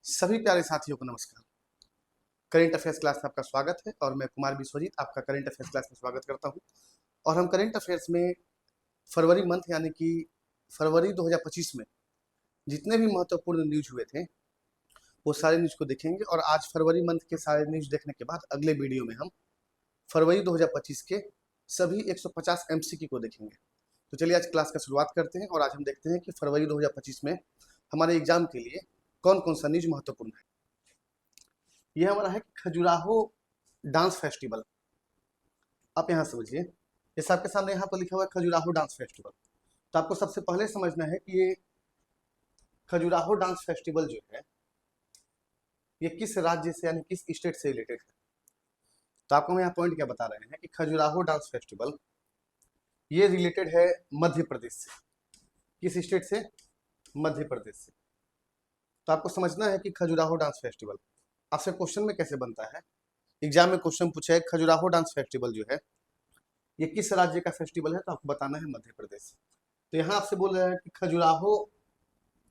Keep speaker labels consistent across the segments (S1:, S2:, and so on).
S1: सभी प्यारे साथियों को नमस्कार। करेंट अफेयर्स क्लास में आपका स्वागत है और मैं कुमार विश्वजीत आपका करेंट अफेयर्स क्लास में स्वागत करता हूं। और हम करेंट अफेयर्स में फरवरी मंथ यानी कि फरवरी 2025 में जितने भी महत्वपूर्ण न्यूज हुए थे वो सारे न्यूज को देखेंगे। और आज फरवरी मंथ के सारे न्यूज देखने के बाद अगले वीडियो में हम फरवरी 2025 के सभी 150 एमसीक्यू को देखेंगे। तो चलिए आज क्लास का शुरुआत करते हैं और आज हम देखते हैं कि फरवरी 2025 में हमारे एग्जाम के लिए कौन कौन सा न्यूज महत्वपूर्ण है। यह हमारा है खजुराहो डांस फेस्टिवल। आप यहाँ समझिए, जैसे आपके सामने यहाँ पर लिखा हुआ है खजुराहो डांस फेस्टिवल, तो आपको सबसे पहले समझना है कि ये खजुराहो डांस फेस्टिवल जो है ये किस राज्य से यानी किस स्टेट से रिलेटेड है। तो आपको हम यहाँ पॉइंट क्या बता रहे हैं कि खजुराहो डांस फेस्टिवल ये रिलेटेड है मध्य प्रदेश से। किस स्टेट से? मध्य प्रदेश से। तो आपको समझना है कि खजुराहो डांस फेस्टिवल आपसे क्वेश्चन में कैसे बनता है। एग्जाम में क्वेश्चन पूछा है खजुराहो डांस फेस्टिवल जो है ये किस राज्य का फेस्टिवल है, तो आपको बताना है मध्य प्रदेश। तो यहाँ आपसे बोल रहा है कि खजुराहो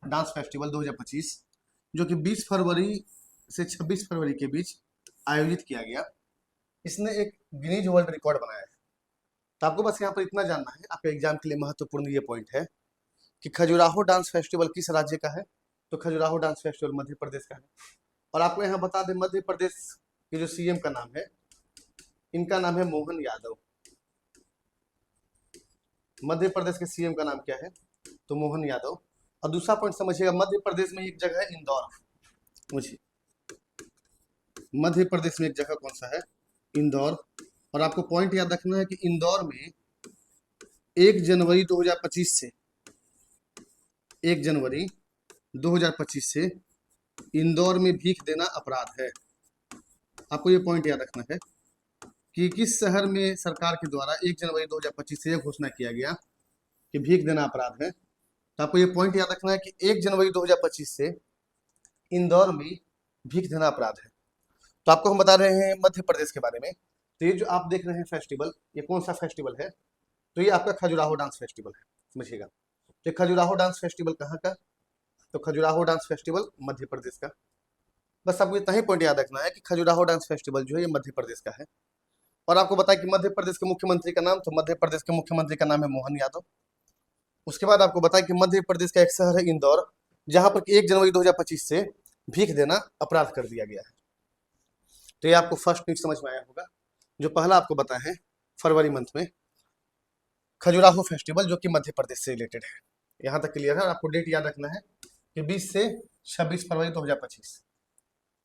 S1: डांस फेस्टिवल 2025 जो कि 20 फरवरी से 26 फरवरी के बीच आयोजित किया गया, इसने एक गिनीज वर्ल्ड रिकॉर्ड बनाया है। तो आपको बस यहाँ पर इतना जानना है, आपके एग्जाम के लिए महत्वपूर्ण ये पॉइंट है कि खजुराहो डांस फेस्टिवल किस राज्य का है। तो खजुराहो डांस फेस्टिवल मध्य प्रदेश का है। और आपको यहाँ बता दें मध्य प्रदेश के जो सीएम का नाम है, इनका नाम है मोहन यादव। मध्य प्रदेश के सीएम का नाम क्या है? तो मोहन यादव। और दूसरा पॉइंट समझिएगा, मध्य प्रदेश में एक जगह है इंदौर। मुझे मध्य प्रदेश में एक जगह कौन सा है? इंदौर। और आपको पॉइंट याद रखना है कि इंदौर में 1 जनवरी 2025 से 1 जनवरी 2025 से इंदौर में भीख देना अपराध है। आपको ये पॉइंट याद रखना है कि किस शहर में सरकार के द्वारा 1 जनवरी 2025 से यह घोषणा किया गया कि भीख देना अपराध है। तो आपको ये पॉइंट याद रखना है कि 1 जनवरी 2025 से इंदौर में भीख देना अपराध है। तो आपको हम बता रहे हैं मध्य प्रदेश के बारे में। तो ये जो आप देख रहे हैं फेस्टिवल, ये कौन सा फेस्टिवल है? तो ये आपका खजुराहो डांस फेस्टिवल है, समझिएगा। तो खजुराहो डांस फेस्टिवल कहाँ का? तो खजुराहो डांस फेस्टिवल मध्य प्रदेश का। बस आपको इतना ही पॉइंट याद रखना है कि खजुराहो डांस फेस्टिवल जो है ये मध्य प्रदेश का है। और आपको बताया कि मध्य प्रदेश के मुख्यमंत्री का नाम, तो मध्य प्रदेश के मुख्यमंत्री का नाम है मोहन यादव। उसके बाद आपको बताया कि मध्य प्रदेश का एक शहर है इंदौर, जहां पर 1 जनवरी 2025 से भीख देना अपराध कर दिया गया है। तो ये आपको फर्स्ट न्यूज समझ में आया होगा, जो पहला आपको बताया है फरवरी मंथ में खजुराहो फेस्टिवल जो कि मध्य प्रदेश से रिलेटेड है। यहाँ तक क्लियर है। और आपको डेट याद रखना है कि 20 से 26 फरवरी 2025।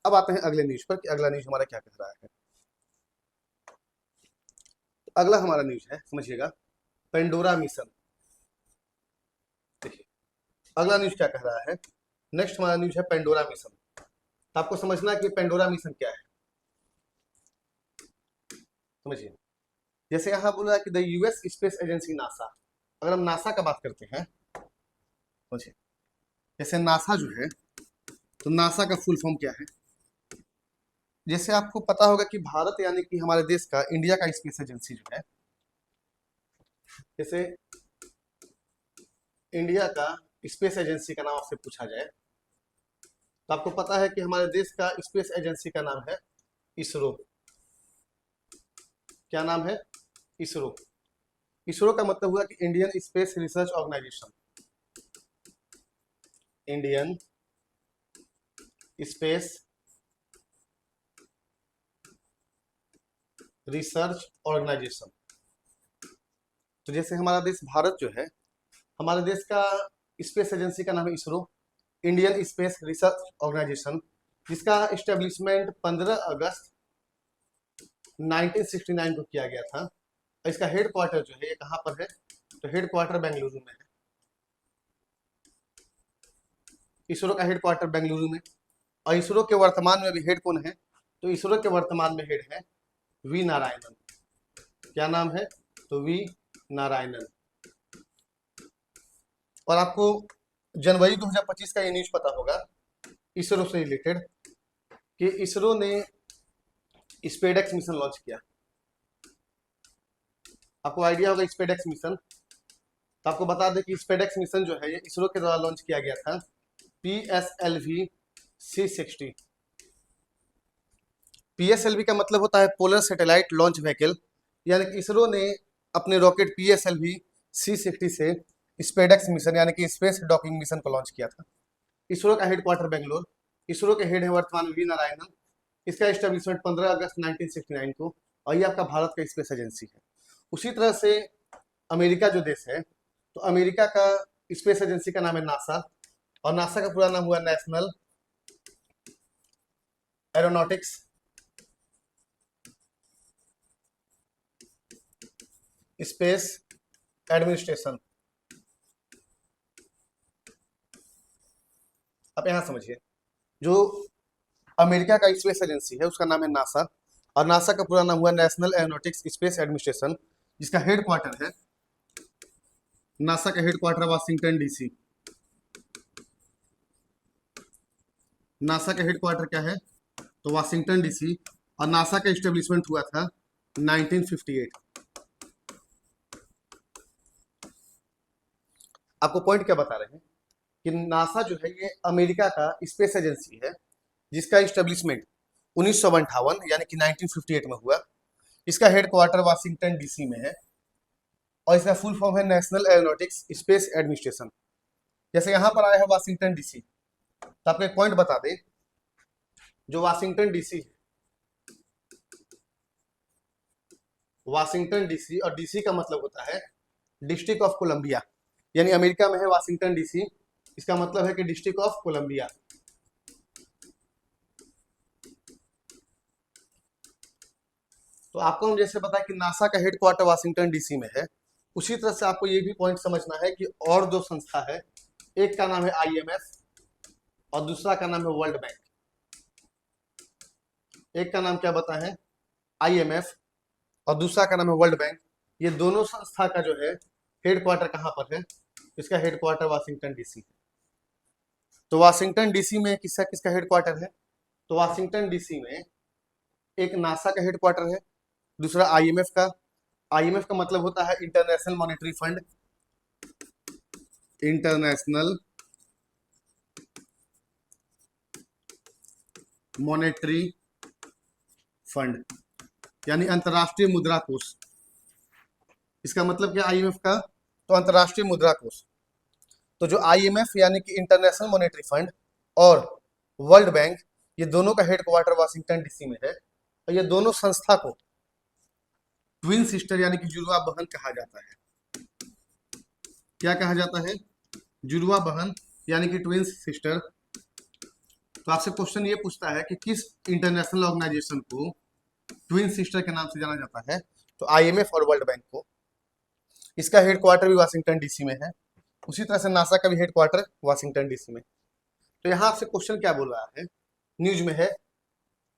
S1: अब आते हैं अगले न्यूज पर कि अगला न्यूज हमारा क्या कह रहा है। अगला हमारा न्यूज है, समझिएगा, पेंडोरा मिशन। देखिए अगला न्यूज क्या कह रहा है। नेक्स्ट हमारा न्यूज है पेंडोरा मिशन। तो आपको समझना है कि पेंडोरा मिशन क्या है। समझिए, जैसे यहाँ बोला है कि the US space agency NASA. अगर हम नासा का बात करते हैं, समझिए, जैसे नासा जो है, तो नासा का फुल फॉर्म क्या है? जैसे आपको पता होगा कि भारत यानी कि हमारे देश का, इंडिया का स्पेस एजेंसी जो है, जैसे इंडिया का स्पेस एजेंसी का नाम आपसे पूछा जाए तो आपको पता है कि हमारे देश का स्पेस एजेंसी का नाम है इसरो। क्या नाम है? इसरो। इसरो का मतलब हुआ कि Indian Space Research Organisation. Indian Space Research Organisation. तो जैसे हमारा देश भारत जो है, हमारे देश का स्पेस एजेंसी का नाम है ISRO, Indian Space Research Organisation, जिसका एस्टेब्लिशमेंट 15 अगस्त 1969 को किया गया था। और इसका हेड क्वार्टर जो है ये कहाँ पर है? तो हेड क्वार्टर बेंगलुरु में है। इसरो का हेड क्वार्टर बेंगलुरु में। और इसरो के वर्तमान में भी हेड कौन है? तो इसरो के वर्तमान में हेड है वी नारायणन। क्या नाम है? तो वी नारायणन। और आपको जनवरी 2025 का ये न्यूज पता होगा इसरो से रिलेटेड कि इसरो ने स्पेडेक्स मिशन लॉन्च किया। आपको आइडिया होगा स्पेडेक्स मिशन। तो आपको बता दें कि स्पेडेक्स मिशन जो है ये इसरो के द्वारा लॉन्च किया गया था PSLV C60। PSLV का मतलब होता है पोलर सैटेलाइट लॉन्च व्हीकल, यानी कि इसरो ने अपने रॉकेट PSLV C60 से स्पेडक्स मिशन यानी कि स्पेस डॉकिंग मिशन को लॉन्च किया था। इसरो का हेडक्वार्टर बेंगलोर। इसरो के हेड है वर्तमान वी नारायणन। इसका एस्टेब्लिशमेंट 15 अगस्त 1969 को, और ये आपका भारत का स्पेस एजेंसी है। उसी तरह से अमेरिका जो देश है, तो अमेरिका का स्पेस एजेंसी का नाम है नासा, और नासा का पूरा नाम हुआ नेशनल एरोनॉटिक्स स्पेस एडमिनिस्ट्रेशन। अब यहां समझिए, जो अमेरिका का स्पेस एजेंसी है उसका नाम है नासा, और नासा का पूरा नाम हुआ नेशनल एरोनॉटिक्स स्पेस एडमिनिस्ट्रेशन, जिसका हेडक्वार्टर है, नासा का हेडक्वार्टर वाशिंगटन डीसी। नासा का हेडक्वार्टर क्या है, तो वाशिंगटन डीसी, और नासा का एस्टेब्लिशमेंट हुआ था 1958। आपको पॉइंट क्या बता रहे हैं कि नासा जो है ये अमेरिका का स्पेस एजेंसी है, जिसका एस्टेब्लिशमेंट 1958 यानी कि 1958 में हुआ। इसका हेडक्वार्टर वाशिंगटन डीसी में है, और इसका फुल फॉर्म है नेशनल एरोनॉटिक्स स्पेस एडमिनिस्ट्रेशन। जैसे यहाँ पर आया है वाशिंगटन डीसी, तो आपको एक पॉइंट बता दें, जो वाशिंगटन डीसी है, वाशिंगटन डीसी, और डीसी का मतलब होता है डिस्ट्रिक्ट ऑफ कोलंबिया, यानी अमेरिका में है वाशिंगटन डीसी, इसका मतलब है कि डिस्ट्रिक्ट ऑफ कोलंबिया। तो आपको हम जैसे पता है कि नासा का हेडक्वार्टर वाशिंगटन डीसी में है, उसी तरह से आपको ये भी पॉइंट समझना है कि और दो संस्था है, एक का नाम है IMF और दूसरा का नाम है वर्ल्ड बैंक। एक का नाम क्या बता है, IMF, और दूसरा का नाम है वर्ल्ड बैंक। ये दोनों संस्था का जो है हेडक्वार्टर कहाँ पर है, इसका हेडक्वार्टर वाशिंगटन डीसी है। तो वाशिंगटन डीसी में किसका किसका हेडक्वार्टर है, तो वाशिंगटन डीसी में एक नासा का हेडक्वार्टर है, दूसरा IMF का। IMF का मतलब होता है international monetary fund, international monetary fund, यानी अंतर्राष्ट्रीय मुद्रा कोष। इसका मतलब क्या IMF का, तो अंतर्राष्ट्रीय मुद्रा कोष। तो जो IMF यानी कि इंटरनेशनल मॉनेटरी फंड और वर्ल्ड बैंक, ये दोनों का हेडक्वार्टर वाशिंगटन डीसी में है, और ये दोनों संस्था को ट्विन सिस्टर यानी कि जुड़वा बहन कहा जाता है। क्या कहा जाता है, जुड़वा बहन यानी कि ट्विन सिस्टर। तो आपसे क्वेश्चन ये पूछता है कि किस इंटरनेशनल ऑर्गेनाइजेशन को ट्विन सिस्टर के नाम से जाना जाता है, तो IMF और वर्ल्ड बैंक को। इसका हेडक्वार्टर भी वाशिंगटन डीसी में है, उसी तरह से नासा का भी हेडक्वार्टर वाशिंगटन डीसी में। तो यहाँ आपसे क्वेश्चन क्या बोल रहा है, न्यूज में है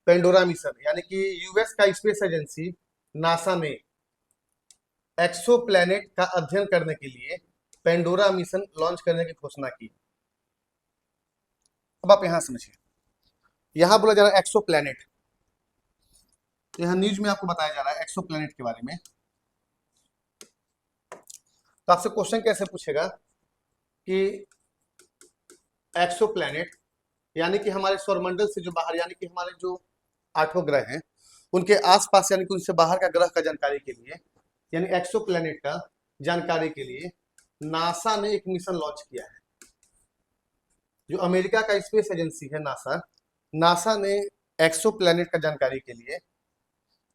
S1: पेंडोरा मिशन, यानी कि US का स्पेस एजेंसी नासा ने एक्सो प्लैनेट का अध्ययन करने के लिए पेंडोरा मिशन लॉन्च करने की घोषणा की। अब आप यहां समझिए, यहां बोला जा रहा है एक्सो प्लैनेट, यहां न्यूज में आपको बताया जा रहा है एक्सो प्लैनेट के बारे में। तो आपसे क्वेश्चन कैसे पूछेगा कि एक्सो प्लैनेट यानी कि हमारे सौरमंडल से जो बाहर, यानी कि हमारे जो 8 ग्रह हैं उनके आसपास, यानी कि उनसे बाहर का ग्रह का जानकारी के लिए, यानी एक्सो प्लैनेट का जानकारी के लिए नासा ने एक मिशन लॉन्च किया है। जो अमेरिका का स्पेस एजेंसी है नासा, नासा ने एक्सो प्लैनेट का जानकारी के लिए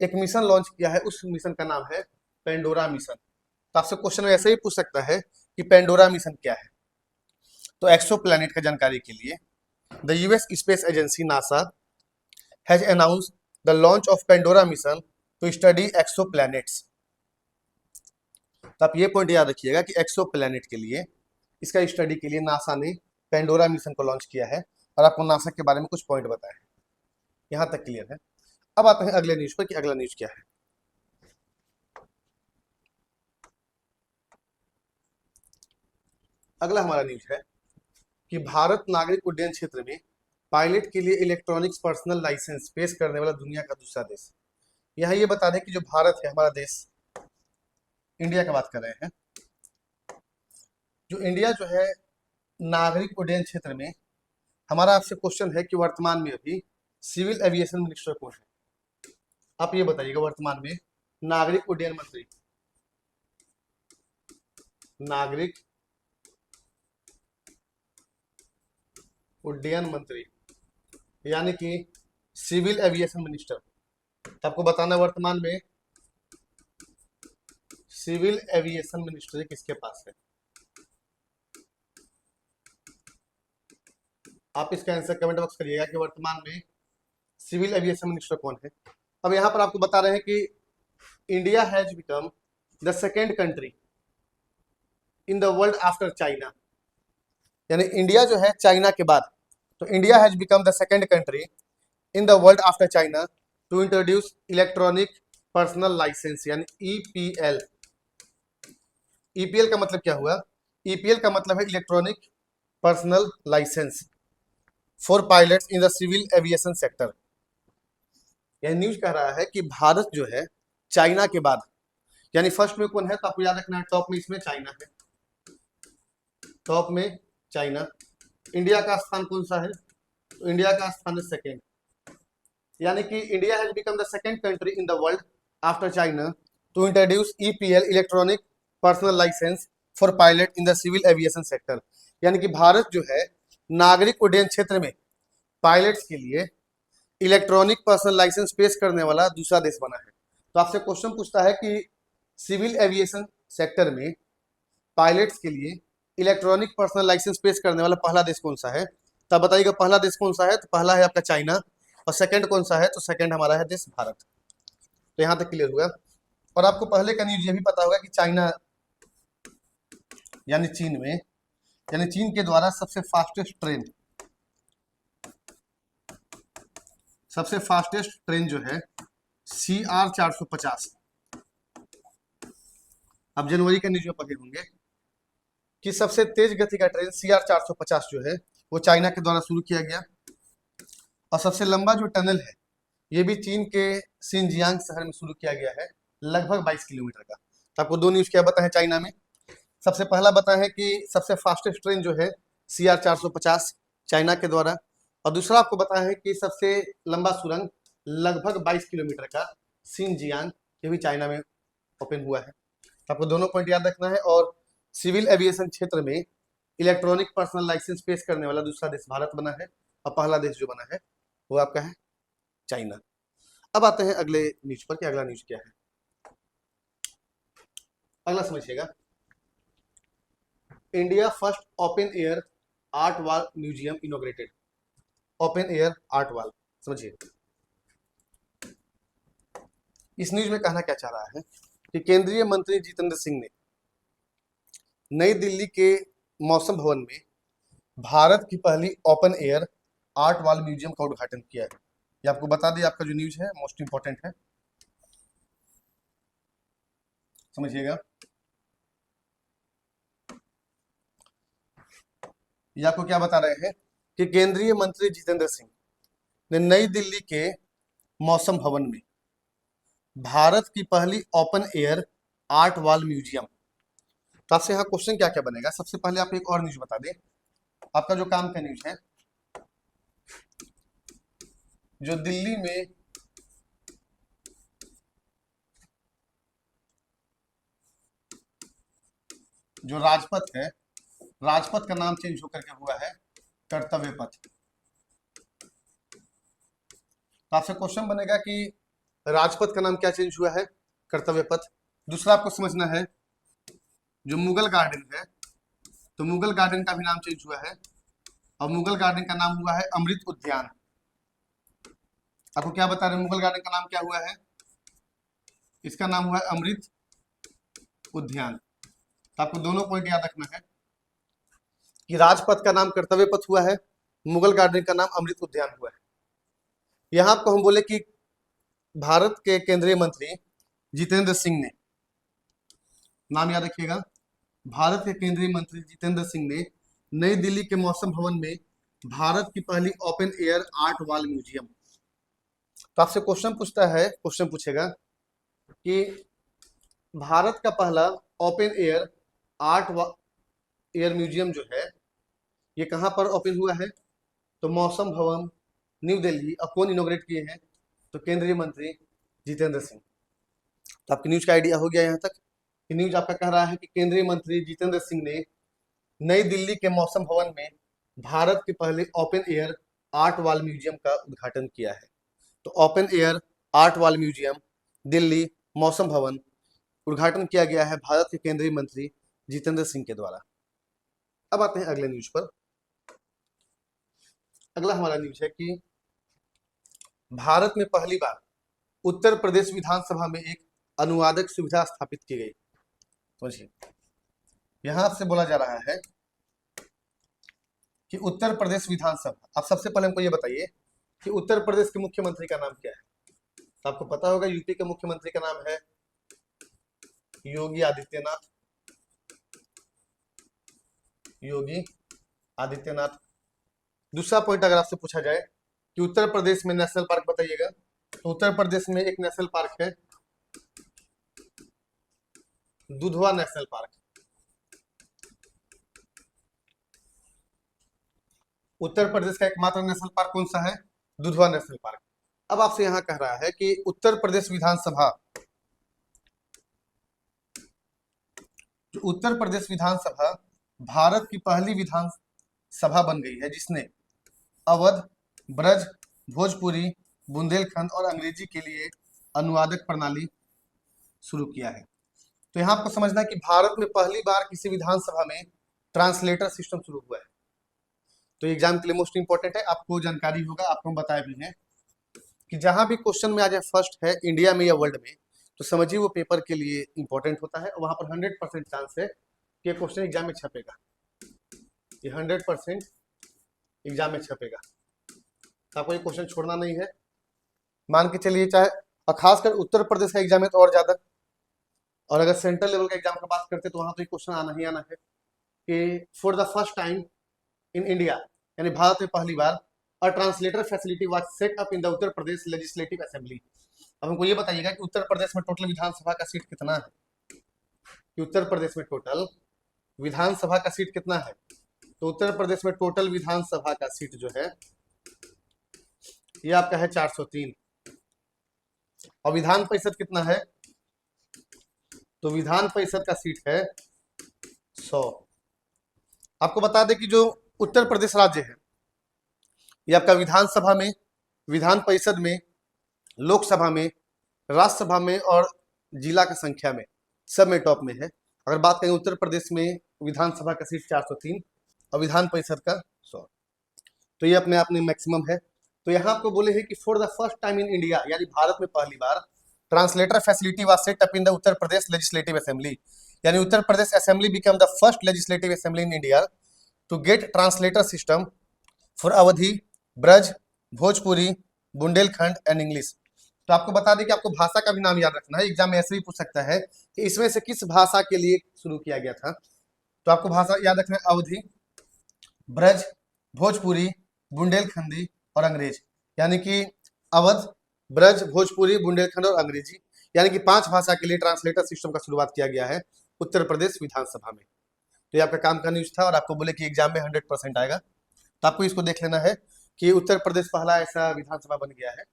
S1: एक मिशन लॉन्च किया है। उस मिशन का नाम है पेंडोरा मिशन। तो आपसे क्वेश्चन ऐसे ही पूछ सकता है कि पेंडोरा मिशन क्या है, तो एक्सो प्लैनेट का जानकारी के लिए the US space agency NASA has announced the launch of Pandora mission to study exoplanets. तो आप ये पॉइंट याद रखिएगा कि एक्सो प्लैनेट के लिए, इसका स्टडी के लिए नासा ने पेंडोरा मिशन को लॉन्च किया है, और आपको नासा के बारे में कुछ पॉइंट बताए हैं। यहां तक क्लियर है। अब आते हैं अगले न्यूज पर कि अगला न्यूज क्या है। अगला हमारा न्यूज है कि भारत नागरिक उड्डयन क्षेत्र में पायलट के लिए इलेक्ट्रॉनिक्स पर्सनल लाइसेंस पेश करने वाला दुनिया का दूसरा देश। यहाँ ये बता दें कि जो भारत है हमारा देश, इंडिया की बात कर रहे हैं, जो इंडिया जो है नागरिक उड्डयन क्षेत्र में हमारा आपसे क्वेश्चन है कि वर्तमान में अभी सिविल एविएशन मिनिस्टर कौन है। आप ये बताइएगा, वर्तमान में नागरिक उड्डयन मंत्री, नागरिक उड्डयन मंत्री यानी कि सिविल एविएशन मिनिस्टर। तो आपको बताना है वर्तमान में सिविल एविएशन मिनिस्ट्री किसके पास है। आप इसका आंसर कमेंट बॉक्स करिएगा कि वर्तमान में सिविल एविएशन मिनिस्टर कौन है। अब यहाँ पर आपको बता रहे हैं कि India has become the second country in the world after China, यानी इंडिया जो है चाइना के बाद, तो India has become the second country in the world after China to introduce electronic personal licence यानी ईपीएल। ईपीएल का मतलब क्या हुआ? ईपीएल का मतलब है electronic personal licence for pilots in the civil aviation sector. यह न्यूज कह रहा है कि भारत जो है चाइना के बाद, यानी फर्स्ट में कौन है, तो आपको याद रखना है टॉप में इसमें चाइना है, टॉप में चाइना। इंडिया का स्थान कौन सा है? तो इंडिया का स्थान है सेकेंड, यानी कि India has become the second country in the world after China to introduce EPL electronic personal licence for pilot in the civil aviation sector. यानी कि भारत जो है नागरिक उड्डयन क्षेत्र में पायलट्स के लिए इलेक्ट्रॉनिक पर्सनल लाइसेंस पेश करने वाला दूसरा देश बना है। तो आपसे क्वेश्चन पूछता है कि सिविल एविएशन सेक्टर में पायलट्स के लिए इलेक्ट्रॉनिक पर्सनल लाइसेंस पेश करने वाला पहला देश कौन सा है। तब बताइएगा पहला देश कौन सा है, तो पहला है आपका चाइना, और सेकंड कौन सा है, तो सेकंड हमारा है देश भारत। तो यहाँ तक क्लियर हुआ। और आपको पहले का न्यूज ये भी पता होगा कि चाइना यानी चीन में, यानी चीन के द्वारा सबसे फास्टेस्ट ट्रेन जो है CR450, अब जनवरी का न्यूज में पढ़े होंगे कि सबसे तेज गति का ट्रेन CR450 जो है वो चाइना के द्वारा शुरू किया गया। और सबसे लंबा जो टनल है ये भी चीन के सिनजियांग शहर में शुरू किया गया है, लगभग 22 किलोमीटर का। तो आपको दो न्यूज क्या बताए हैं चाइना में। सबसे पहला बताया है कि सबसे फास्टेस्ट ट्रेन जो है CR450 चाइना के द्वारा, और दूसरा आपको बताया है कि सबसे लंबा सुरंग लगभग 22 किलोमीटर का सिनजियांग, ये भी चाइना में ओपन हुआ है। तो आपको दोनों पॉइंट याद रखना है। और सिविल एविएशन क्षेत्र में इलेक्ट्रॉनिक पर्सनल लाइसेंस पेश करने वाला दूसरा देश भारत बना है, और पहला देश जो बना है वो आपका है चाइना। अब आते हैं अगले न्यूज पर कि अगला न्यूज क्या है। अगला समझिएगा, India first open air art wall museum inaugurated. Open air art wall, समझिए इस न्यूज में कहना क्या चाह रहा है कि केंद्रीय मंत्री जितेंद्र सिंह ने नई दिल्ली के मौसम भवन में भारत की पहली open air art wall museum का उद्घाटन किया है। ये आपको बता दें, आपका जो न्यूज है मोस्ट इंपॉर्टेंट है, समझिएगा। ये आपको क्या बता रहे हैं कि केंद्रीय मंत्री जितेंद्र सिंह ने नई दिल्ली के मौसम भवन में भारत की पहली open air art wall museum. तो आपसे यहाँ क्वेश्चन क्या क्या बनेगा। सबसे पहले आप एक और न्यूज बता दें, आपका जो काम का न्यूज है, जो दिल्ली में जो राजपथ है, राजपथ का नाम चेंज होकर के हुआ है कर्तव्य पथ। तो आपसे क्वेश्चन बनेगा कि राजपथ का नाम क्या चेंज हुआ है, कर्तव्य पथ। दूसरा आपको समझना है जो मुगल गार्डन है, तो मुगल गार्डन का भी नाम चेंज हुआ है, और मुगल गार्डन का नाम हुआ है अमृत उद्यान। आपको क्या बता रहे हैं, मुगल गार्डन का नाम क्या हुआ है, इसका नाम हुआ है अमृत उद्यान। तो आपको दोनों पॉइंट याद रखना है कि राजपथ का नाम कर्तव्य पथ हुआ है, मुगल गार्डन का नाम अमृत उद्यान हुआ है। यहां आपको हम बोले कि भारत के केंद्रीय मंत्री जितेंद्र सिंह ने, नाम याद रखिएगा, भारत के केंद्रीय मंत्री जितेंद्र सिंह ने नई दिल्ली के मौसम भवन में भारत की पहली open air art wall museum. तो आपसे क्वेश्चन पूछता है, क्वेश्चन पूछेगा कि भारत का पहला open air art air museum जो है ये कहां पर ओपन हुआ है, तो मौसम भवन न्यू दिल्ली, और कौन इनोग्रेट किए हैं? तो केंद्रीय मंत्री जितेंद्र सिंह। तो आपकी न्यूज का आइडिया हो गया यहाँ तक कि न्यूज आपका कह रहा है कि केंद्रीय मंत्री जितेंद्र सिंह ने नई दिल्ली के मौसम भवन में भारत के पहले open air art wall museum का उद्घाटन किया है। तो open air art wall museum Delhi मौसम भवन उद्घाटन किया गया है भारत के केंद्रीय मंत्री जितेंद्र सिंह के द्वारा। अब आते हैं अगले न्यूज पर। अगला हमारा न्यूज है कि भारत में पहली बार उत्तर प्रदेश विधानसभा में एक अनुवादक सुविधा स्थापित की गई। समझिए, यहां से बोला जा रहा है कि उत्तर प्रदेश विधानसभा, आप सबसे पहले हमको ये बताइए कि उत्तर प्रदेश के मुख्यमंत्री का नाम क्या है? तो आपको पता होगा यूपी के मुख्यमंत्री का नाम है योगी आदित्यनाथ। योगी आदित्यनाथ। दूसरा पॉइंट अगर आपसे पूछा जाए कि उत्तर प्रदेश में नेशनल पार्क बताइएगा, तो उत्तर प्रदेश में एक नेशनल पार्क है दुधवा नेशनल पार्क। उत्तर प्रदेश का एकमात्र नेशनल पार्क कौन सा है? Dudhwa national park. अब आपसे यहां कह रहा है कि उत्तर प्रदेश विधानसभा, जो उत्तर प्रदेश विधानसभा भारत की पहली विधानसभा बन गई है जिसने अवध, ब्रज, भोजपुरी, बुंदेलखंड और अंग्रेजी के लिए अनुवादक प्रणाली शुरू किया है। तो यहां आपको समझना है कि भारत में पहली बार किसी विधानसभा में ट्रांसलेटर सिस्टम शुरू हुआ है। तो एग्जाम के लिए मोस्ट इंपॉर्टेंट है, आपको जानकारी होगा, आपको हम बताया भी है कि जहां भी क्वेश्चन में आ जाए फर्स्ट है इंडिया में या वर्ल्ड में, तो समझिए वो पेपर के लिए इंपॉर्टेंट होता है और वहां पर 100% चांस है कि क्वेश्चन एग्जाम में छपेगा। ये 100% एग्जाम में छपेगा, तो आपको ये क्वेश्चन छोड़ना नहीं है। मान के चलिए चाहे, और खासकर उत्तर प्रदेश का एग्जाम है तो और ज्यादा, और अगर सेंट्रल लेवल का एग्जाम की बात करते तो वहां तो ये क्वेश्चन आना ही आना है कि for the first time in India, यानी भारत में पहली बार, a translator facility was set up in the Uttar Pradesh legislative assembly. अब हमको ये बताइएगा कि उत्तर प्रदेश में टोटल विधानसभा का सीट कितना है? कि उत्तर प्रदेश में टोटल विधानसभा का सीट कितना है? तो उत्तर प्रदेश में टोटल विधानसभा का सीट जो है ये आपका है 403। और विधान परिषद कितना है? तो विधान परिषद का सीट है 100। आपको बता दें कि जो उत्तर प्रदेश राज्य है ये आपका विधानसभा में, विधान परिषद में, लोकसभा में, राज्यसभा में और जिला की संख्या में सब में टॉप में है। अगर बात करें उत्तर प्रदेश में विधानसभा का सीट 403 और विधान परिषद का 100, तो ये अपने आप में मैक्सिमम है। तो यहाँ आपको बोले हैं कि for the first time in India, यानी भारत में पहली बार, translator facility was set up in the Uttar Pradesh legislative assembly, यानी Uttar Pradesh assembly become the first legislative assembly in India to get translator system for Awadhi, Braj, Bhojpuri, Bundelkhand and English. तो आपको बता दें कि आपको भाषा का भी नाम याद रखना है, एग्जाम में ऐसे भी पूछ सकता है कि इसमें से किस भाषा के लिए शुरू किया गया था। तो आपको भाषा याद रखना है अवधी, ब्रज, भोजपुरी, बुंदेलखंडी और अंग्रेज, यानी कि अवध, ब्रज, भोजपुरी, बुंदेलखंड और अंग्रेजी, यानी कि 5 भाषा के लिए ट्रांसलेटर सिस्टम का शुरुआत किया गया है उत्तर प्रदेश विधानसभा में। तो ये आपका काम का न्यूज था और आपको बोले कि एग्जाम में 100% आएगा, तो आपको इसको देख लेना है कि उत्तर प्रदेश पहला ऐसा विधानसभा बन गया है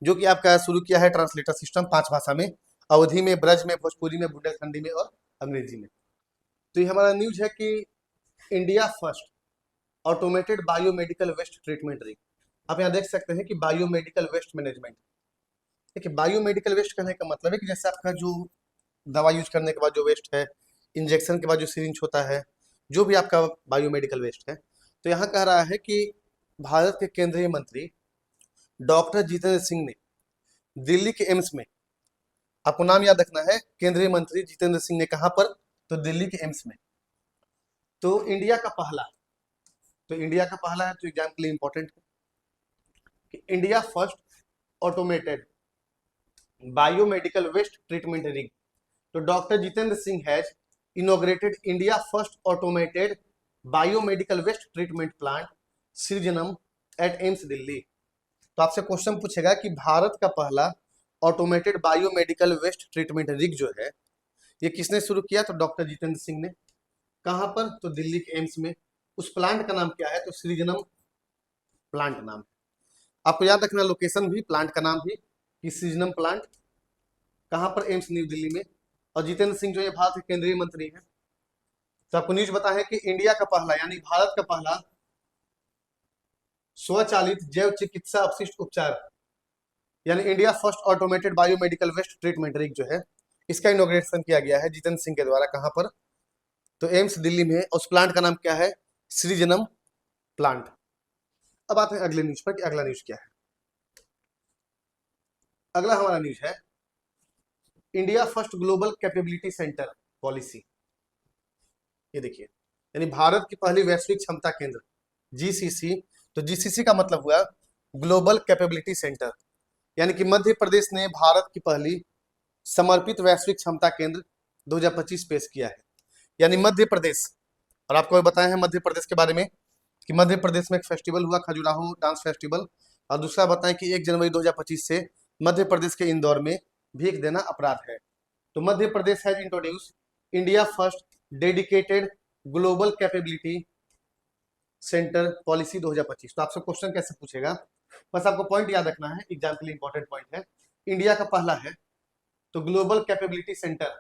S1: जो कि आपका शुरू किया है ट्रांसलेटर सिस्टम 5 भाषा में, अवधी में, ब्रज में, भोजपुरी में, बुंदेलखंडी में और अंग्रेजी में। तो ये हमारा न्यूज है कि India first automated biomedical waste treatment rig. आप यहाँ देख सकते हैं कि बायोमेडिकल वेस्ट मैनेजमेंट। देखिए, बायोमेडिकल वेस्ट कहने का मतलब है कि जैसे आपका जो दवा यूज करने के बाद जो वेस्ट है, इंजेक्शन के बाद जो सिरिंज होता है, जो भी आपका बायोमेडिकल वेस्ट है, तो यहाँ कह रहा है कि भारत के केंद्रीय मंत्री डॉक्टर जितेंद्र सिंह ने दिल्ली के एम्स में, आपको नाम याद रखना है, केंद्रीय मंत्री जितेंद्र सिंह ने कहा पर? तो दिल्ली के एम्स में। तो इंडिया का पहला, तो इंडिया का पहला है, तो एग्जाम के लिए इंपॉर्टेंट है कि India first automated biomedical waste treatment rig. तो doctor Jitendra Singh has inaugurated India first automated biomedical waste treatment plant Srijanam at AIIMS Delhi. तो आपसे क्वेश्चन पूछेगा कि भारत का पहला automated biomedical waste treatment rig जो है ये किसने शुरू किया? तो डॉक्टर जितेंद्र सिंह ने। कहां पर? तो दिल्ली के एम्स में। उस प्लांट का नाम क्या है? तो सृजनम प्लांट नाम है। आपको याद रखना लोकेशन भी, प्लांट का नाम भी, कि सीजनम प्लांट, कहां पर, एम्स न्यू दिल्ली में। और जितेंद्र सिंह जो ये भारत के केंद्रीय मंत्री हैं। तो आपको न्यूज बता है कि इंडिया का पहला यानी भारत का पहला स्वचालित जैव चिकित्सा अपशिष्ट उपचार यानी India first automated biomedical waste treatment rig जो है, इसका इनॉग्रेशन किया गया है जितेंद्र सिंह के द्वारा। कहां पर? तो एम्स दिल्ली में। उस प्लांट का नाम क्या है? सृजनम प्लांट। अब आते हैं अगले न्यूज पर कि अगला न्यूज क्या है। अगला हमारा न्यूज है India first global capability centre policy. ये देखिए, यानी भारत की पहली वैश्विक क्षमता केंद्र, जीसीसी। तो जीसीसी का मतलब हुआ ग्लोबल कैपेबिलिटी सेंटर, यानी कि मध्य प्रदेश ने भारत की पहली समर्पित वैश्विक क्षमता केंद्र 2025 पेश किया है। यानी मध्य प्रदेश, और आपको बताया है मध्य प्रदेश के बारे में कि मध्य प्रदेश में एक फेस्टिवल हुआ, खजुराहो डांस फेस्टिवल। और दूसरा बताएं कि 1 जनवरी 2025 से मध्य प्रदेश के इंदौर में भीख देना अपराध है। तो Madhya Pradesh has introduce India first dedicated global capability centre policy 2025। तो आपसे क्वेश्चन कैसे पूछेगा, बस आपको पॉइंट याद रखना है, एग्जाम के लिए इंपॉर्टेंट पॉइंट है। इंडिया का पहला है तो ग्लोबल कैपेबिलिटी सेंटर,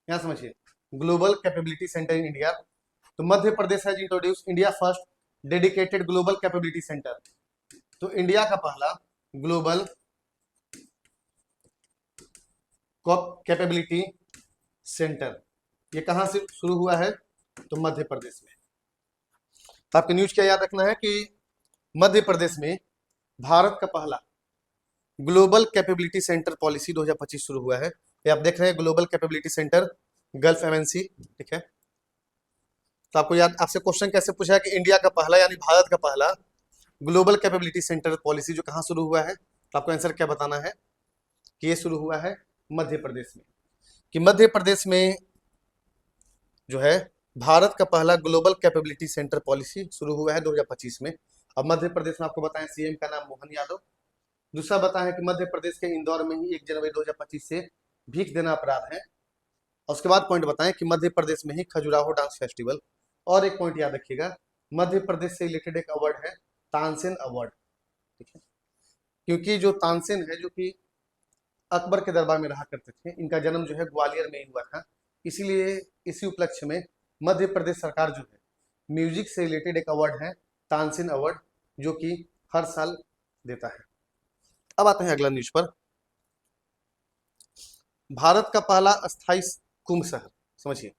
S1: यहां समझिए, global capability centre in India. तो Madhya Pradesh has introduce India first dedicated global capability centre. तो इंडिया का पहला ग्लोबल कैपेबिलिटी सेंटर ये कहां से शुरू हुआ है? तो मध्य प्रदेश में। तो आपको न्यूज क्या याद रखना है कि मध्य प्रदेश में भारत का पहला ग्लोबल कैपेबिलिटी सेंटर पॉलिसी 2025 शुरू हुआ है। ये आप देख रहे हैं global capability centre gulf MNC, ठीक है। तो आपको याद, आपसे क्वेश्चन कैसे पूछा है कि इंडिया का पहला यानी भारत का पहला ग्लोबल कैपेबिलिटी सेंटर पॉलिसी जो कहां शुरू हुआ है, तो आपको आंसर क्या बताना है कि ये शुरू हुआ है मध्य प्रदेश में। कि मध्य प्रदेश में जो है भारत का पहला ग्लोबल कैपेबिलिटी सेंटर पॉलिसी शुरू हुआ है 2025 में। अब मध्य प्रदेश में आपको बताएं सीएम का नाम मोहन यादव। दूसरा बताया है कि मध्य प्रदेश के इंदौर में ही 1 जनवरी 2025 से भीख देना अपराध है। और उसके बाद पॉइंट बताएं कि मध्य प्रदेश में ही खजुराहो डांस फेस्टिवल। और एक पॉइंट याद रखिएगा, मध्य प्रदेश से रिलेटेड एक अवार्ड है तानसेन अवार्ड, ठीक है। क्योंकि जो तानसेन है जो कि अकबर के दरबार में रहा करते थे, इनका जन्म जो है ग्वालियर में ही हुआ था, इसीलिए इसी उपलक्ष्य में मध्य प्रदेश सरकार जो है म्यूजिक से रिलेटेड एक अवार्ड है तानसेन अवार्ड, जो कि हर साल देता है। अब आते हैं अगला न्यूज पर। भारत का पहला अस्थाई कुंभ शहर, समझिए,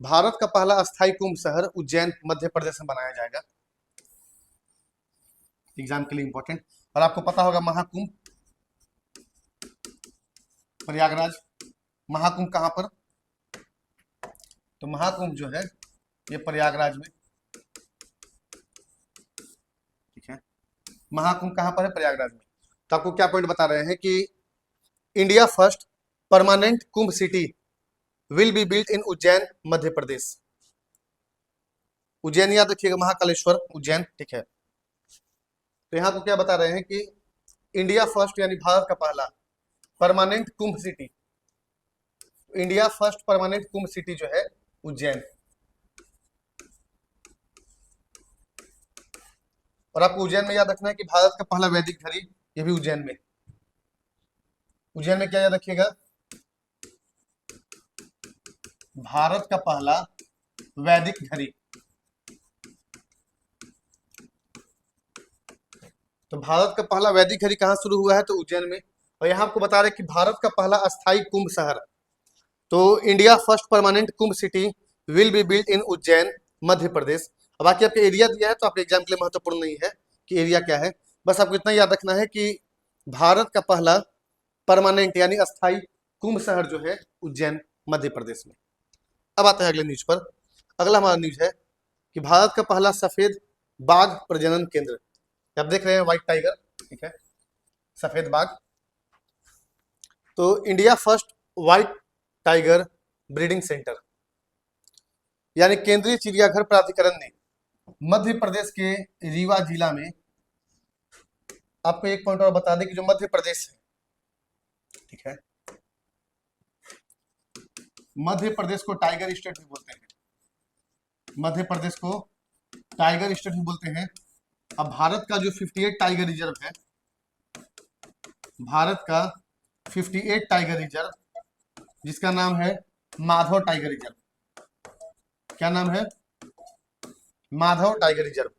S1: भारत का पहला अस्थाई कुंभ शहर उज्जैन मध्य प्रदेश में बनाया जाएगा। एग्जाम के लिए इंपॉर्टेंट। और आपको पता होगा महाकुंभ प्रयागराज। महाकुंभ कहां पर? तो महाकुंभ जो है ये प्रयागराज में, ठीक है। महाकुंभ कहां पर है? प्रयागराज में। तो आपको क्या पॉइंट बता रहे हैं कि India first permanent Kumbh city will be built in Ujjain Madhya Pradesh. Ujjain याद रखिएगा, महाकालेश्वर उज्जैन, ठीक है। तो यहाँ को क्या बता रहे हैं कि इंडिया फर्स्ट यानी भारत का पहला permanent Kumbh city, India first permanent Kumbh city जो है उज्जैन। और आपको उज्जैन में याद रखना है कि भारत का पहला वैदिक घड़ी ये भी उज्जैन में। उज्जैन में क्या याद रखिएगा? भारत का पहला वैदिक घड़ी। तो भारत का पहला वैदिक घड़ी कहां शुरू हुआ है? तो उज्जैन में। और यहां आपको बता रहे कि भारत का पहला अस्थाई कुंभ शहर, तो India first permanent Kumbh city will be built in Ujjain Madhya Pradesh. अब बाकी आपके एरिया दिया है तो आपके एग्जाम के लिए महत्वपूर्ण नहीं है कि एरिया क्या है, बस आपको इतना याद रखना है कि भारत का पहला परमानेंट यानी अस्थाई कुंभ शहर जो है उज्जैन मध्य प्रदेश में। अब आता है अगले न्यूज पर। अगला हमारा न्यूज है कि भारत का पहला सफेद बाघ प्रजनन केंद्र, आप देख रहे हैं व्हाइट टाइगर, ठीक है, सफेद बाघ। तो India first white tiger breeding centre, यानी केंद्रीय चिड़ियाघर प्राधिकरण ने मध्य प्रदेश के रीवा जिला में, आपको एक पॉइंट और बता दें कि जो मध्य प्रदेश है, ठीक है, मध्य प्रदेश को टाइगर स्टेट भी बोलते हैं। मध्य प्रदेश को टाइगर स्टेट भी बोलते हैं। अब भारत का जो 58 टाइगर रिजर्व है, भारत का 58 टाइगर रिजर्व, जिसका नाम है माधव टाइगर रिजर्व। क्या नाम है? Madhav tiger reserve.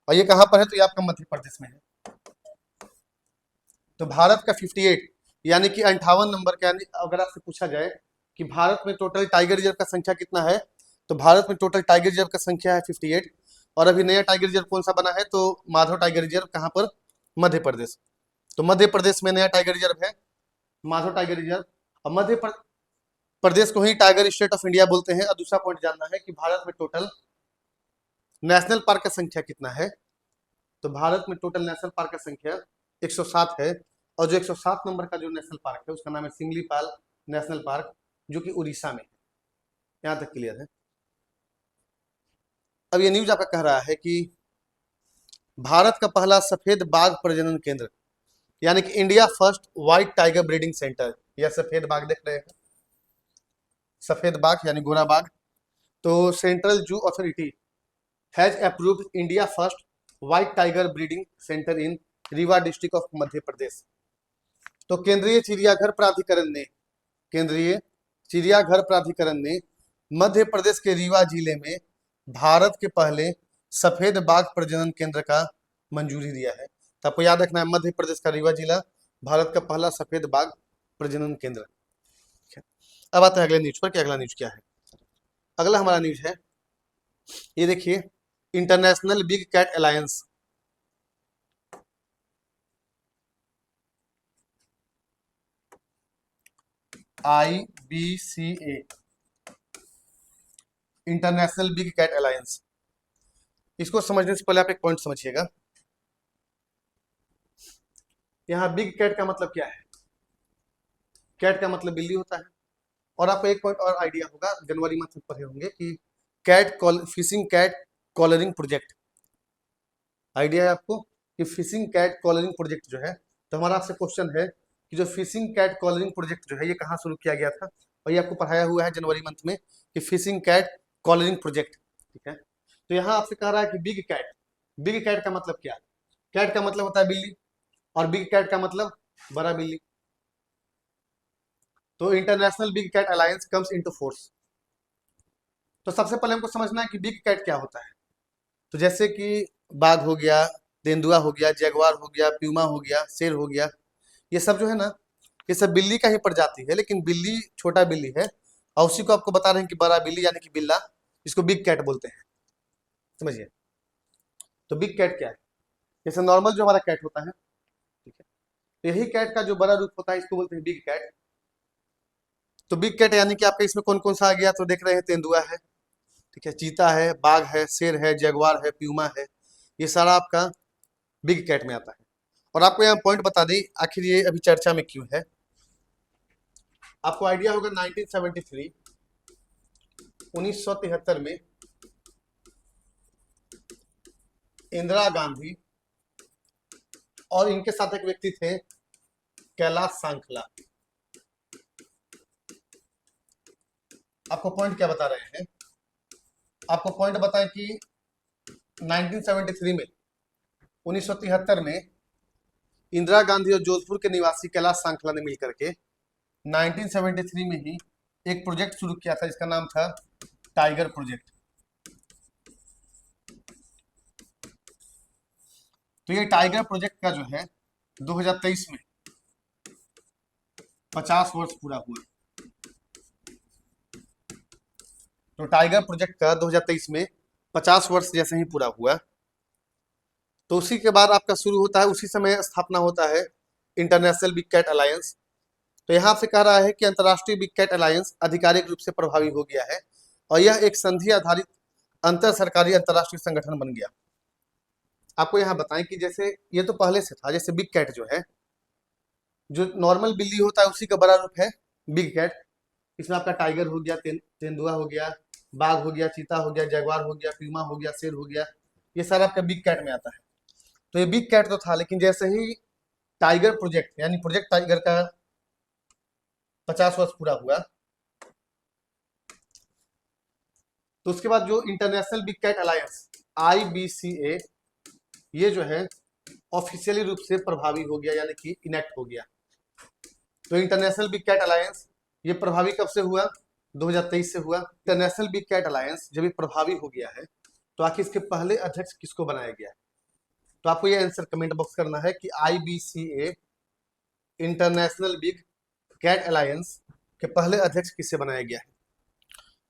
S1: और ये कहां पर है? तो ये आपका मध्य प्रदेश में है। तो भारत का 58 यानी कि 58 नंबर का, यानी अगर आपसे पूछा जाए कि भारत में टोटल टाइगर रिजर्व का संख्या कितना है, तो भारत में टोटल टाइगर रिजर्व का संख्या है 58। और अभी नया टाइगर रिजर्व कौन सा बना है? तो माधव टाइगर रिजर्व। कहाँ पर? मध्य प्रदेश। तो मध्य प्रदेश में नया टाइगर रिजर्व है, माधव टाइगर रिजर्व। और प्रदेश को ही टाइगर स्टेट ऑफ इंडिया बोलते हैं। और दूसरा पॉइंट जानना है कि भारत में टोटल नेशनल पार्क का संख्या कितना है। तो भारत में टोटल नेशनल पार्क का संख्या 107 है। और जो 107 नंबर का जो नेशनल पार्क है उसका नाम है सिमलीपाल नेशनल पार्क, जो कि उड़ीसा में है। यहाँ तक क्लियर है। अब ये न्यूज आपका कह रहा है कि भारत का पहला सफेद बाघ प्रजनन केंद्र, यानी कि India first white tiger breeding centre, यह सफेद बाघ देख रहे हैं, सफेद बाघ यानी गोरा बाघ। तो central zoo authority has approved India first white tiger breeding centre in Rewa district of Madhya Pradesh. तो केंद्रीय चिड़ियाघर प्राधिकरण ने मध्य प्रदेश के रीवा जिले में भारत के पहले सफेद बाघ प्रजनन केंद्र का मंजूरी दिया है। तो आपको याद रखना है, मध्य प्रदेश का रीवा जिला भारत का पहला सफेद बाघ प्रजनन केंद्र। अब आते हैं अगले न्यूज पर कि अगला न्यूज क्या है। अगला हमारा न्यूज है, ये देखिए, international big cat alliance. IBCA, international big cat alliance. इसको समझने से पहले आप एक पॉइंट समझिएगा। यहाँ बिग कैट का मतलब क्या है? कैट का मतलब बिल्ली होता है। और आपको एक पॉइंट और आइडिया होगा, जनवरी मंथ में पढ़े होंगे कि fishing cat collaring project. Idea है आपको कि फिशिंग कैट कॉलरिंग प्रोजेक्ट जो है, तो हमारा आपसे क्वेश्चन है कि जो फिशिंग कैट कॉलरिंग प्रोजेक्ट जो है ये कहाँ शुरू किया गया था? और ये आपको पढ़ाया हुआ है जनवरी मंथ में कि फिशिंग कैट कॉलरिंग प्रोजेक्ट। ठीक है। तो यहाँ आपसे कह रहा है कि बिग कैट, बिग कैट का मतलब क्या? कैट का मतलब होता है बिल्ली, और बिग कैट का मतलब बड़ा बिल्ली। तो international big cat alliance comes into force. तो सबसे पहले हमको समझना है कि बिग कैट क्या होता है। तो जैसे कि बाघ हो गया, तेंदुआ हो गया, जगुआर हो गया, प्यूमा हो गया, शेर हो गया, ये सब जो है ना, ये सब बिल्ली का ही प्रजाति है, लेकिन बिल्ली छोटा बिल्ली है। और उसी को आपको बता रहे हैं कि बड़ा बिल्ली यानी कि बिल्ला, जिसको बिग कैट बोलते हैं। समझिए। तो बिग कैट क्या है? जैसे नॉर्मल जो हमारा कैट होता है, ठीक है, तो यही कैट का जो बड़ा रूप होता है इसको बोलते हैं बिग कैट। तो बिग कैट यानी कि आपका इसमें कौन कौन सा आ गया? तो देख रहे हैं, तेंदुआ है, ठीक है, चीता है, बाघ है, शेर है, जगुआर है, प्यूमा है, ये सारा आपका बिग कैट में आता है। और आपको यहाँ पॉइंट बता दें आखिर ये अभी चर्चा में क्यों है। आपको आइडिया होगा 1973, 1973 में इंदिरा गांधी और इनके साथ एक व्यक्ति थे कैलाश सांखला। आपको पॉइंट क्या बता रहे हैं? आपको पॉइंट बताएं कि 1973 में, 1973 में इंदिरा गांधी और जोधपुर के निवासी कैलाश सांखला ने मिलकर के 1973 में ही एक प्रोजेक्ट शुरू किया था जिसका नाम था टाइगर प्रोजेक्ट। तो ये टाइगर प्रोजेक्ट का जो है 2023 में 50 वर्ष पूरा हुआ। तो टाइगर प्रोजेक्ट का 2023 में 50 वर्ष जैसे ही पूरा हुआ, तो उसी के बाद आपका शुरू होता है, उसी समय स्थापना होता है इंटरनेशनल बिग कैट अलायंस। तो यहाँ से कह रहा है कि अंतर्राष्ट्रीय बिग कैट अलायंस आधिकारिक रूप से प्रभावी हो गया है और यह एक संधि आधारित अंतर सरकारी अंतर्राष्ट्रीय संगठन बन गया। आपको यहाँ बताएं कि जैसे ये तो पहले से था, जैसे बिग कैट जो है, जो नॉर्मल बिल्ली होता है उसी का बड़ा रूप है बिग कैट। इसमें आपका टाइगर हो गया, तेंदुआ हो गया, बाघ हो गया, चीता हो गया, जगुआर हो गया, प्यूमा हो गया, शेर हो गया, ये सारा आपका बिग कैट में आता है। तो ये बिग कैट तो था, लेकिन जैसे ही टाइगर प्रोजेक्ट यानी प्रोजेक्ट टाइगर का 50 वर्ष पूरा हुआ, तो उसके बाद जो international big cat alliance IBCA ये जो है ऑफिशियली रूप से प्रभावी हो गया, यानी कि इनेक्ट हो गया। तो इंटरनेशनल बिग कैट अलायंस ये प्रभावी कब से हुआ? 2023 से हुआ। इंटरनेशनल बिग कैट अलायंस जब ये प्रभावी हो गया है तो आखिर इसके पहले अध्यक्ष किसको बनाया गया है? तो आपको ये आंसर कमेंट बॉक्स करना है कि IBCA international big cat alliance के पहले अध्यक्ष किससे बनाया गया है।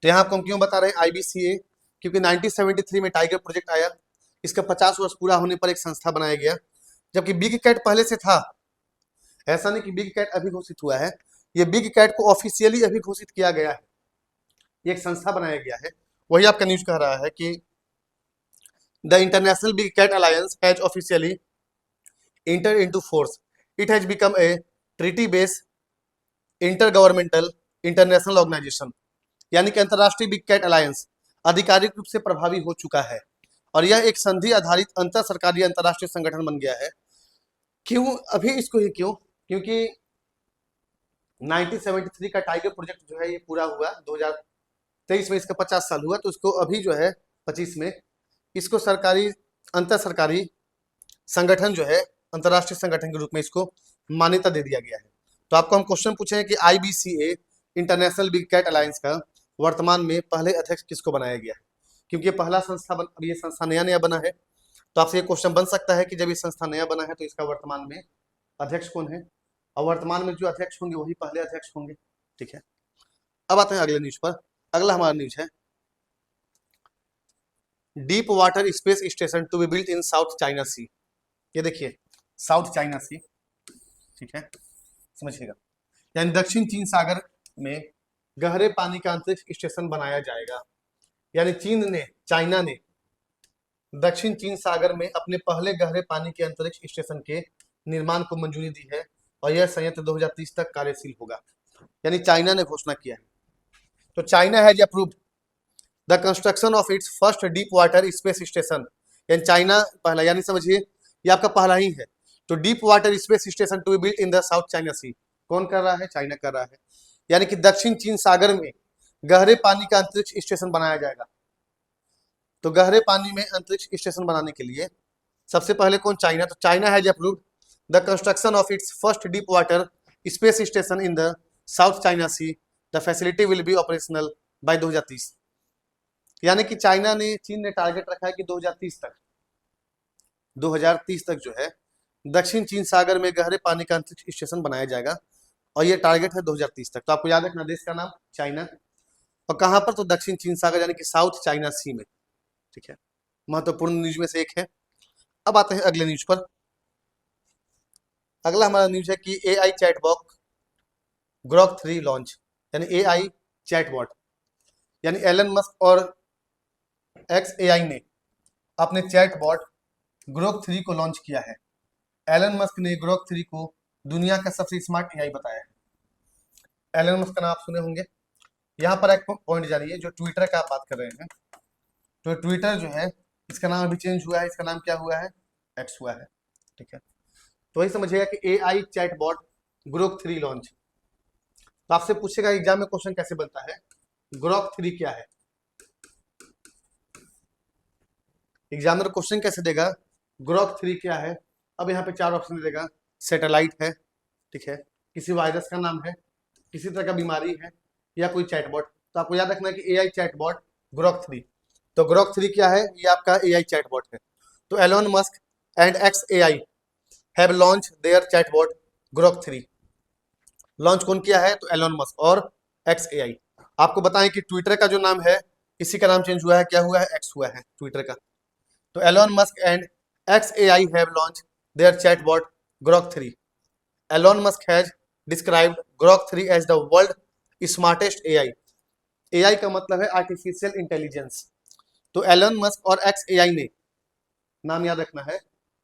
S1: तो यहाँ आपको हम क्यों बता रहे हैं IBCA, क्योंकि 1973 में टाइगर प्रोजेक्ट आया, इसका 50 वर्ष पूरा होने पर एक संस्था बनाया गया, जबकि बिग कैट पहले से था। ऐसा नहीं कि बिग कैट अभी घोषित हुआ है, ये बिग कैट को ऑफिशियली अभी घोषित किया गया है, ये एक संस्था बनाया गया है। वही आपका न्यूज कह रहा है कि the international big cat alliance has officially entered into force. It has become a treaty-based intergovernmental international organization, यानी कि अंतरराष्ट्रीय बिग कैट अलायंस आधिकारिक रूप से प्रभावी हो चुका है और यह एक संधि आधारित अंतर सरकारी अंतरराष्ट्रीय संगठन बन गया है। क्यों अभी इसको ही क्यों? क्योंकि 1973 का टाइगर प्रोजेक्ट जो है ये पूरा हुआ, 2023 में इसका 50 साल हुआ, तो इसको अभी जो है 25 में इसको सरकारी अंतर सरकारी संगठन जो है अंतरराष्ट्रीय संगठन के रूप में इसको मान्यता दे दिया गया है। तो आपको हम क्वेश्चन पूछे कि IBCA international big cat alliance का वर्तमान में पहले अध्यक्ष किसको बनाया गया है, क्योंकि ये पहला संस्था अब ये संस्था नया नया बना है। तो आपसे ये क्वेश्चन बन सकता है कि जब ये संस्था नया बना है तो इसका वर्तमान में अध्यक्ष कौन है, और वर्तमान में जो अध्यक्ष होंगे वही पहले अध्यक्ष होंगे। ठीक है, अब आते हैं अगले न्यूज पर। अगला हमारा न्यूज है deep water space station to be built in South China Sea. ये देखिए साउथ चाइना सी, ठीक है, समझिएगा, यानी दक्षिण चीन सागर में गहरे पानी का अंतरिक्ष स्टेशन बनाया जाएगा। यानी चाइना ने दक्षिण चीन सागर में अपने पहले गहरे पानी के अंतरिक्ष स्टेशन के निर्माण को मंजूरी दी है और यह संयंत्र 2030 तक कार्यशील होगा। यानी चाइना ने घोषणा किया है। तो China has approved the construction of its first deep water space station. यानी चाइना पहला, यानी समझिए ये आपका पहला ही है। तो deep water space station to be built in the South China Sea, कौन कर रहा है? चाइना कर रहा है। यानी कि दक्षिण चीन सागर में गहरे पानी का अंतरिक्ष स्टेशन बनाया जाएगा। तो गहरे पानी में अंतरिक्ष स्टेशन बनाने के लिए सबसे पहले कौन? चाइना। तो China has approved the construction of its first deep water space station in the South China Sea. The facility will be operational by 2030। यानी कि चीन ने टारगेट रखा है कि 2030 तक जो है दक्षिण चीन सागर में गहरे पानी का अंतरिक्ष स्टेशन बनाया जाएगा और ये टारगेट है 2030 तक। तो आपको याद रखना देश का नाम चाइना, और कहां पर? तो दक्षिण चीन सागर यानी कि साउथ चाइना सी में। ठीक है, महत्वपूर्ण न्यूज में से एक है। अब आते हैं अगले न्यूज पर। अगला हमारा न्यूज है कि AI चैटबॉट ग्रॉक 3 लॉन्च। यानी AI चैटबॉट, यानी एलन मस्क और XAI ने अपने चैटबॉट ग्रोक 3 को लॉन्च किया है। एलन मस्क ने ग्रोक 3 को दुनिया का सबसे स्मार्ट AI बताया है। एलन मस्क का नाम आप सुने होंगे। यहाँ पर एक पॉइंट जानिए, जो ट्विटर का आप बात कर रहे हैं, तो ट्विटर जो है इसका नाम अभी चेंज हुआ है, इसका नाम क्या हुआ है? एक्स हुआ है। ठीक है, तो वही समझिएगा कि AI चैटबॉट ग्रोक 3 लॉन्च। तो आपसे पूछेगा एग्जाम में क्वेश्चन कैसे बनता है, ग्रोक 3 क्या है? एग्जामिनर क्वेश्चन कैसे देगा, ग्रोक 3 क्या है? अब यहाँ पे 4 ऑप्शन देगा। सैटेलाइट है, ठीक है, किसी वायरस का नाम है, किसी तरह का बीमारी है, या कोई चैटबॉट। तो आपको याद रखना है कि AI चैटबॉट ग्रोक 3। तो ग्रोक 3 क्या है? ये आपका AI चैटबॉट है। तो Elon Musk and XAI have launch their chatbot Grok 3। Launch कौन किया है? तो एलोन मस्क और XAI। आपको बताएं कि ट्विटर का जो नाम है इसी का नाम चेंज हुआ है, क्या हुआ है? एक्स हुआ है ट्विटर का। तो Elon Musk and XAI have launched their chatbot Grok 3. Elon Musk has described Grok 3 as the world smartest AI. AI का मतलब है आर्टिफिशियल इंटेलिजेंस। तो एलन मस्क और XAI ने, नाम याद रखना है।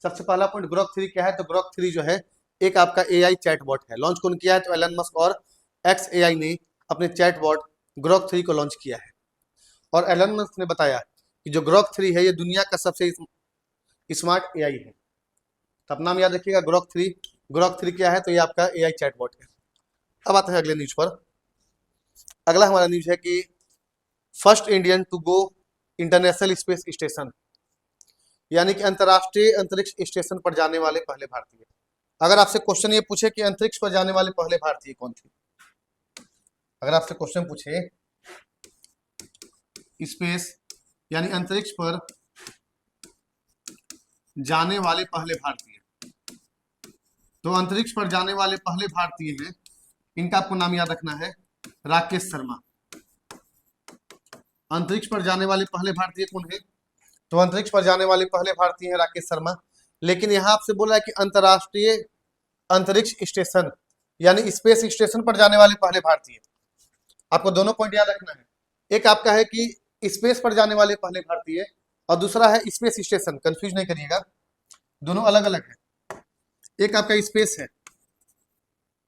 S1: सबसे पहला पॉइंट ग्रोक 3 क्या है? तो ग्रोक 3 जो है एक आपका AI चैटबॉट है। लॉन्च कौन किया है? तो एलन मस्क और XAI ने अपने चैटबॉट ग्रोक 3 को लॉन्च किया है। और एलन मस्क ने बताया कि जो ग्रोक 3 है ये दुनिया का सबसे स्मार्ट AI है। तो आप नाम याद रखिएगा ग्रोक 3। ग्रोक 3 क्या है? तो ये आपका AI चैटबॉट है। अब आते हैं अगले न्यूज पर। अगला हमारा न्यूज है कि first Indian to go international space station. यानी कि अंतर्राष्ट्रीय अंतरिक्ष स्टेशन पर जाने वाले पहले भारतीय। अगर आपसे क्वेश्चन ये पूछे कि अंतरिक्ष पर जाने वाले पहले भारतीय कौन थे, अगर आपसे क्वेश्चन पूछे स्पेस यानी अंतरिक्ष पर जाने वाले पहले भारतीय, तो अंतरिक्ष पर जाने वाले पहले भारतीय हैं, इनका आपको नाम याद रखना है राकेश शर्मा। अंतरिक्ष पर जाने वाले पहले भारतीय कौन है, तो अंतरिक्ष पर जाने वाले पहले भारतीय हैं राकेश शर्मा। लेकिन यहां आपसे बोला है कि अंतरराष्ट्रीय अंतरिक्ष स्टेशन यानी स्पेस स्टेशन पर जाने वाले पहले भारतीय। आपको दोनों पॉइंट याद रखना है, एक आपका है कि स्पेस पर जाने वाले पहले भारतीय और दूसरा है स्पेस स्टेशन, कंफ्यूज नहीं करिएगा, दोनों अलग अलग है। एक आपका स्पेस है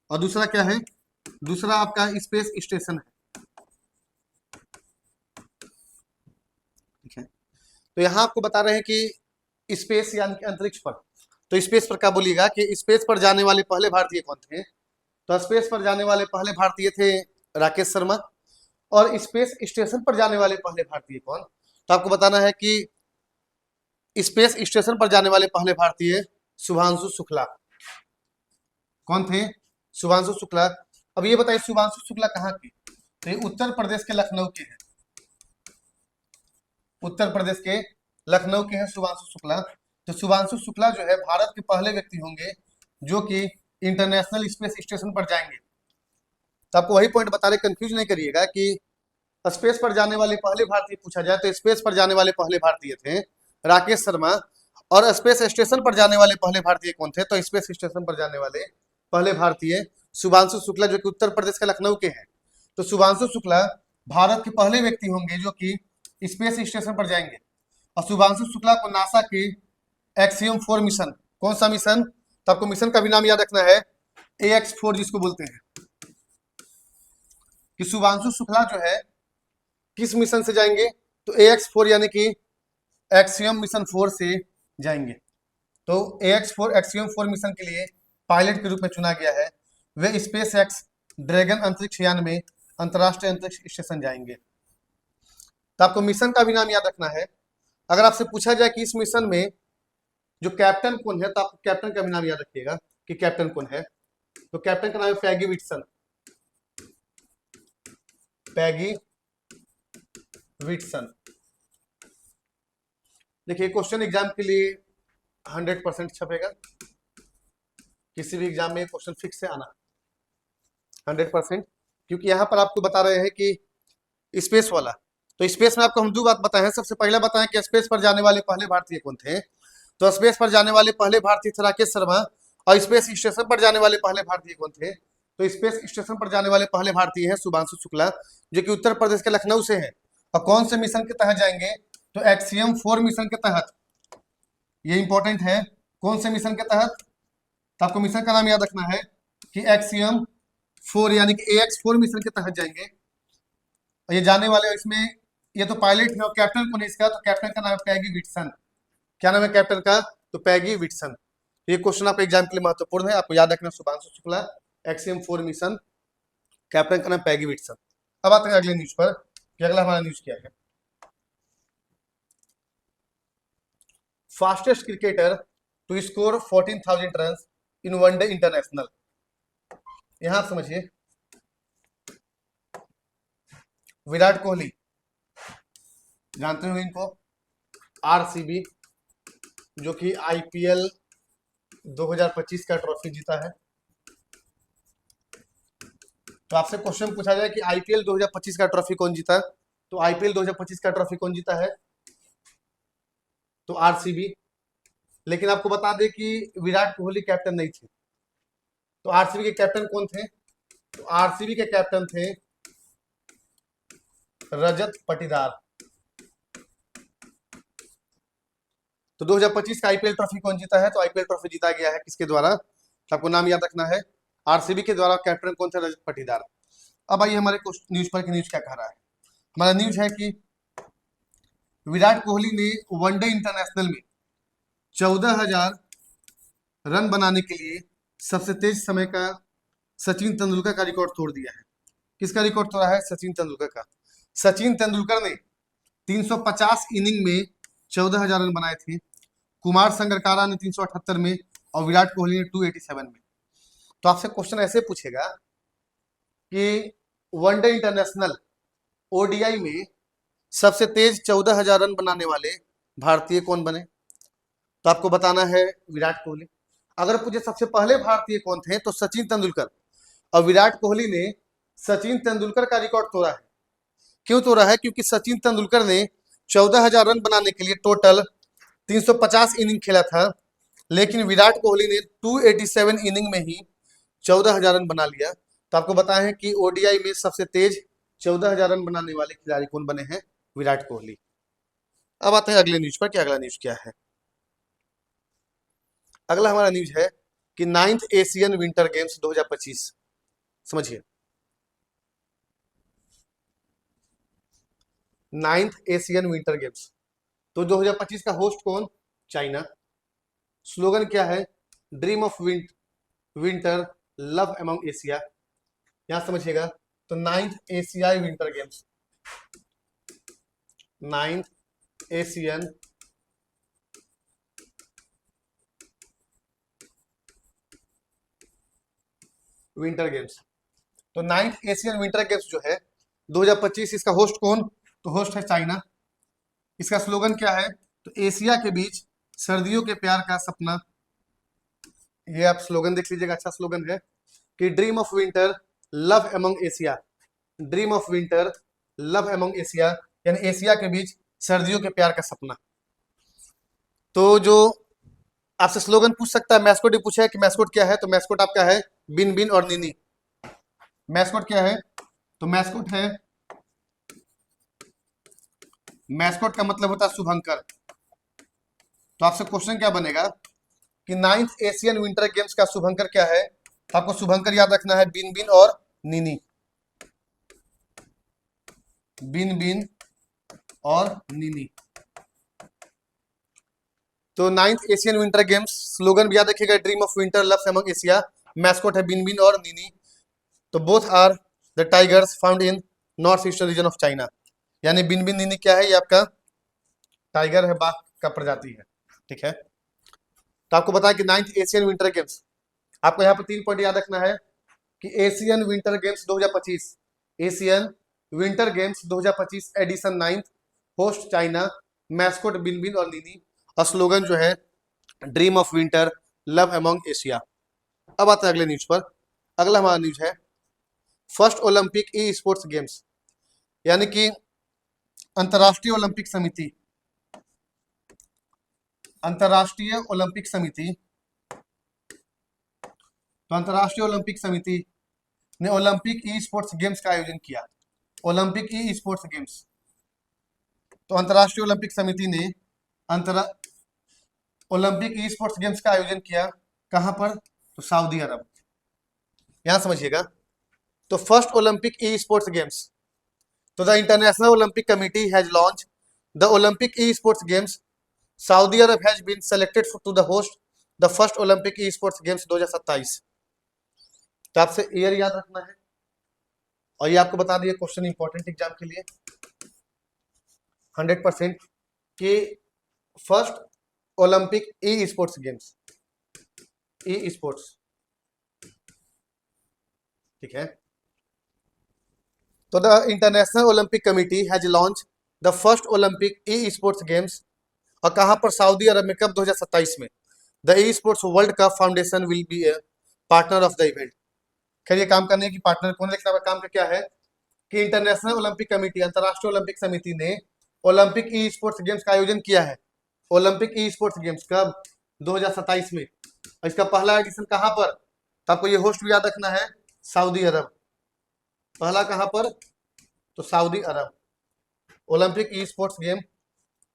S1: और दूसरा क्या है, दूसरा आपका स्पेस स्टेशन है, ठीक है। तो यहां आपको बता रहे हैं कि स्पेस यानी कि अंतरिक्ष पर, तो स्पेस पर क्या बोलिएगा कि स्पेस पर जाने वाले पहले भारतीय कौन थे, तो स्पेस पर जाने वाले पहले भारतीय थे राकेश शर्मा। और स्पेस स्टेशन पर जाने वाले पहले भारतीय कौन, तो आपको बताना है कि स्पेस स्टेशन पर जाने वाले पहले भारतीय शुभांशु शुक्ला। कौन थे, शुभांशु शुक्ला। अब ये बताइए शुभांशु शुक्ला कहाँ के, तो ये उत्तर प्रदेश के लखनऊ के हैं, उत्तर प्रदेश के लखनऊ के हैं शुभांशु शुक्ला। तो शुभांशु शुक्ला जो है भारत के पहले व्यक्ति होंगे जो कि इंटरनेशनल स्पेस स्टेशन पर जाएंगे। तो आपको वही पॉइंट बता रहे, कंफ्यूज नहीं करिएगा कि स्पेस पर जाने वाले पहले भारतीय पूछा जाए तो स्पेस पर जाने वाले पहले भारतीय थे राकेश शर्मा, और स्पेस स्टेशन पर जाने वाले पहले भारतीय कौन थे, तो स्पेस स्टेशन पर जाने वाले पहले भारतीय शुभांशु शुक्ला जो कि उत्तर प्रदेश के लखनऊ के हैं। तो शुभांशु शुक्ला भारत के पहले व्यक्ति होंगे जो कि स्पेस स्टेशन पर जाएंगे। और शुभांशु शुक्ला को नासा के एक्सियम 4 मिशन, कौन सा मिशन, तो आपको मिशन का भी नाम याद रखना है AX4 जिसको बोलते हैं, कि शुभांशु शुक्ला जो है किस मिशन से जाएंगे, तो AX4 यानी कि एक्सियम मिशन 4 से जाएंगे। तो AX4 एक्सियम 4 मिशन के लिए पायलट के रूप में चुना गया है, वे स्पेस एक्स ड्रैगन अंतरिक्ष यान में अंतरराष्ट्रीय अंतरिक्ष स्टेशन जाएंगे। तो आपको मिशन का भी नाम याद रखना है। अगर आपसे पूछा जाए कि इस मिशन में जो कैप्टन कौन है, तो आप कैप्टन का भी नाम याद रखिएगा कि कैप्टन कौन है, तो कैप्टन का नाम है पैगी विटसन, पैगी विटसन। देखिए क्वेश्चन एग्जाम के लिए 100% छपेगा, किसी भी एग्जाम में क्वेश्चन फिक्स से आना 100%, क्योंकि यहाँ पर आपको बता रहे हैं कि स्पेस वाला, तो स्पेस में आपको हम दो बात बताए हैं। सबसे पहला बताएं कि स्पेस पर जाने वाले पहले भारतीय कौन थे, तो स्पेस पर जाने वाले पहले भारतीय थे राकेश शर्मा, और स्पेस स्टेशन पर जाने वाले पहले भारतीय कौन थे, तो स्पेस स्टेशन पर जाने वाले पहले भारतीय हैं शुभांशु शुक्ला जो कि उत्तर प्रदेश के लखनऊ से हैं। और कौन से मिशन के तहत जाएंगे, तो एक्सियम 4 मिशन के तहत, ये इंपॉर्टेंट है, कौन से मिशन के तहत, तो आपको मिशन का नाम याद रखना है कि एक्सियम 4 यानी कि AX4 मिशन के तहत जाएंगे। और ये जाने वाले, इसमें ये तो पायलट है और कैप्टन कौन है इसका, तो कैप्टन का नाम है पैगी विटसन। क्या नाम है कैप्टन का, तो पैगी विटसन। ये क्वेश्चन आपके एग्जाम के लिए महत्वपूर्ण है, आपको याद रखना Shubhanshu Shukla axiom 4 mission, captain का नाम पैगी विटसन। अब आते हैं अगले न्यूज पर कि अगला हमारा न्यूज क्या है। Fastest cricketer to score 14,000 run in one day international. यहां आप समझिए, विराट कोहली, जानते हो इनको, RCB जो कि IPL 2025 का ट्रॉफी जीता है। तो आपसे क्वेश्चन पूछा जाए कि IPL 2025 का ट्रॉफी कौन जीता, तो IPL 2025 का ट्रॉफी कौन जीता है, तो RCB। लेकिन आपको बता दें कि विराट कोहली कैप्टन नहीं थे, तो RCB के कैप्टन कौन थे, तो RCB के कैप्टन थे रजत पाटीदार। तो 2025 का IPL ट्रॉफी कौन जीता है, तो IPL ट्रॉफी जीता गया है किसके द्वारा, तो आपको नाम याद रखना है RCB के द्वारा, कैप्टन कौन थे, रजत पाटीदार। अब आइए हमारे न्यूज पर, न्यूज क्या कह रहा है। हमारा न्यूज है कि विराट कोहली ने वनडे इंटरनेशनल में 14,000 रन बनाने के लिए सबसे तेज समय का सचिन तेंदुलकर का रिकॉर्ड तोड़ दिया है। किसका रिकॉर्ड तोड़ा है, सचिन तेंदुलकर का। सचिन तेंदुलकर ने 350 इनिंग में 14,000 रन बनाए थे कुमार संगकारा ने 378 में और विराट कोहली ने 287 में। तो आपसे क्वेश्चन ऐसे पूछेगा कि वनडे इंटरनेशनल ओडीआई में सबसे तेज 14,000 रन बनाने वाले भारतीय कौन बने? तो आपको बताना है विराट कोहली। अगर पूछे सबसे पहले भारतीय कौन थे तो सचिन तेंदुलकर। और विराट कोहली ने सचिन तेंदुलकर का रिकॉर्ड तोड़ा है। क्यों तोड़ा है? क्योंकि सचिन तेंदुलकर ने 14,000 रन बनाने के लिए टोटल 350 इनिंग खेला था, लेकिन विराट कोहली ने 287 इनिंग में ही 14,000 रन बना लिया। तो आपको बताएं कि ओडीआई में सबसे तेज 14,000 रन बनाने वाले खिलाड़ी कौन बने हैं? विराट कोहली। अब आते हैं अगले न्यूज पर कि अगला न्यूज क्या है। अगला हमारा न्यूज है कि 9th एशियन विंटर गेम्स 2025। समझिए, 9th एशियन विंटर गेम्स। तो 2025 का होस्ट कौन? चाइना। स्लोगन क्या है? Dream of winter love among Asia. यहां समझिएगा। तो 9th एशियाई winter games, 9th Asian winter games. तो 9th एशियन विंटर गेम्स जो है 2025, इसका होस्ट कौन? तो होस्ट है चाइना। इसका स्लोगन क्या है? तो एशिया के बीच सर्दियों के प्यार का सपना। ये आप स्लोगन देख लीजिएगा, अच्छा स्लोगन है कि dream of winter love among Asia. Dream of winter love among Asia, यानी एशिया के बीच सर्दियों के प्यार का सपना। तो जो आपसे स्लोगन पूछ सकता है, मैस्कोट भी पूछा है कि मैस्कोट क्या है, तो मैस्कोट आपका है बिन बिन और नीनी। मैस्कोट क्या है? तो मैस्कोट है, मैस्कोट का मतलब होता है शुभंकर। तो आपसे क्वेश्चन क्या बनेगा कि 9th एशियन विंटर गेम्स का शुभंकर क्या है? तो आपको शुभंकर याद रखना है बिन बिन और नीनी। बिन बिन और नीनी। तो 9th Asian winter games slogan भी याद रखिएगा, dream of winter love among Asia. Mascot है बिन बिन और नीनी। तो both are the tigers found in north eastern region of China. यानी बिन बिन नीनी क्या है? ये आपका टाइगर है, बाघ का प्रजाति है। ठीक है। तो आपको बताया कि 9th एशियन विंटर गेम्स, आपको यहाँ पर 3 पॉइंट याद रखना है कि Asian winter games 2025, Asian winter games 2025 edition 9th, host China, mascot Bin Bin और नीनी, और स्लोगन जो है dream of winter love among Asia. अब आता है अगले न्यूज पर। अगला हमारा न्यूज है first Olympic e sports games, यानी कि अंतर्राष्ट्रीय ओलंपिक समिति, अंतर्राष्ट्रीय ओलंपिक समिति। तो अंतर्राष्ट्रीय ओलंपिक समिति ने ओलंपिक ई स्पोर्ट्स गेम्स का आयोजन किया। ओलंपिक ई स्पोर्ट्स गेम्स, तो अंतर्राष्ट्रीय ओलंपिक समिति ने ओलंपिक ई स्पोर्ट्स गेम्स का आयोजन किया। कहां पर? तो सऊदी अरब। यहां समझिएगा। तो first Olympic e sports games, तो the International Olympic Committee has launch the Olympic e sports games. Saudi Arab has been selected to the host the first Olympic e sports games 2027। तो आपसे year याद रखना है, और ये आपको बता दिए क्वेश्चन इंपॉर्टेंट एग्जाम के लिए 100% कि first Olympic e sports games, e sports. ठीक है। तो the International Olympic Committee has launch the first Olympic e sports games, और कहां पर? सऊदी अरब में। कब? 2027 में। The e sports world cup foundation will be A partner of the event. खैर, ये काम करने की पार्टनर कौन है, लेकिन काम का क्या है कि इंटरनेशनल ओलंपिक कमेटी, अंतर्राष्ट्रीय ओलंपिक समिति ने ओलंपिक ई स्पोर्ट्स गेम्स का आयोजन किया है। ओलंपिक ई स्पोर्ट्स गेम्स कब? 2027 में। और इसका पहला एडिशन कहां पर? तो आपको ये होस्ट भी याद रखना है, सऊदी अरब। पहला कहां पर? तो Saudi Arab. Olympic e sports game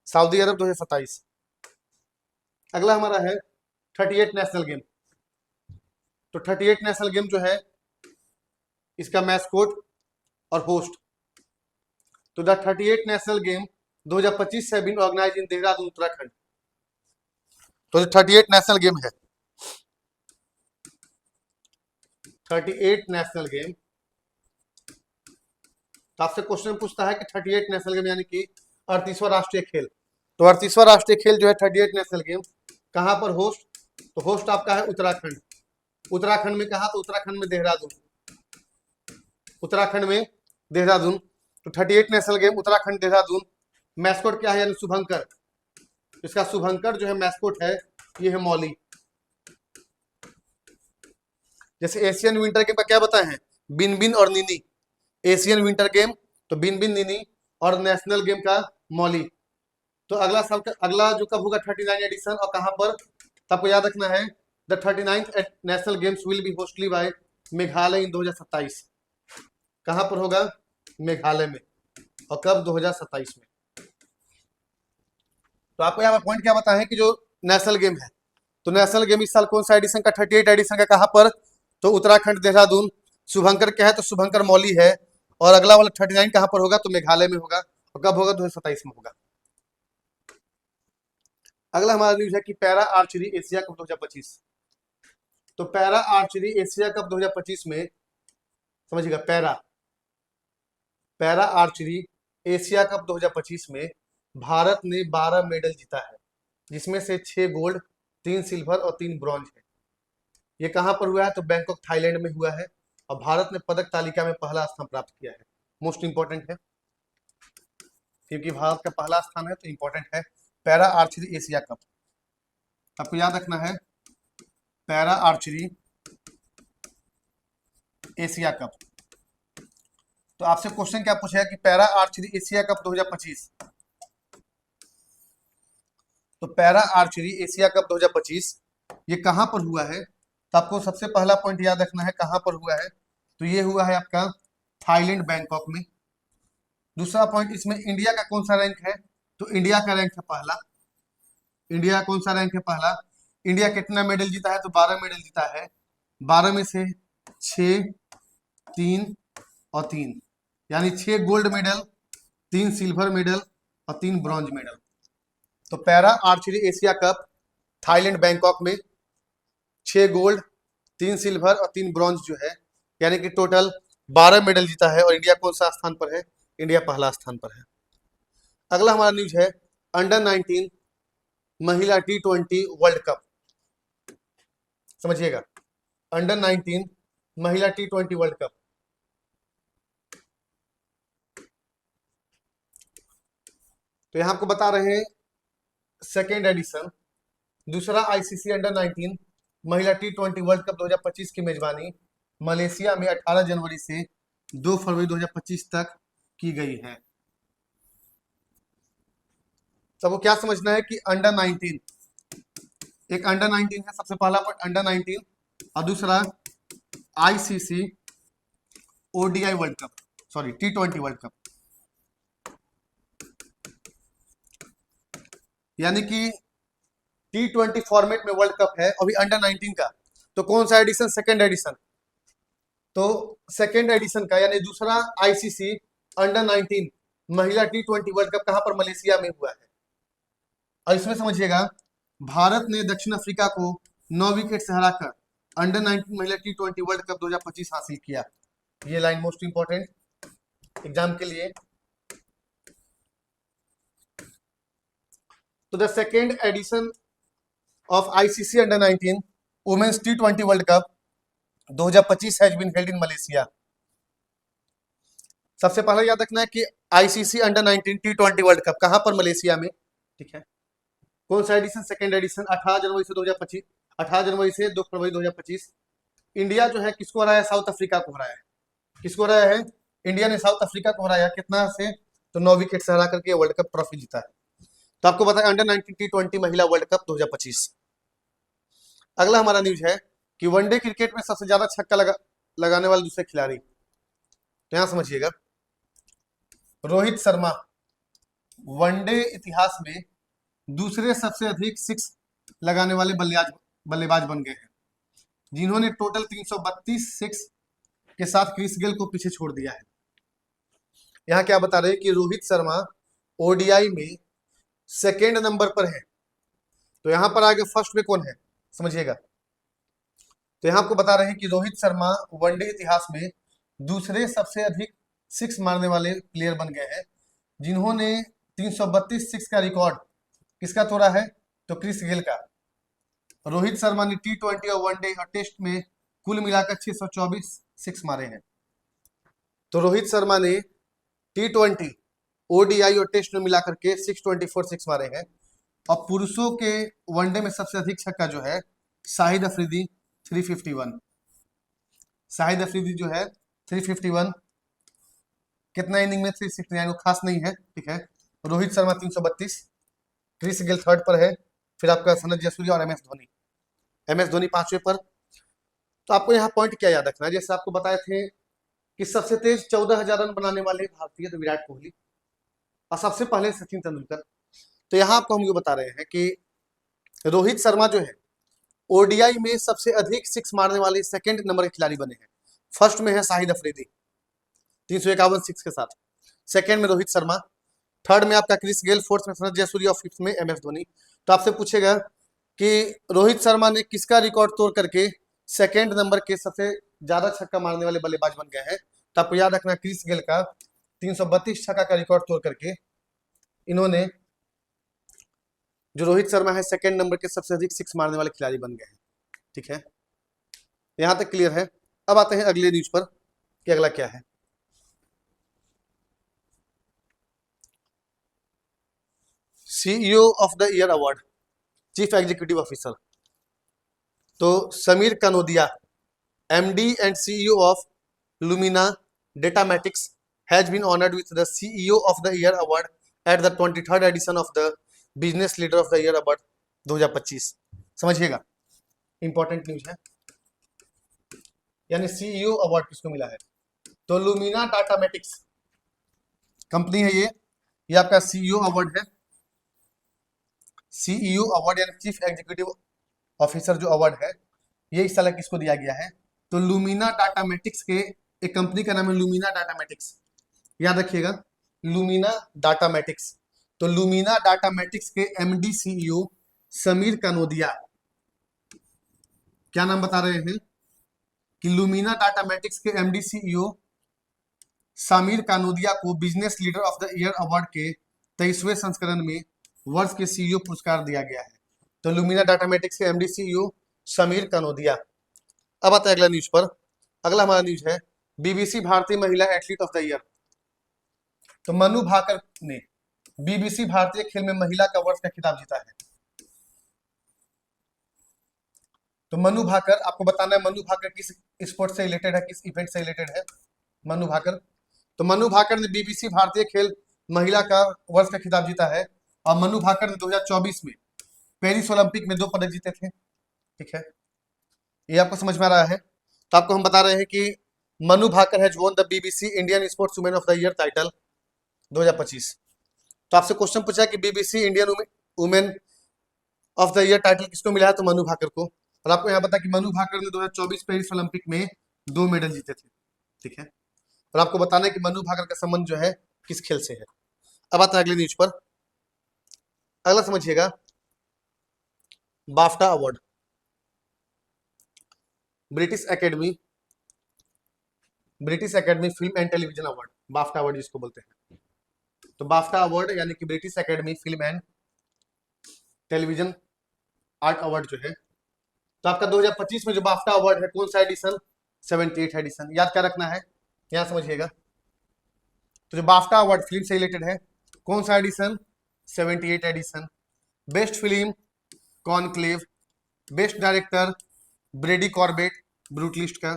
S1: Saudi Arab 2027। अगला हमारा है 38 नेशनल गेम। तो 38 नेशनल गेम जो है इसका मैस्कोट और होस्ट। तो द 38 नेशनल गेम 2025 से बीन ऑर्गेनाइज इन देहरादून उत्तराखंड। तो 38 नेशनल गेम है, 38 नेशनल गेम। तो आपसे क्वेश्चन पूछता है कि 38 नेशनल गेम यानी कि 38वां राष्ट्रीय खेल, तो 38वां राष्ट्रीय खेल जो है 38 नेशनल गेम कहाँ पर होस्ट, तो होस्ट आपका है उत्तराखंड। उत्तराखंड में कहा, तो उत्तराखंड में देहरादून, उत्तराखंड में देहरादून। तो 38 national game Uttarakhand Dehradun. Mascot क्या है, यानी शुभंकर। इसका शुभंकर जो है मैस्कोट है, ये है मौली। जैसे एशियन विंटर गेम का क्या बताए हैं, बिन बिन और निनी। एशियन विंटर गेम तो बिन बिन निनी, और नेशनल गेम का मौली। तो अगला साल का अगला जो कब होगा 39 एडिशन, और कहां पर, तो आपको याद रखना है the 39th national games will be hosted by Meghalaya in 2027। कहां पर होगा, मेघालय में, और कब, 2027 में। तो आपको यहाँ पर पॉइंट क्या बताएं कि जो नेशनल गेम है, तो नेशनल गेम इस साल कौन सा एडिशन का, 38 एडिशन का, कहां पर, तो उत्तराखंड देहरादून। शुभंकर क्या है, तो शुभंकर मौली है। और अगला वाला 39 कहां पर होगा, तो मेघालय में होगा, और कब होगा, 2027 में होगा। अगला हमारा न्यूज है कि पैरा आर्चरी एशिया कप 2025। तो पैरा आर्चरी एशिया कप 2025 में समझिएगा, para para archery Asia cup 2025 में भारत ने 12 मेडल जीता है, जिसमें से 6 गोल्ड, 3 सिल्वर और 3 ब्रॉन्ज है। ये कहां पर हुआ है, तो बैंकॉक थाईलैंड में हुआ है, और भारत ने पदक तालिका में पहला स्थान प्राप्त किया है। मोस्ट इंपॉर्टेंट है, क्योंकि भारत का पहला स्थान है तो इंपॉर्टेंट है। पैरा आर्चरी एशिया कप आपको याद रखना है, पैरा आर्चरी एशिया कप। तो आपसे क्वेश्चन क्या पूछेगा कि पैरा आर्चरी एशिया कप 2025, तो पैरा आर्चरी एशिया कप 2025 ये कहां पर हुआ है, तो आपको सबसे पहला पॉइंट याद रखना है कहां पर हुआ है, तो ये हुआ है आपका थाईलैंड बैंकॉक में। दूसरा पॉइंट, इसमें इंडिया का कौन सा रैंक है, तो इंडिया का रैंक है पहला। इंडिया कौन सा रैंक है, पहला। इंडिया कितना मेडल जीता है, तो 12 मेडल जीता है। 12 में से 6, 3 और 3, यानी 6 गोल्ड मेडल, 3 सिल्वर मेडल और 3 ब्रॉन्ज मेडल। तो para archery Asia cup Thailand Bangkok में 6 गोल्ड, 3 सिल्वर और 3 ब्रॉन्ज जो है, यानी कि टोटल 12 मेडल जीता है। और इंडिया कौन सा स्थान पर है, इंडिया पहला स्थान पर है। अगला हमारा न्यूज है अंडर 19 महिला T20 वर्ल्ड कप। समझिएगा, अंडर 19 महिला T20 वर्ल्ड कप। तो यहां आपको बता रहे हैं सेकेंड एडिशन, दूसरा आईसीसी अंडर 19 महिला T20 वर्ल्ड कप 2025 की मेजबानी मलेशिया में 18 जनवरी से 2 फरवरी 2025 तक की गई है। सबको क्या समझना है कि अंडर 19, एक अंडर 19 है, सबसे पहला पॉइंट अंडर 19, और दूसरा ICC ODI world cup, sorry T20 world cup, यानी कि T20 फॉर्मेट में वर्ल्ड कप है अभी अंडर 19 का। तो कौन सा एडिशन, सेकेंड एडिशन। तो सेकेंड एडिशन का यानी दूसरा आईसीसी अंडर 19 महिला T20 वर्ल्ड कप कहां पर, मलेशिया में हुआ है। और इसमें समझिएगा, भारत ने दक्षिण अफ्रीका को 9 विकेट से हराकर अंडर 19 महिला T20 वर्ल्ड कप 2025 हासिल किया। ये लाइन मोस्ट इंपॉर्टेंट एग्जाम के लिए। तो the second edition of ICC under 19 women's T20 world cup 2025 has been held in Malaysia. सबसे पहले याद रखना है कि ICC under 19 T20 world cup कहां पर, मलेशिया में। ठीक है, कौन सा एडिशन, सेकेंड एडिशन, 18 जनवरी से 2025, 18 जनवरी से 2 फरवरी 2025। इंडिया जो है किसको हराया, साउथ अफ्रीका को हराया है। किसको हराया है, इंडिया ने साउथ अफ्रीका को हराया, कितना से, तो 9 विकेट से हरा करके वर्ल्ड कप ट्रॉफी जीता है। तो आपको पता है अंडर 19 T20 महिला वर्ल्ड कप 2025। अगला हमारा न्यूज है कि वनडे क्रिकेट में सबसे ज्यादा छक्का लगाने वाले दूसरे खिलाड़ी, तो यहां समझिएगा, रोहित शर्मा वनडे इतिहास में दूसरे सबसे अधिक सिक्स लगाने वाले बल्लेबाज बन गए हैं, जिन्होंने टोटल 332 सिक्स के साथ क्रिस गेल को पीछे छोड़ दिया है। यहाँ क्या बता रहे हैं कि रोहित शर्मा ओडीआई में सेकेंड नंबर पर है। तो यहाँ पर आगे फर्स्ट में कौन है, समझिएगा। तो यहाँ आपको बता रहे हैं कि रोहित शर्मा वनडे इतिहास में दूसरे सबसे अधिक सिक्स मारने वाले प्लेयर बन गए हैं, जिन्होंने 332 सिक्स का रिकॉर्ड किसका तोड़ा है? तो क्रिस गेल का। रोहित शर्मा ने T20 और वनडे और टेस्ट में कुल मिलाकर 624 सिक्स मारे हैं। तो रोहित शर्मा ने T20, ODI और टेस्ट में मिलाकर के 624 सिक्स मारे हैं। और पुरुषों के वनडे में सबसे अधिक छक्का जो है शाहिद अफरीदी 351। शाहिद अफरीदी जो है 351, कितना इनिंग में 369, वो खास नहीं है, ठीक है। Rohit Sharma 332, Chris Gayle third पर है, फिर आपका सनत जयसूर्या और एम एस धोनी पांचवें पर। तो आपको यहाँ पॉइंट क्या याद रखना है, जैसे आपको बताए थे कि सबसे तेज 14,000 रन बनाने वाले भारतीय तो विराट कोहली और सबसे पहले सचिन तेंदुलकर। तो यहाँ आपको हम ये बता रहे हैं कि रोहित शर्मा जो है ओडीआई में सबसे अधिक सिक्स मारने वाले सेकंड नंबर के खिलाड़ी बने हैं। फर्स्ट में है शाहिद अफरीदी 351 सिक्स के साथ, सेकंड में रोहित शर्मा, थर्ड में आपका क्रिस गेल, फोर्थ में सनत जयसूर्या और फिफ्थ में एम एस धोनी। तो आपसे पूछेगा कि रोहित शर्मा ने किसका रिकॉर्ड तोड़ करके सेकंड नंबर के सबसे ज्यादा छक्का मारने वाले बल्लेबाज बन गए हैं? तो आपको याद रखना क्रिस गेल का 332 छक्का का रिकॉर्ड तोड़ करके इन्होंने, जो रोहित शर्मा है, सेकंड नंबर के सबसे अधिक सिक्स मारने वाले खिलाड़ी बन गए हैं। ठीक है, यहां तक क्लियर है। अब आते हैं अगले न्यूज पर कि अगला क्या है। CEO of the year award, chief executive officer, तो Sameer Kanodia, MD and CEO of Lumina Datamatics has been honoured with the CEO of the year award at the 23rd edition of the business leader of the year award 2025। समझिएगा, important news है। यानी CEO award किसको मिला है? तो लुमिना डाटामेटिक्स company है ये आपका सीईओ अवार्ड है। सीईओ अवार्ड यानी चीफ एग्जीक्यूटिव ऑफिसर जो अवार्ड है, ये इस साल किसको दिया गया है? तो लुमिना डाटामेटिक्स के, एक कंपनी का नाम है लुमिना डाटामेटिक्स, याद रखिएगा, लुमिना डाटामेटिक्स। तो लुमिना डाटामेटिक्स के एमडी सीईओ समीर कनोदिया, क्या नाम बता रहे हैं कि लुमिना डाटामेटिक्स के एमडी सीईओ समीर कानोदिया को business leader of the year award के 23वें संस्करण में वर्ष के सीईओ पुरस्कार दिया गया है। तो लुमिना डाटामेटिक्स के एमडी सीईओ समीर कनोदिया। अब आता है अगला न्यूज पर। अगला हमारा न्यूज है बीबीसी भारतीय महिला एथलीट ऑफ द ईयर। तो मनु भाकर ने बीबीसी भारतीय खेल में महिला का वर्ष का खिताब जीता है। तो मनु भाकर, आपको बताना है मनु भाकर किस स्पोर्ट से रिलेटेड है, किस इवेंट से रिलेटेड है मनु भाकर। तो मनु भाकर ने बीबीसी भारतीय खेल महिला का वर्ष का खिताब जीता है। और मनु भाकर ने 2024 में पेरिस ओलंपिक में 2 पदक जीते थे। ठीक है, ये आपको समझ में आ रहा है। तो आपको हम बता रहे हैं कि Manu Bhaker has won the BBC Indian sports women of the year title 2025। तो आपसे क्वेश्चन पूछा कि BBC Indian women of the year title किसको मिला है? तो मनु भाकर को। और आपको यहाँ पता कि मनु भाकर ने 2024 पेरिस ओलंपिक में 2 मेडल जीते थे। ठीक है, और आपको बताना है कि मनु भाकर का संबंध जो है किस खेल से है। अब आता है अगले न्यूज पर। अगला समझिएगा, BAFTA award, British academy film and television award, BAFTA award जिसको बोलते हैं। तो बाफ्टा अवार्ड यानी कि British academy film and television art award जो है, तो आपका 2025 में जो बाफ्टा अवार्ड है कौन सा एडिशन? 78 एडिशन। याद क्या रखना है, यहां समझिएगा। तो जो बाफ्टा अवार्ड फिल्म से रिलेटेड है, कौन सा edition? 78 edition. Best film Conclave, best director Brady Corbet Brutalist का,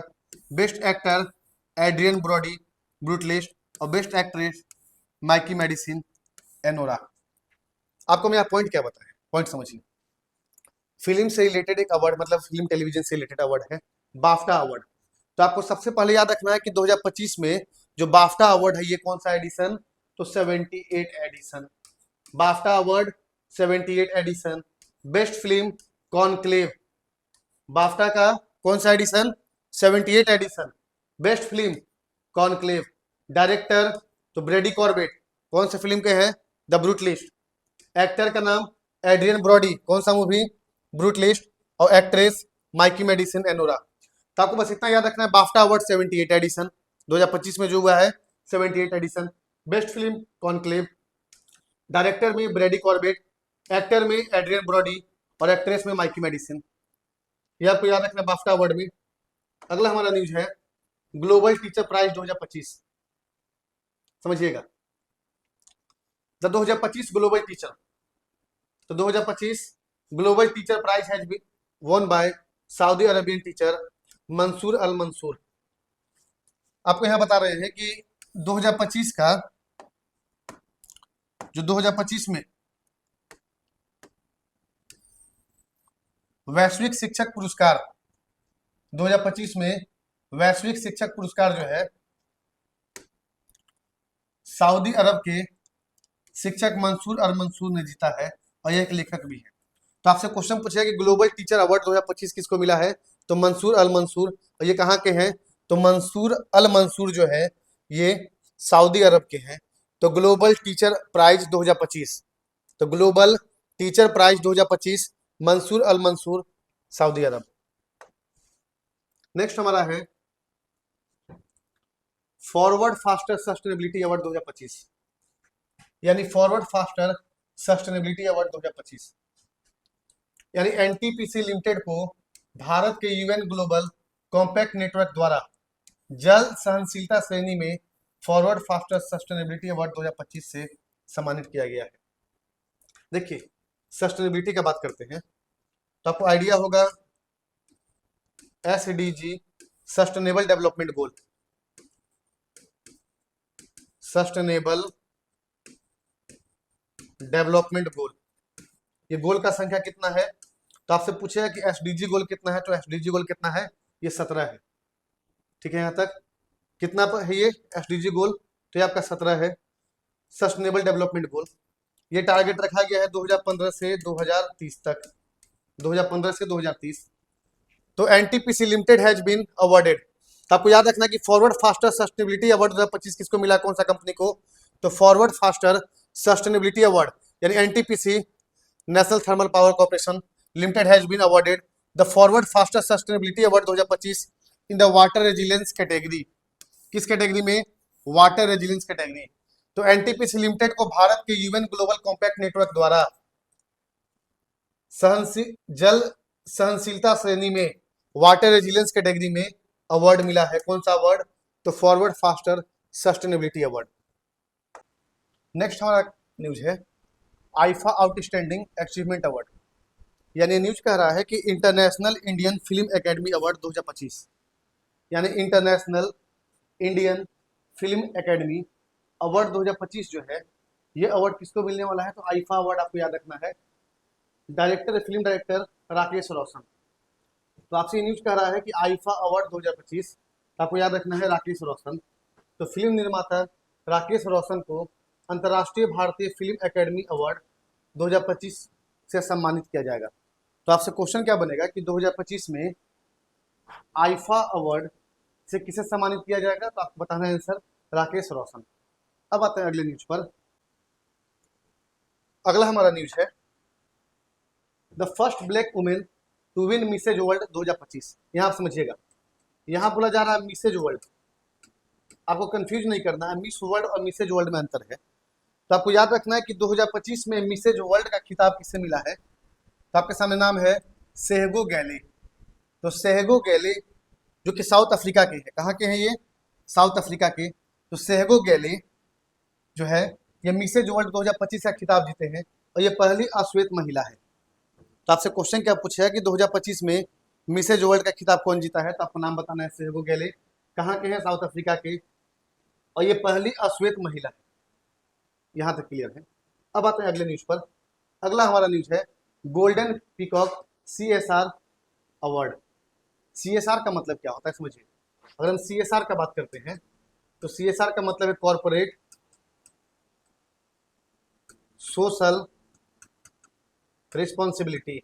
S1: best actor Adrien Brody Brutalist, और best actress Mikey Madison Anora. आपको मैं पॉइंट क्या बताया, पॉइंट समझिए। फिल्म से रिलेटेड एक अवार्ड, मतलब फिल्म टेलीविजन से रिलेटेड अवार्ड है बाफ्टा अवार्ड। तो आपको सबसे पहले याद रखना है कि 2025 में जो बाफ्टा अवार्ड है ये कौन सा एडिशन? तो 78 edition. BAFTA award 78 edition. Best film Conclave, BAFTA का कौन सा edition? 78 edition. Best film Conclave. Director तो ब्रेडी कॉर्बेट, कौन सा फिल्म के हैं? The brutalist. एक्टर का नाम एड्रियन ब्रॉडी, कौन सा मूवी? ब्रूटलिस्ट। और एक्ट्रेस माइकी मेडिसिन एनोरा। तो आपको बस इतना याद रखना है, बाफ्टा अवार्ड 78 एडिशन 2025 में जो हुआ है 78 edition. Best film Conclave, director में ब्रेडी कॉर्बेट, एक्टर में एड्रियन ब्रॉडी और एक्ट्रेस में माइकी मेडिसन। ये आपको याद रखना बाफ्टा अवार्ड में। अगला हमारा न्यूज है ग्लोबल टीचर प्राइज 2025। समझिएगा, द 2025 ग्लोबल टीचर, तो 2025 global teacher prize has been won by Saudi Arabian teacher Mansour Al Mansour. आपको यहां बता रहे हैं कि 2025 का जो 2025 में वैश्विक शिक्षक पुरस्कार, 2025 में वैश्विक शिक्षक पुरस्कार जो है सऊदी अरब के शिक्षक मंसूर अल मंसूर ने जीता है और यह एक लेखक भी है। तो आपसे क्वेश्चन पूछेगा कि ग्लोबल टीचर अवार्ड 2025 किसको मिला है, तो मंसूर अल मंसूर। और ये कहाँ के हैं, तो मंसूर अल मंसूर जो है ये सऊदी अरब के हैं। तो ग्लोबल टीचर प्राइज 2025, तो global teacher prize 2025 Mansoor Al Mansoor Saudi अरब। नेक्स्ट हमारा है फॉरवर्ड फास्टर सस्टेनेबिलिटी अवार्ड 2025, यानी फॉरवर्ड फास्टर सस्टेनेबिलिटी अवार्ड 2025, यानी एनटीपीसी लिमिटेड को भारत के यूएन ग्लोबल कॉम्पैक्ट नेटवर्क द्वारा जल सहनशीलता श्रेणी में फॉरवर्ड फास्टर सस्टेनेबिलिटी अवार्ड 2025 से सम्मानित किया गया है। देखिए सस्टेनेबिलिटी का बात करते हैं तो आपको आइडिया होगा SDG sustainable development goal, sustainable development goal, ये गोल का संख्या कितना है, तो आपसे पूछेगा कि एसडीजी गोल कितना है, तो एसडीजी गोल कितना है, ये 17 है। ठीक है, यहां तक कितना है ये एसडीजी गोल, तो ये आपका 17 है सस्टेनेबल डेवलपमेंट गोल। ये टारगेट रखा गया है 2015 से 2030 तक, 2015 से 2030। तो NTPC limited has been awarded, तो आपको याद रखना कि फॉरवर्ड फास्टर सस्टेनेबिलिटी अवार्ड 2025 किसको मिला, कौन सा कंपनी को, तो फॉरवर्ड फास्टर सस्टेनेबिलिटी अवार्ड यानी NTPC national thermal power corporation limited has been awarded the forward faster sustainability award 2025 in the water resilience category. किस कैटेगरी में, वाटर रेजिलेंस कैटेगरी। तो एनटीपीसी लिमिटेड को भारत के यूएन ग्लोबल कॉम्पैक्ट नेटवर्क द्वारा जल सहनशीलता श्रेणी में वाटर रेजिलेंस कैटेगरी में अवार्ड मिला है। कौन सा अवार्ड, तो forward faster sustainability award. Next हमारा न्यूज है आईफा आउटस्टैंडिंग अचीवमेंट अवार्ड, यानी न्यूज कह रहा है कि international Indian film academy award 2025, यानी international Indian film academy award 2025 जो है ये अवार्ड किसको मिलने वाला है, तो आईफा अवार्ड आपको याद रखना है director, film director Rakesh Roshan. तो आपसे न्यूज कह रहा है कि आईफा अवार्ड 2025 आपको याद रखना है राकेश रोशन। तो फिल्म निर्माता राकेश रोशन को अंतर्राष्ट्रीय भारतीय फिल्म एकेडमी अवार्ड 2025 से सम्मानित किया जाएगा। तो आपसे क्वेश्चन क्या बनेगा कि 2025 में आईफा अवार्ड से किसे सम्मानित किया जाएगा, तो आपको बताना है आंसर राकेश रोशन। अब आते हैं अगले न्यूज पर। अगला हमारा न्यूज है the first black women to win Mrs World 2025। यहां आप समझिएगा, यहां बोला जा रहा है मिसेज वर्ल्ड, आपको कंफ्यूज नहीं करना है, मिस वर्ल्ड और मिसेज वर्ल्ड में अंतर है। तो आपको याद रखना है कि 2025 में मिसेज वर्ल्ड का खिताब किससे मिला है, तो आपके सामने नाम है सेहगो गैले। तो सेहगो गैले जो कि साउथ अफ्रीका के हैं, कहाँ के हैं ये, साउथ अफ्रीका के। तो सेहगो गैले जो है ये मिसेज वर्ल्ड 2025 का खिताब जीते हैं और ये पहली अश्वेत महिला है। तो आपसे क्वेश्चन क्या पूछेगा कि 2025 में मिसेज वर्ल्ड का खिताब कौन जीता है, तो आपको नाम बताना है सेहगो गैले, कहाँ के हैं, साउथ अफ्रीका के, और ये पहली अश्वेत महिला है। यहां तक क्लियर है। अब आते हैं अगले न्यूज पर। अगला हमारा न्यूज है golden peacock CSR award. CSR का मतलब क्या होता है समझिए। अगर हम सीएसआर का बात करते हैं तो सीएसआर का मतलब है कॉर्पोरेट सोशल रिस्पॉन्सिबिलिटी।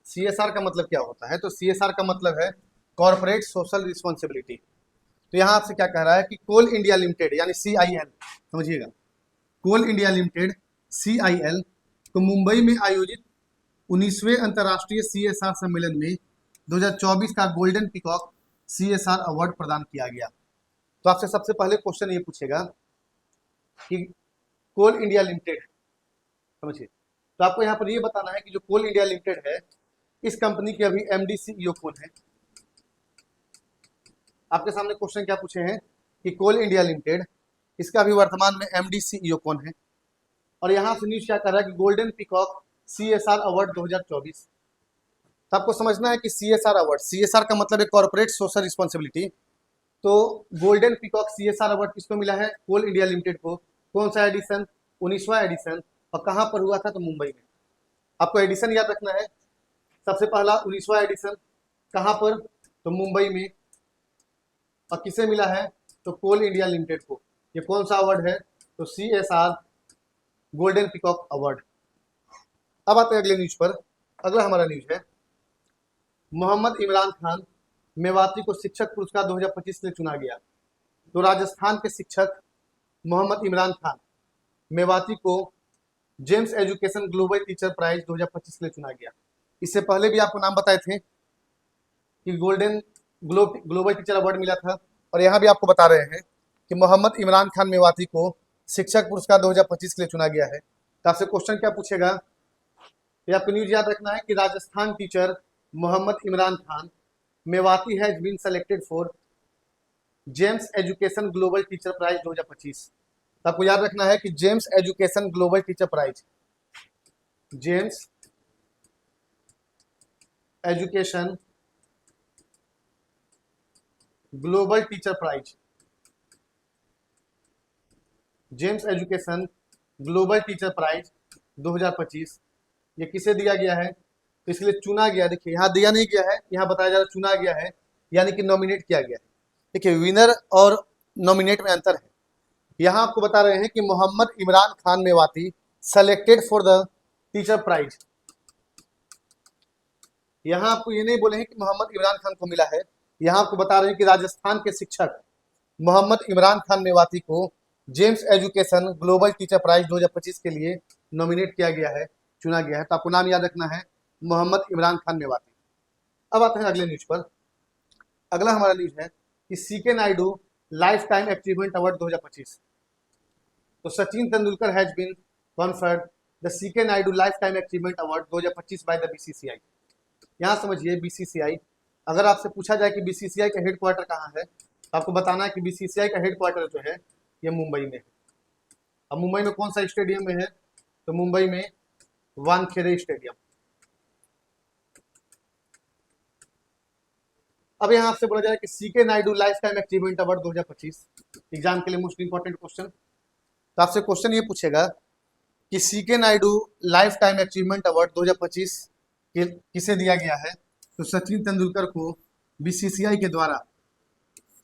S1: सीएसआर का मतलब क्या होता है, तो सीएसआर का मतलब है कॉर्पोरेट सोशल रिस्पॉन्सिबिलिटी। तो यहां आपसे क्या कह रहा है कि कोल इंडिया लिमिटेड यानी सीआईएल, समझिएगा, कोल इंडिया लिमिटेड सीआईएल तो मुंबई में आयोजित 19वें अंतर्राष्ट्रीय सीएसआर सम्मेलन में 2024 का गोल्डन पीकॉक सीएसआर अवार्ड प्रदान किया गया। तो आपसे सबसे पहले क्वेश्चन ये पूछेगा कि कोल इंडिया लिमिटेड, समझिए, तो आपको यहाँ पर ये बताना है कि जो कोल इंडिया लिमिटेड है, इस कंपनी के अभी एमडी सीईओ कौन है। आपके सामने क्वेश्चन क्या पूछे हैं कि कोल इंडिया लिमिटेड, इसका अभी वर्तमान में एमडी सीईओ कौन है। और यहाँ से न्यूज क्या कर रहा है कि गोल्डन पीकॉक सीएसआर अवार्ड 2024। तो आपको समझना है कि सीएसआर अवार्ड, सीएसआर का मतलब है कॉर्पोरेट सोशल रिस्पॉन्सिबिलिटी। तो गोल्डन पीकॉक सीएसआर अवार्ड किसको मिला है, कोल इंडिया लिमिटेड को। कौन सा एडिशन, 19वां एडिशन, और कहाँ पर हुआ था, तो मुंबई में। आपको एडिशन याद रखना है, सबसे पहला 19वां एडिशन कहाँ पर, तो मुंबई में। और किसे मिला है, तो कोल इंडिया लिमिटेड को। ये कौन सा अवार्ड है, तो सीएसआर गोल्डन पीकॉक अवार्ड। अब आते हैं अगले न्यूज पर। अगला हमारा न्यूज है, मोहम्मद इमरान खान मेवाती को शिक्षक पुरस्कार 2025 के लिए चुना गया। तो राजस्थान के शिक्षक मोहम्मद इमरान खान मेवाती को GEMS education global teacher prize 2025 के लिए चुना गया। इससे पहले भी आपको नाम बताए थे कि ग्लोबल टीचर अवार्ड मिला था, और यहाँ भी आपको बता रहे हैं कि मोहम्मद इमरान खान मेवाती को शिक्षक पुरस्कार 2025 के लिए चुना गया है। तो आपसे क्वेश्चन क्या पूछेगा, ये आपको न्यूज याद रखना है कि Rajasthan teacher Mohammad Imran Khan Mewati has been selected for GEMS education global teacher prize 2025। तो आपको याद रखना है कि GEMS education global teacher prize, GEMS education global teacher prize, GEMS education global teacher prize 2025 ये किसे दिया गया है, तो इसलिए चुना गया। देखिए यहाँ दिया नहीं गया है, यहाँ बताया जा रहा है चुना गया है, यानी कि नॉमिनेट किया गया है। देखिए विनर और नॉमिनेट में अंतर है। यहाँ आपको बता रहे हैं कि Mohammad Imran Khan Mewati selected for the teacher prize. यहाँ आपको ये नहीं बोले हैं कि मोहम्मद इमरान खान को मिला है, यहाँ आपको बता रहे हैं कि राजस्थान के शिक्षक मोहम्मद इमरान खान मेवाती को GEMS education global teacher prize 2025 के लिए नॉमिनेट किया गया है, चुना गया है। तो आपको नाम याद रखना है, मोहम्मद इमरान खान मेवाती। अब आते हैं अगले न्यूज पर। अगला हमारा न्यूज है कि CK Nayudu life time achievement award 2025। तो Sachin Tendulkar has been conferred the CK Nayudu life time achievement award 2025 by the BCCI. यहाँ समझिए बीसीसीआई, अगर आपसे पूछा जाए कि बीसीसीआई का हेडक्वार्टर कहाँ है, तो आपको बताना है कि बीसीसीआई का हेडक्वार्टर जो है ये मुंबई में है। अब मुंबई में कौन सा स्टेडियम में है, तो मुंबई में वानखेड़े स्टेडियम। अब यहाँ आपसे बोला जाए कि CK Nayudu life time achievement award 2025 exam के लिए मोस्ट इंपॉर्टेंट क्वेश्चन। तो आपसे क्वेश्चन ये पूछेगा कि CK Nayudu life time achievement award 2025 किसे दिया गया है, तो सचिन तेंदुलकर को बीसीसीआई के द्वारा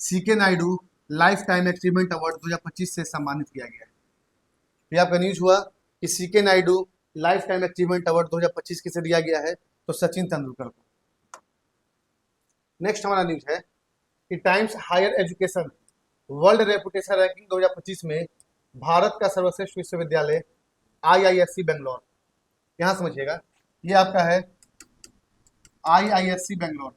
S1: CK Nayudu life time achievement award 2025 से सम्मानित किया गया है। ये आपका न्यूज हुआ कि CK Nayudu life time achievement award 2025 किसे दिया गया है, तो सचिन तेंदुलकर को। नेक्स्ट हमारा न्यूज है कि Times higher education world reputation ranking 2025 में भारत का सर्वश्रेष्ठ विश्वविद्यालय आईआईएससी बेंगलोर। यहां समझिएगा, ये आपका है आईआईएससी बेंगलोर,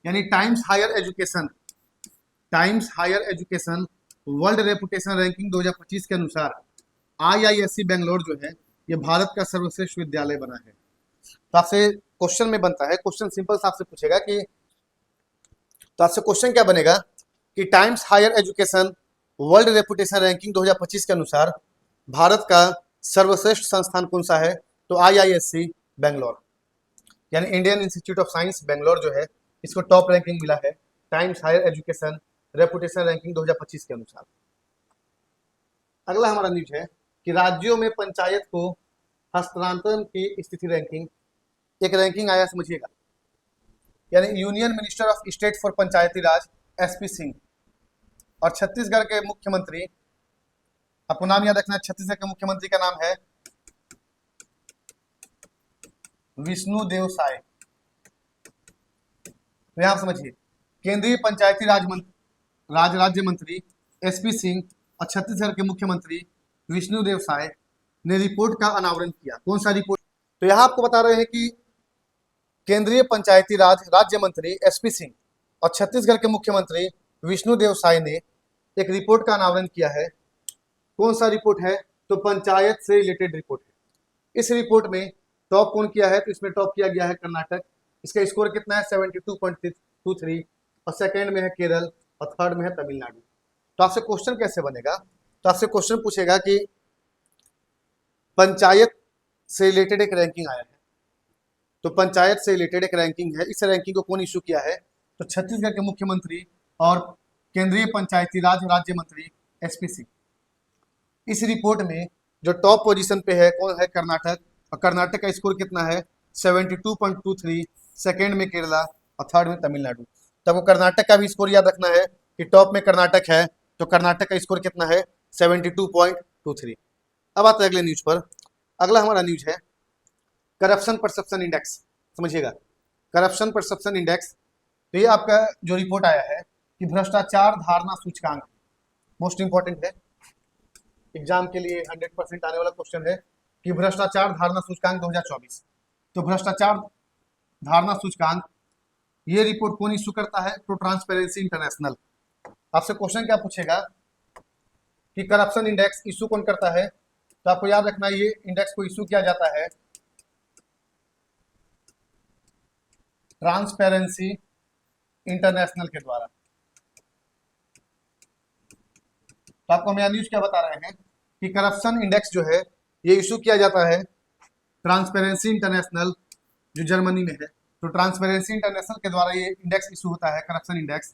S1: यानी Times higher education world reputation ranking 2025 के अनुसार आईआईएससी बेंगलोर जो है ये भारत का सर्वश्रेष्ठ विद्यालय बना है। तो आपसे क्वेश्चन में बनता है, क्वेश्चन सिंपल सा आपसे पूछेगा कि, तो आपसे क्वेश्चन क्या बनेगा कि Times higher education world reputation ranking 2025 के अनुसार भारत का सर्वश्रेष्ठ संस्थान कौन सा है, तो आईआईएससी बेंगलोर, यानी Indian institute of science Bangalore जो है इसको टॉप रैंकिंग मिला है Times higher education reputation ranking 2025 के अनुसार। अगला हमारा न्यूज है कि राज्यों में पंचायत को हस्तांतरण की स्थिति रैंकिंग, एक रैंकिंग आया समझिएगा, यानी union minister of state for Panchayati Raj SP Singh और छत्तीसगढ़ के मुख्यमंत्री, आपको नाम याद रखना है, छत्तीसगढ़ के मुख्यमंत्री का नाम है विष्णुदेव साय। तो यहां समझिए, केंद्रीय पंचायती राज्य मंत्री एसपी सिंह और छत्तीसगढ़ के मुख्यमंत्री विष्णुदेव साय ने रिपोर्ट का अनावरण किया। कौन सा रिपोर्ट, तो यहां आपको बता रहे हैं कि केंद्रीय पंचायती राज राज्य मंत्री एसपी सिंह और छत्तीसगढ़ के मुख्यमंत्री विष्णुदेव साय ने एक रिपोर्ट का अनावरण किया है। कौन सा रिपोर्ट है? तो पंचायत से रिलेटेड रिपोर्ट है। इस रिपोर्ट में टॉप कौन किया है? तो इसमें टॉप किया गया है कर्नाटक। इसका स्कोर कितना है? 72.23। और सेकंड में है केरल और थर्ड में है तमिलनाडु। तो आपसे क्वेश्चन कैसे बनेगा? तो आपसे क्वेश्चन पूछेगा कि पंचायत से रिलेटेड एक रैंकिंग आया है, तो पंचायत से रिलेटेड एक रैंकिंग है। इस रैंकिंग को कौन इशू किया है? तो छत्तीसगढ़ के मुख्यमंत्री और केंद्रीय पंचायती राज राज्य मंत्री एसपी सिंह। इस रिपोर्ट में जो टॉप पोजीशन पे है कौन है? कर्नाटक। और कर्नाटक का स्कोर कितना है? 72.23। सेकेंड में केरला और थर्ड में तमिलनाडु। तो आपको कर्नाटक का भी स्कोर याद रखना है कि टॉप में कर्नाटक है, तो कर्नाटक का स्कोर कितना है? 72.23। अब आते हैं अगले न्यूज पर। अगला हमारा न्यूज है करप्शन परसेप्शन इंडेक्स। समझिएगा, करप्शन परसेप्शन इंडेक्स। तो ये आपका जो रिपोर्ट आया है कि भ्रष्टाचार धारणा सूचकांक, मोस्ट इंपॉर्टेंट है, एग्जाम के लिए 100% आने वाला क्वेश्चन है कि भ्रष्टाचार धारणा सूचकांक 2024। तो भ्रष्टाचार धारणा सूचकांक ये रिपोर्ट कौन इशू करता है? तो ट्रांसपेरेंसी इंटरनेशनल। आपसे क्वेश्चन क्या पूछेगा कि करप्शन इंडेक्स इशू कौन करता है? तो आपको याद रखना है ये इंडेक्स को इशू किया जाता है ट्रांसपेरेंसी इंटरनेशनल के द्वारा। तो आपको हम यहाँ न्यूज क्या बता रहे हैं कि करप्शन इंडेक्स जो है ये इशू किया जाता है ट्रांसपेरेंसी इंटरनेशनल, जो जर्मनी में है। तो ट्रांसपेरेंसी इंटरनेशनल के द्वारा ये इंडेक्स इशू होता है, करप्शन इंडेक्स।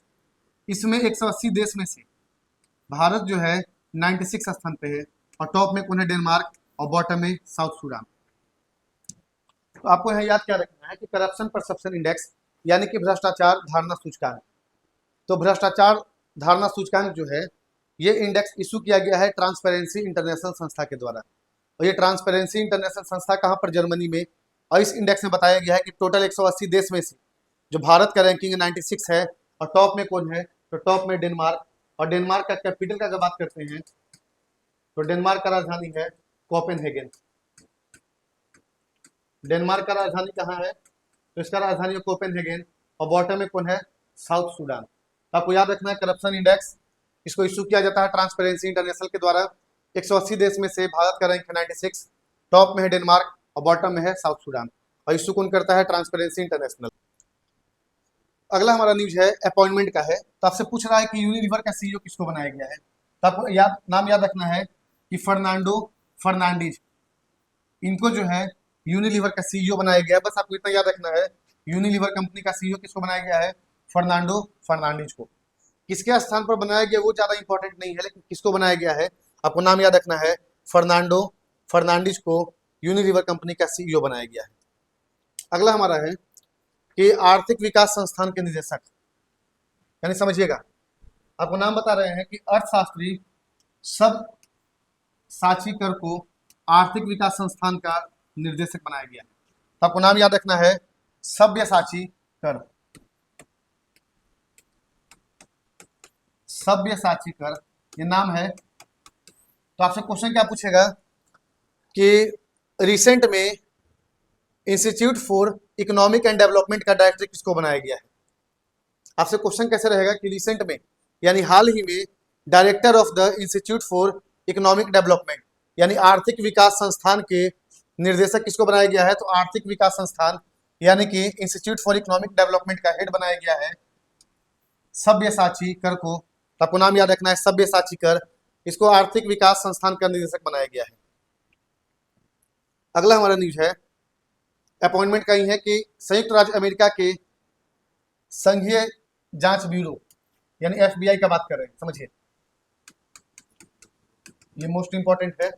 S1: इसमें 180 देश में से भारत जो है 96 स्थान पे है, और टॉप में कौन है? डेनमार्क, और बॉटम में साउथ सूडान। तो आपको यहाँ याद क्या रखना है कि करप्शन परसेप्शन इंडेक्स यानी कि भ्रष्टाचार धारणा सूचकांक। तो भ्रष्टाचार धारणा सूचकांक जो है ये इंडेक्स इशू किया गया है ट्रांसपेरेंसी इंटरनेशनल संस्था के द्वारा। और ये ट्रांसपेरेंसी इंटरनेशनल संस्था कहाँ पर? जर्मनी में। और इस इंडेक्स में बताया गया है कि टोटल 180 देश में से जो भारत का रैंकिंग 96 है, और टॉप में कौन है? तो टॉप में डेनमार्क। और डेनमार्क का कैपिटल का अगर बात करते हैं तो डेनमार्क का राजधानी है कोपेनहेगन। डेनमार्क का राजधानी कहाँ है? तो इसका राजधानी है कोपेनहेगन। और बॉटम में कौन है? South Sudan. तो आपको याद रखना है करप्शन इंडेक्स इसको इशू किया जाता है ट्रांसपेरेंसी इंटरनेशनल के द्वारा। 180 देश में से भारत का रैंक है 96, टॉप में है डेनमार्क और बॉटम में है साउथ सूडान। और इशू कौन करता है? Transparency international. अगला हमारा न्यूज है अपॉइंटमेंट का है। तो आपसे पूछ रहा है कि यूनिलीवर का सीईओ किसको बनाया गया है? तो आपको नाम याद रखना है कि फर्नांडो फर्नांडीज, इनको जो है यूनिलीवर का सीईओ बनाया गया है। बस आपको इतना याद रखना है, यूनिलीवर कंपनी का सीईओ किसको बनाया गया है? फर्नांडो फर्नांडीज को। किसके स्थान पर बनाया गया वो ज्यादा इंपॉर्टेंट नहीं है, लेकिन किसको बनाया गया है आपको नाम याद रखना है। फर्नांडो फर्नांडीज को यूनिलीवर कंपनी का सीईओ बनाया गया है। अगला हमारा है कि आर्थिक विकास संस्थान के निदेशक, यानी समझिएगा आपको नाम बता रहे हैं कि अर्थशास्त्री सब साचीकर को आर्थिक विकास संस्थान का निर्देशक बनाया गया है। तो आपको नाम याद रखना है सब्यसाची कर। सब्यसाची कर ये नाम है। तो आपसे क्वेश्चन क्या पूछेगा कि रिसेंट में institute for economic and development का डायरेक्टर किसको बनाया गया है? आपसे क्वेश्चन कैसे रहेगा कि रिसेंट में यानी हाल ही में director of the institute for economic development यानी आर्थिक विकास संस्थान के निर्देशक किसको बनाया गया है? तो आर्थिक विकास संस्थान यानी कि इंस्टीट्यूट फॉर इकोनॉमिक डेवलपमेंट का हेड बनाया गया है सब्यसाची कर को। तो आपको नाम याद रखना है सब्यसाची कर, इसको आर्थिक विकास संस्थान का निदेशक बनाया गया है। अगला हमारा न्यूज है अपॉइंटमेंट का ही है कि संयुक्त राज्य अमेरिका के संघीय जांच ब्यूरो यानी एफबीआई का बात कर रहे हैं, समझिए ये मोस्ट इंपॉर्टेंट है।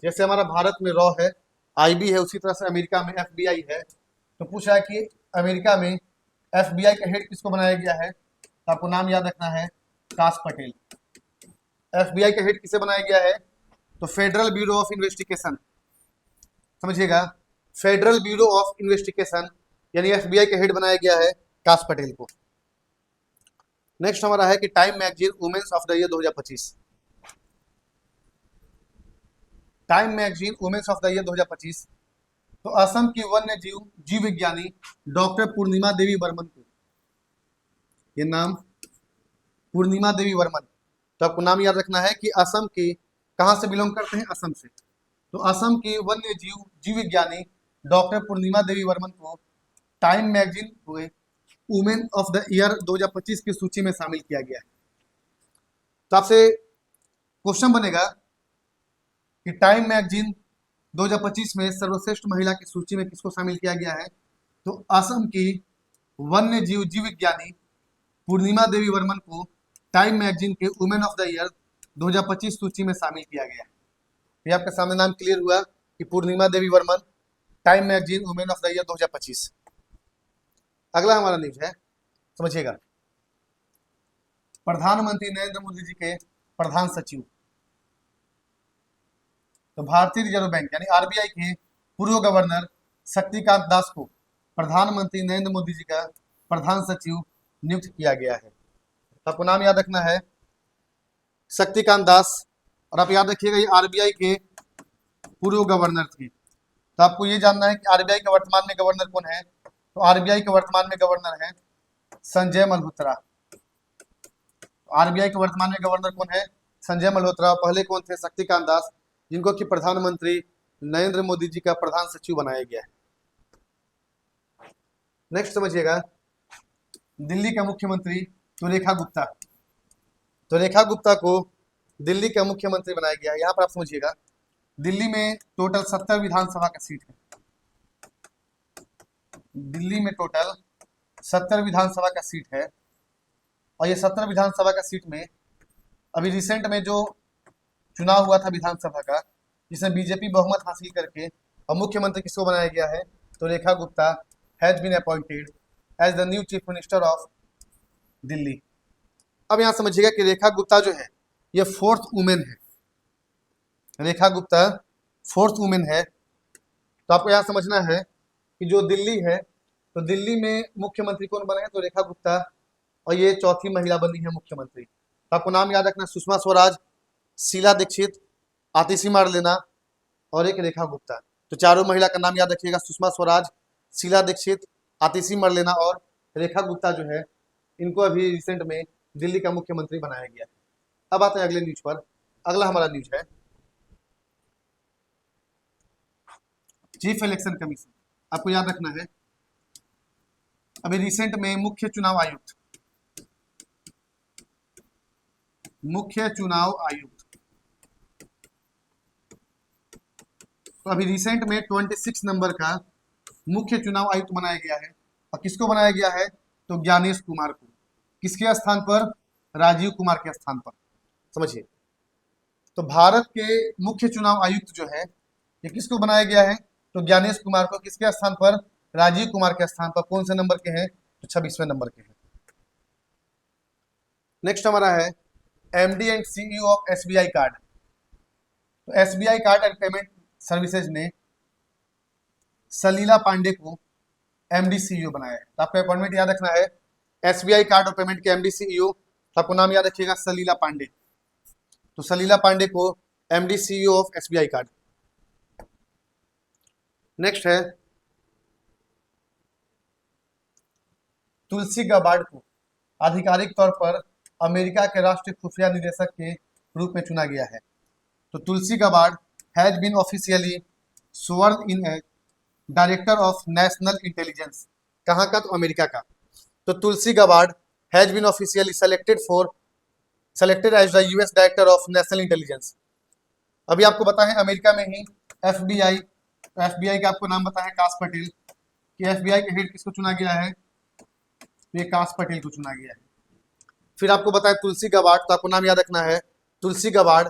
S1: जैसे हमारा भारत में रॉ है, आईबी है, उसी तरह से अमेरिका में एफबीआई है। तो पूछा है कि अमेरिका में एफबीआई का हेड किसको बनाया गया है? तो आपको नाम याद रखना है काश पटेल। एफबीआई का हेड किसे बनाया गया है? तो फेडरल ब्यूरो ऑफ इन्वेस्टिगेशन, समझिएगा फेडरल ब्यूरो ऑफ इन्वेस्टिगेशन यानी एफबीआई का हेड बनाया गया है काश पटेल को। नेक्स्ट हमारा है कि Time magazine women's of the year 2025। Time magazine women's of the year 2025 तो असम की वन्य जीव विज्ञानी डॉक्टर पूर्णिमा देवी बर्मन को ये नाम पूर्णिमा देवी वर्मन। तो आपको नाम याद रखना है कि असम की, कहाँ से बिलोंग करते हैं, असम से। तो असम की वन्य जीव जीव विज्ञानी डॉक्टर पूर्णिमा देवी वर्मन को टाइम मैगजीन हुए वुमेन ऑफ द ईयर 2025 की सूची में शामिल किया गया है। तो आपसे क्वेश्चन बनेगा कि टाइम मैगजीन 2025 में सर्वश्रेष्ठ महिला की सूची में किसको शामिल किया गया है। तो असम की वन्य जीव जीव विज्ञानी पूर्णिमा देवी वर्मन को टाइम मैगजीन के वुमेन ऑफ द ईयर 2025 सूची में शामिल किया गया है। ये आपके सामने नाम क्लियर हुआ कि Purnima Devi Barman Time magazine women of the year 2025। अगला हमारा न्यूज है, समझिएगा। प्रधानमंत्री नरेंद्र मोदी जी के प्रधान सचिव, तो भारतीय रिजर्व बैंक यानी आरबीआई के पूर्व गवर्नर शक्तिकांत दास को प्रधानमंत्री नरेंद्र मोदी जी का प्रधान सचिव नियुक्त किया गया है। तो आपको नाम याद रखना है शक्तिकांत दास, और आप याद रखिएगा ये आरबीआई के पूर्व गवर्नर थे। तो आपको ये जानना है कि आरबीआई के वर्तमान में गवर्नर कौन है। तो आरबीआई के वर्तमान में गवर्नर है संजय मल्होत्रा। आरबीआई के वर्तमान में गवर्नर कौन है, संजय मल्होत्रा। पहले कौन थे, शक्तिकांत दास, जिनको कि प्रधानमंत्री नरेंद्र मोदी जी का प्रधान सचिव बनाया गया है। नेक्स्ट समझिएगा, दिल्ली का मुख्यमंत्री सुरेखा गुप्ता। तो रेखा गुप्ता को दिल्ली का मुख्यमंत्री बनाया गया है। यहाँ पर आप समझिएगा, दिल्ली में टोटल 70 विधानसभा का सीट है। दिल्ली में टोटल 70 विधानसभा का सीट है, और ये 70 विधानसभा का सीट में अभी रिसेंट में जो चुनाव हुआ था विधानसभा का, जिसमें बीजेपी बहुमत हासिल करके और मुख्यमंत्री किसको बनाया गया है, तो Rekha Gupta has been appointed as the new chief minister of Delhi. अब यहाँ समझिएगा कि रेखा गुप्ता जो है ये 4th वुमेन है। रेखा गुप्ता 4th वुमेन है। तो आपको यहाँ समझना है कि जो दिल्ली है, तो दिल्ली में मुख्यमंत्री कौन बने हैं, तो रेखा गुप्ता, और ये 4थी महिला बनी है मुख्यमंत्री। तो आपको नाम याद रखना, सुषमा स्वराज, शीला दीक्षित, आतिशी मारलेना और एक रेखा गुप्ता। तो चारों महिला का नाम याद रखिएगा, सुषमा स्वराज, शीला दीक्षित, आतिशी मारलेना और रेखा गुप्ता जो है, इनको अभी रिसेंट में दिल्ली का मुख्यमंत्री बनाया गया। अब आते हैं अगले न्यूज पर। अगला हमारा न्यूज है चीफ इलेक्शन कमीशन। आपको याद रखना है, अभी रिसेंट में मुख्य चुनाव आयुक्त तो अभी रिसेंट में 26 नंबर का मुख्य चुनाव आयुक्त बनाया गया है। और किसको बनाया गया है, तो ज्ञानेश कुमार को। किसके स्थान पर, राजीव कुमार के स्थान पर। समझिए, तो भारत के मुख्य चुनाव आयुक्त जो है ये किसको बनाया गया है, तो ज्ञानेश कुमार को। किसके स्थान पर, राजीव कुमार के स्थान पर। कौन से नंबर के हैं, तो 26वें नंबर के हैं। नेक्स्ट हमारा है MD and CEO of SBI card. तो SBI card and payment services ने सलीला पांडे को एमडी सीईओ बनाया है। तो आपका अपॉइंटमेंट याद रखना है, एसबीआई कार्ड और पेमेंट के एमडी सीईओ। तो आपको नाम याद रखिएगा, सलीला पांडे। तो सलीला पांडे को MD CEO of SBI card. Next है तुलसी गबार्ड को आधिकारिक तौर पर अमेरिका के राष्ट्रीय खुफिया निदेशक के रूप में चुना गया है। तो Tulsi Gabbard has been officially sworn in as director of national intelligence. कहाँ का, तो अमेरिका का। तो Tulsi Gabbard has been officially selected as the US director of national intelligence. अभी आपको पता है अमेरिका में ही एफबीआई का आपको नाम पता है, काश पटेल, कि एफबीआई के हेड किसको चुना गया है, ये काश पटेल को चुना गया है। फिर आपको पता है तुलसी गबार्ड, तो आपको नाम याद रखना है तुलसी गबार्ड,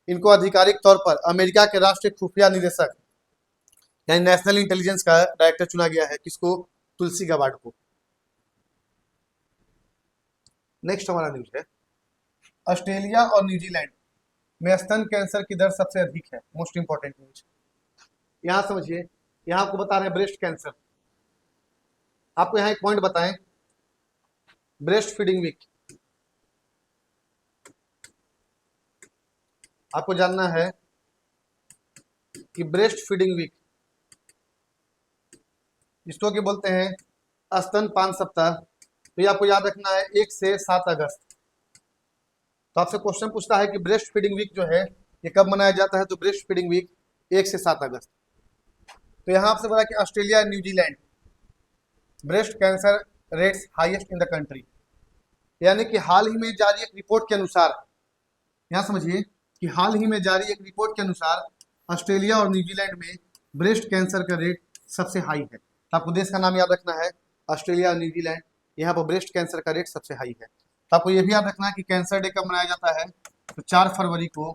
S1: इनको आधिकारिक तौर पर अमेरिका के राष्ट्रीय खुफिया निदेशक यानी नेशनल इंटेलिजेंस का डायरेक्टर चुना गया है। किसको, तुलसी गबार्ड को। नेक्स्ट हमारा न्यूज है ऑस्ट्रेलिया और न्यूजीलैंड में स्तन कैंसर की दर सबसे अधिक है। मोस्ट इंपॉर्टेंट न्यूज यहाँ समझिए, यहाँ आपको बता रहे हैं ब्रेस्ट कैंसर। आपको यहाँ एक पॉइंट बताएं, ब्रेस्ट फीडिंग वीक। आपको जानना है कि ब्रेस्ट फीडिंग वीक जिसको कि बोलते हैं स्तनपान सप्ताह, तो ये आपको याद रखना है 1 से 7 अगस्त। तो आपसे क्वेश्चन पूछता है कि ब्रेस्ट फीडिंग वीक जो है ये कब मनाया जाता है, तो ब्रेस्ट फीडिंग वीक 1 से 7 अगस्त। तो यहाँ आपसे बोला कि Australia New Zealand breast cancer rates highest in the country, यानी कि हाल ही में जारी एक रिपोर्ट के अनुसार, यहाँ समझिए कि हाल ही में जारी एक रिपोर्ट के अनुसार ऑस्ट्रेलिया और न्यूजीलैंड में ब्रेस्ट कैंसर का रेट सबसे हाई है। तो आपको देश का नाम याद रखना है, ऑस्ट्रेलिया और न्यूजीलैंड, यहाँ पर ब्रेस्ट कैंसर का रेट सबसे हाई है। तो आपको ये भी याद रखना है कि कैंसर डे कब मनाया जाता है, तो 4 फरवरी को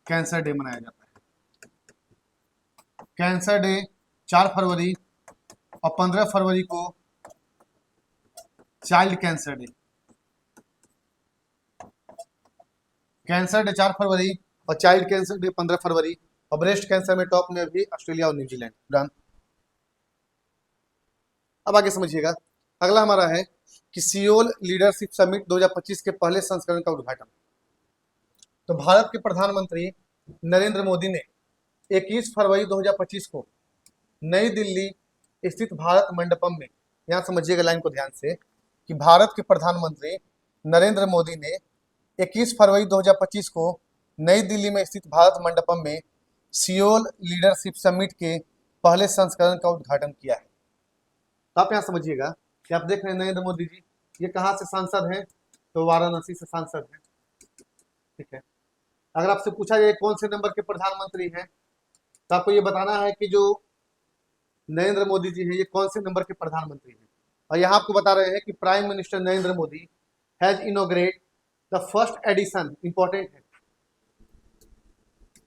S1: कैंसर डे मनाया जाता है। कैंसर डे 4 फरवरी और 15 फरवरी को child cancer day. Cancer day 4 फरवरी और चाइल्ड कैंसर डे 15 फरवरी, और ब्रेस्ट कैंसर में टॉप में भी ऑस्ट्रेलिया और न्यूजीलैंड। डन। अब आगे समझिएगा, अगला हमारा है कि सियोल लीडरशिप समिट 2025 के पहले संस्करण का उद्घाटन। तो भारत के प्रधानमंत्री नरेंद्र मोदी ने 21 फरवरी 2025 को नई दिल्ली स्थित भारत मंडपम में, यहाँ समझिएगा लाइन को ध्यान से, कि भारत के प्रधानमंत्री नरेंद्र मोदी ने 21 फरवरी 2025 को नई दिल्ली में स्थित भारत मंडपम में सियोल लीडरशिप समिट के पहले संस्करण का उद्घाटन किया है। तो आप यहाँ समझिएगा कि आप देख रहे हैं नरेंद्र मोदी जी, ये कहाँ से सांसद हैं, तो वाराणसी से सांसद हैं। ठीक है, अगर आपसे पूछा जाए कौन से नंबर के प्रधानमंत्री हैं, तो आपको ये बताना है कि जो नरेंद्र मोदी जी हैं ये कौन से नंबर के प्रधानमंत्री हैं। और यहाँ आपको बता रहे हैं कि prime minister Narendra Modi has इनोग्रेट the first edition, important है,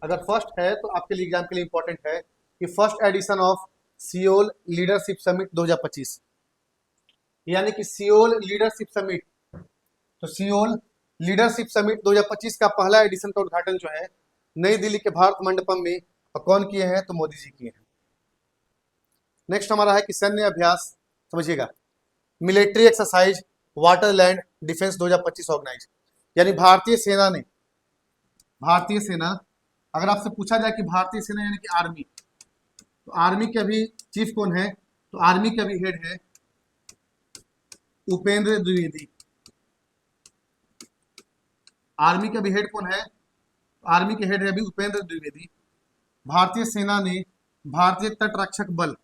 S1: अगर फर्स्ट है तो आपके लिए एग्जाम के लिए इंपॉर्टेंट है कि first edition of Seoul leadership summit 2025, यानी कि सियोल लीडरशिप समिट, तो सियोल लीडरशिप समिट 2025 का पहला एडिशन का उद्घाटन जो है नई दिल्ली के भारत मंडपम में, और कौन किए हैं, तो मोदी जी किए हैं। नेक्स्ट हमारा है कि सैन्य अभ्यास, समझिएगा, military exercise water land defence 2025 organise, यानी भारतीय सेना ने, भारतीय सेना, अगर आपसे पूछा जाए कि भारतीय सेना यानी कि आर्मी, तो आर्मी के अभी चीफ कौन है, तो आर्मी के अभी हेड है उपेंद्र द्विवेदी। आर्मी के अभी हेड कौन है, आर्मी के हेड है अभी उपेंद्र द्विवेदी। भारतीय सेना ने भारतीय तटरक्षक बल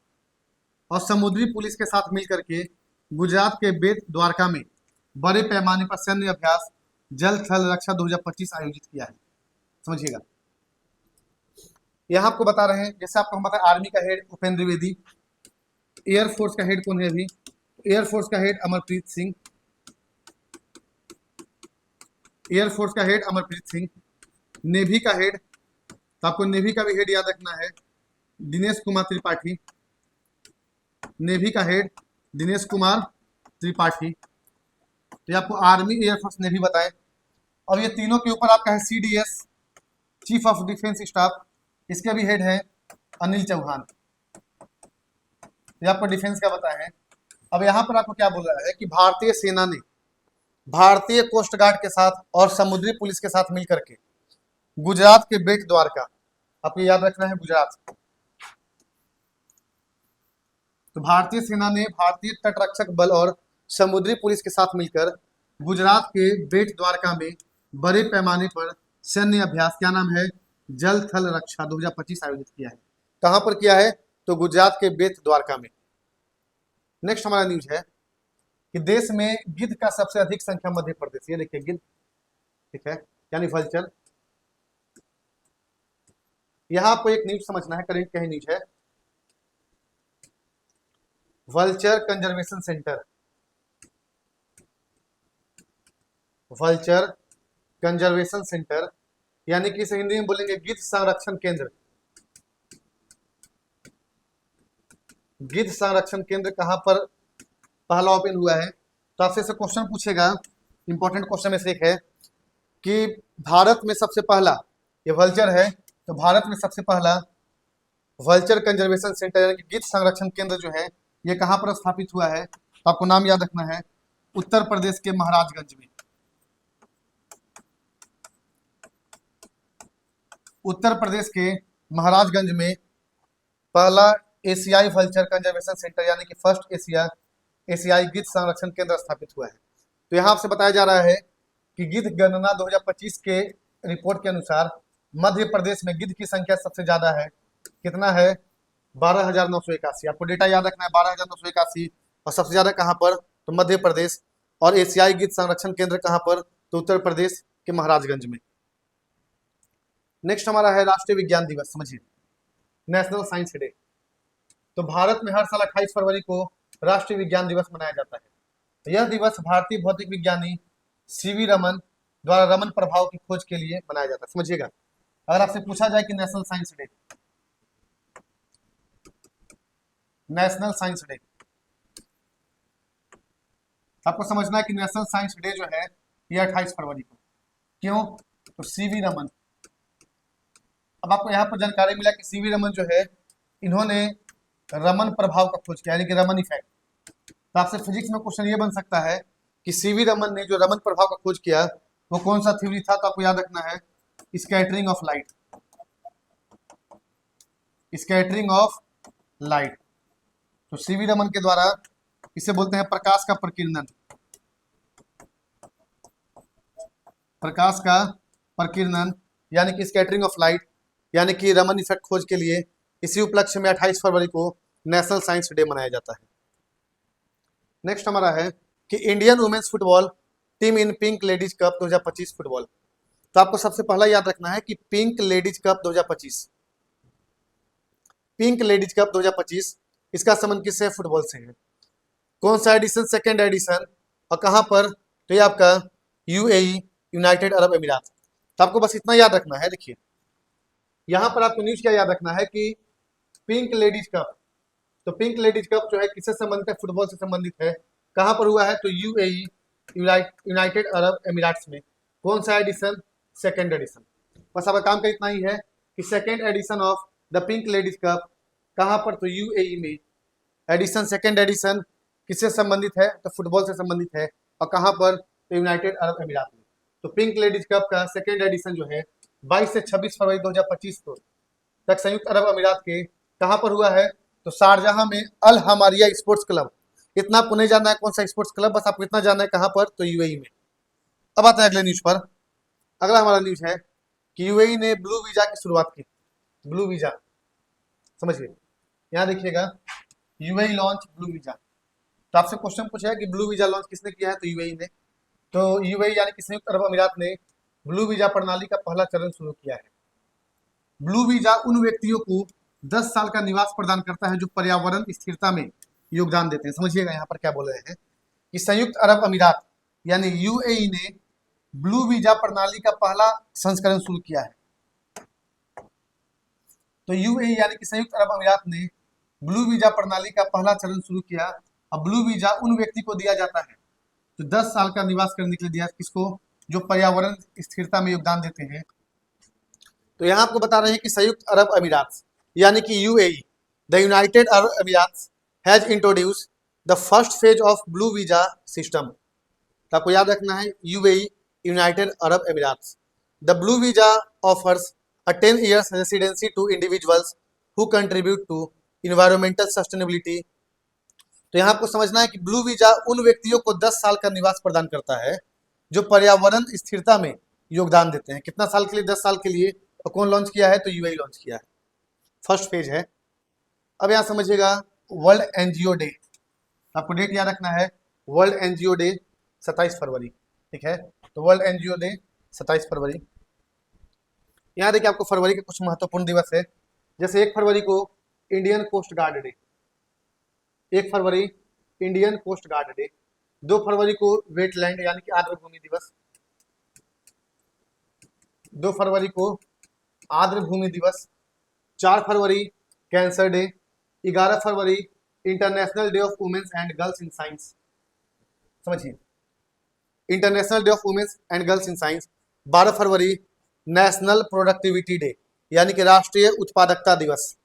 S1: और समुद्री पुलिस के साथ मिलकर के गुजरात के बेट द्वारका में बड़े पैमाने पर सैन्य अभ्यास जल थल रक्षा 2025 आयोजित किया है। समझिएगा, यहाँ आपको बता रहे हैं, जैसे आपको हम बताएं आर्मी का हेड उपेंद्र द्विवेदी, एयरफोर्स का हेड कौन है अभी, एयरफोर्स का हेड अमरप्रीत सिंह, एयरफोर्स का हेड अमरप्रीत सिंह। नेवी का हेड, तो आपको नेवी का भी हेड याद रखना है, दिनेश कुमार त्रिपाठी, नेवी का हेड दिनेश कुमार त्रिपाठी। तो आपको आर्मी एयरफोर्स नेवी बताएं। अब ये तीनों के ऊपर आपका है CDS, chief of defence staff, इसके भी हेड है अनिल चौहान। ये आपको डिफेंस का बताया है। अब यहाँ पर आपको क्या बोल रहा है कि भारतीय सेना ने भारतीय कोस्ट गार्ड के साथ और समुद्री पुलिस के साथ मिलकर के गुजरात के बेट द्वारका, आपको याद रखना है गुजरात, तो भारतीय सेना ने भारतीय तटरक्षक बल और समुद्री पुलिस के साथ मिलकर गुजरात के बेट द्वारका में बड़े पैमाने पर सैन्य अभ्यास, क्या नाम है, जल थल रक्षा 2025 आयोजित किया है। कहां पर किया है, तो गुजरात के बेट द्वारका में। नेक्स्ट हमारा न्यूज है कि देश में गिद्ध का सबसे अधिक संख्या मध्य प्रदेश, ये देखिए गिद्ध, ठीक है, यानी वल्चर। यहां आपको एक न्यूज समझना है, करेंट कहीं न्यूज है, vulture conservation centre, vulture conservation centre, यानी कि इसे हिंदी में बोलेंगे गिद्ध संरक्षण केंद्र। गिद्ध संरक्षण केंद्र कहां पर पहला ओपन हुआ है, तो आपसे ऐसे क्वेश्चन पूछेगा, इंपॉर्टेंट क्वेश्चन में से एक है कि भारत में सबसे पहला, ये वल्चर है, तो भारत में सबसे पहला वल्चर कंजर्वेशन सेंटर यानी कि गिद्ध संरक्षण केंद्र जो है ये कहां पर स्थापित हुआ है, तो आपको नाम याद रखना है, उत्तर प्रदेश के महाराजगंज में। उत्तर प्रदेश के महाराजगंज में पहला एशियाई वल्चर कंजर्वेशन सेंटर यानी कि फर्स्ट एशियाई गिद्ध संरक्षण केंद्र स्थापित हुआ है। तो यहाँ आपसे बताया जा रहा है कि गिद्ध गणना 2025 के रिपोर्ट के अनुसार मध्य प्रदेश में गिद्ध की संख्या सबसे ज्यादा है। कितना है? 12,981। आपको डेटा याद रखना है, 12,981। और सबसे ज्यादा कहाँ पर? तो मध्य प्रदेश। और एशियाई गिद्ध संरक्षण केंद्र कहाँ पर? तो उत्तर प्रदेश के महाराजगंज में। नेक्स्ट हमारा है राष्ट्रीय विज्ञान दिवस। समझिए, नेशनल साइंस डे। तो भारत में हर साल 28 फरवरी को राष्ट्रीय विज्ञान दिवस मनाया जाता है। यह दिवस भारतीय भौतिक विज्ञानी सीवी रमन द्वारा रमन प्रभाव की खोज के लिए मनाया जाता है। समझिएगा, अगर आपसे पूछा जाए कि national science day, national science day, आपको समझना है कि नेशनल साइंस डे जो है ये 28 फरवरी को। क्यों? तो सीवी रमन। अब आपको यहाँ पर जानकारी मिला कि सीवी रमन जो है इन्होंने रमन प्रभाव का खोज किया, यानी कि रमन इफेक्ट। तो आपसे फिजिक्स में क्वेश्चन ये बन सकता है कि सीवी रमन ने जो रमन प्रभाव का खोज किया वो कौन सा थ्योरी था? तो आपको याद रखना है scattering of light, scattering of light. तो सीवी रमन के द्वारा इसे बोलते हैं प्रकाश का प्रकीर्णन, प्रकाश का प्रकीर्णन यानी कि स्कैटरिंग ऑफ लाइट, यानी कि रमन इफेक्ट खोज के लिए इसी उपलक्ष्य में 28 फरवरी को नेशनल साइंस डे मनाया जाता है। नेक्स्ट हमारा है कि इंडियन वुमेन्स फुटबॉल टीम इन पिंक लेडीज कप 2025 फुटबॉल। तो आपको सबसे पहला याद रखना है कि pink ladies cup 2025, pink ladies cup 2025, इसका संबंध किससे? फुटबॉल से है। कौन सा एडिशन? Second edition. और कहां पर? तो ये आपका यूएई, यूनाइटेड अरब अमीरात। तो आपको बस इतना याद रखना है। देखिए यहां पर आपको न्यूज क्या याद रखना है कि पिंक लेडीज कप, तो पिंक लेडीज कप जो है किससे संबंधित है? फुटबॉल से संबंधित है। कहां पर हुआ है? तो यूएई, यूनाइटेड अरब अमीराट्स में। कौन सा एडिशन? Second edition. बस आपका काम का इतना ही है कि second edition of the pink ladies cup कहां पर? तो यूएई में। एडिशन, सेकेंड एडिशन किससे संबंधित है? तो फुटबॉल से संबंधित है। और कहां पर? तो यूनाइटेड अरब अमीरात में। तो पिंक लेडीज कप का सेकेंड एडिशन जो है 22 से 26 फरवरी 2025 को तक संयुक्त अरब अमीरात के कहां पर हुआ है? तो शारजाह में अल हमारिया स्पोर्ट्स क्लब। इतना आपको नहीं जानना है कौन सा स्पोर्ट्स क्लब, बस आपको इतना जानना है कहां पर? तो यूएई में। अब आते हैं अगले न्यूज पर। अगला हमारा न्यूज है कि यूएई ने ब्लू वीजा की शुरुआत की। ब्लू वीजा, समझिए यहां देखिएगा, यूएई लॉन्च ब्लू वीजा। तो आपसे क्वेश्चन पूछा है कि ब्लू वीजा लॉन्च किसने किया है? तो यूएई ने। तो यूएई यानी कि संयुक्त अरब अमीरात ने ब्लू वीजा प्रणाली का पहला चरण शुरू किया है। ब्लू वीजा उन व्यक्तियों को 10 साल का निवास प्रदान करता है जो पर्यावरण स्थिरता में योगदान देते हैं। समझिएगा यहाँ पर क्या बोल रहे हैं कि संयुक्त अरब अमीरात यानी यूएई ने ब्लू वीजा प्रणाली का पहला संस्करण शुरू किया है। तो यूएई यानी कि संयुक्त अरब अमीरात ने ब्लू वीजा प्रणाली का पहला चरण शुरू किया। अब ब्लू वीजा उन व्यक्ति को दिया जाता है जो 10 साल का निवास करने के लिए दिया, किसको? जो पर्यावरण स्थिरता में योगदान देते हैं। तो यहाँ आपको बता रहे हैं कि संयुक्त अरब अमीरात यानी कि यूएई, द यूनाइटेड अरब अमीरात has introduce the first phase of blue visa system. तो आपको याद रखना है यूएई, यूनाइटेड अरब अमीरात। The blue visa offers a 10 years residency to individuals who contribute to environmental sustainability। तो यहाँ आपको समझना है कि ब्लू वीजा उन व्यक्तियों को 10 साल का निवास प्रदान करता है जो पर्यावरण स्थिरता में योगदान देते हैं। कितना साल के लिए? 10 साल के लिए। और कौन लॉन्च किया है? तो यूएई लॉन्च किया है, फर्स्ट फेज है। अब यहाँ समझिएगा वर्ल्ड एनजीओ डे, आपको डेट याद रखना है, वर्ल्ड एनजीओ डे 27 फरवरी। ठीक है, तो वर्ल्ड एनजीओ डे 27 फरवरी। यहाँ देखिए आपको फरवरी के कुछ महत्वपूर्ण दिवस है, जैसे 1 फरवरी को इंडियन कोस्ट गार्ड डे, 1 फरवरी इंडियन कोस्ट गार्ड डे। 2 फरवरी को वेटलैंड यानी कि आर्द्र भूमि दिवस, 2 फरवरी को आर्द्र भूमि दिवस। 4 फरवरी कैंसर डे। 11 फरवरी international day of women's and girls in science. समझिए, international day of women's and girls in science. 12 फरवरी नेशनल प्रोडक्टिविटी डे यानी कि राष्ट्रीय उत्पादकता दिवस।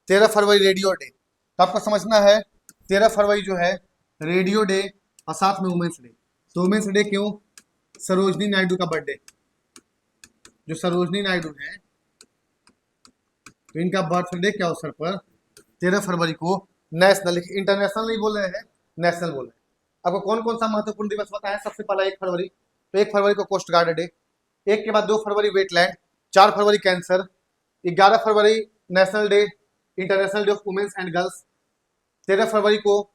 S1: 13 फरवरी रेडियो डे। तो आपको समझना है 13 फरवरी जो है रेडियो डे और साथ में वुमेन्स डे। तो वुमेन्स डे क्यों? सरोजनी नायडू का बर्थडे, जो सरोजनी नायडू है तो इनका बर्थडे के अवसर पर 13 फरवरी को नेशनल, इंटरनेशनल नहीं बोल रहे हैं, नेशनल बोल रहे हैं। आपको कौन कौन सा महत्वपूर्ण दिवस पता है? सबसे पहला 1 फरवरी, तो 1 फरवरी को कोस्ट गार्ड डे, एक के बाद 2 फरवरी वेटलैंड, 4 फरवरी कैंसर, 11 फरवरी national day international day of women's and girls, 13 फरवरी को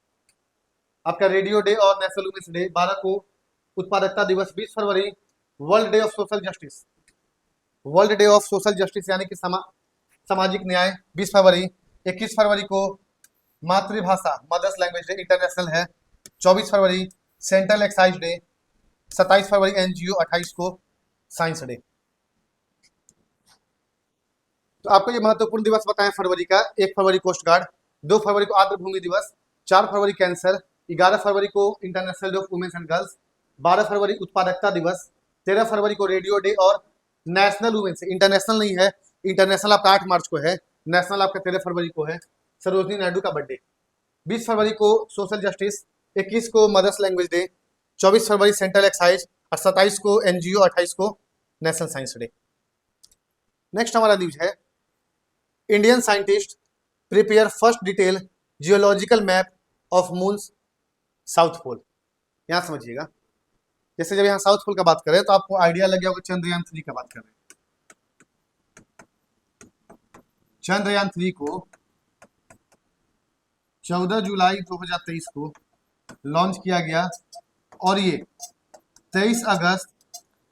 S1: आपका रेडियो डे और नेशनल वुमेन्स डे, 12 को उत्पादकता दिवस, 20 फरवरी world day of social justice, world day of social justice यानी कि सामाजिक न्याय 20 फरवरी, 21 फरवरी को मातृभाषा मदर्स लैंग्वेज डे इंटरनेशनल है, 24 फरवरी सेंट्रल एक्साइज डे, 27 फरवरी एनजीओ, 28 को साइंस डे। तो आपको ये महत्वपूर्ण दिवस बताएं फरवरी का, 1 फरवरी कोस्ट गार्ड, 2 फरवरी को आर्द्र भूमि दिवस, 4 फरवरी कैंसर, 11 फरवरी को international day of women's and girls, 12 फरवरी उत्पादकता दिवस, 13 फरवरी को रेडियो डे और नेशनल वुमेन्स, इंटरनेशनल नहीं है, इंटरनेशनल आपका 8 मार्च को है, नेशनल आपका 13 फरवरी को है, सरोजनी नायडू का बर्थडे, 20 फरवरी को सोशल जस्टिस, 21 को मदर्स लैंग्वेज डे, 24 फरवरी सेंट्रल एक्साइज और 27 को एनजीओ, 28 को नेशनल साइंस डे। नेक्स्ट हमारा न्यूज है, Indian scientist prepare first detail geological map of moon south pole. यहां समझिएगा, जैसे जब यहाँ साउथ पोल का बात करें तो आपको आइडिया लग गया होगा चंद्रयान 3 का बात कर रहे हैं। चंद्रयान 3 को 14 जुलाई 2023 को लॉन्च किया गया और ये 23 अगस्त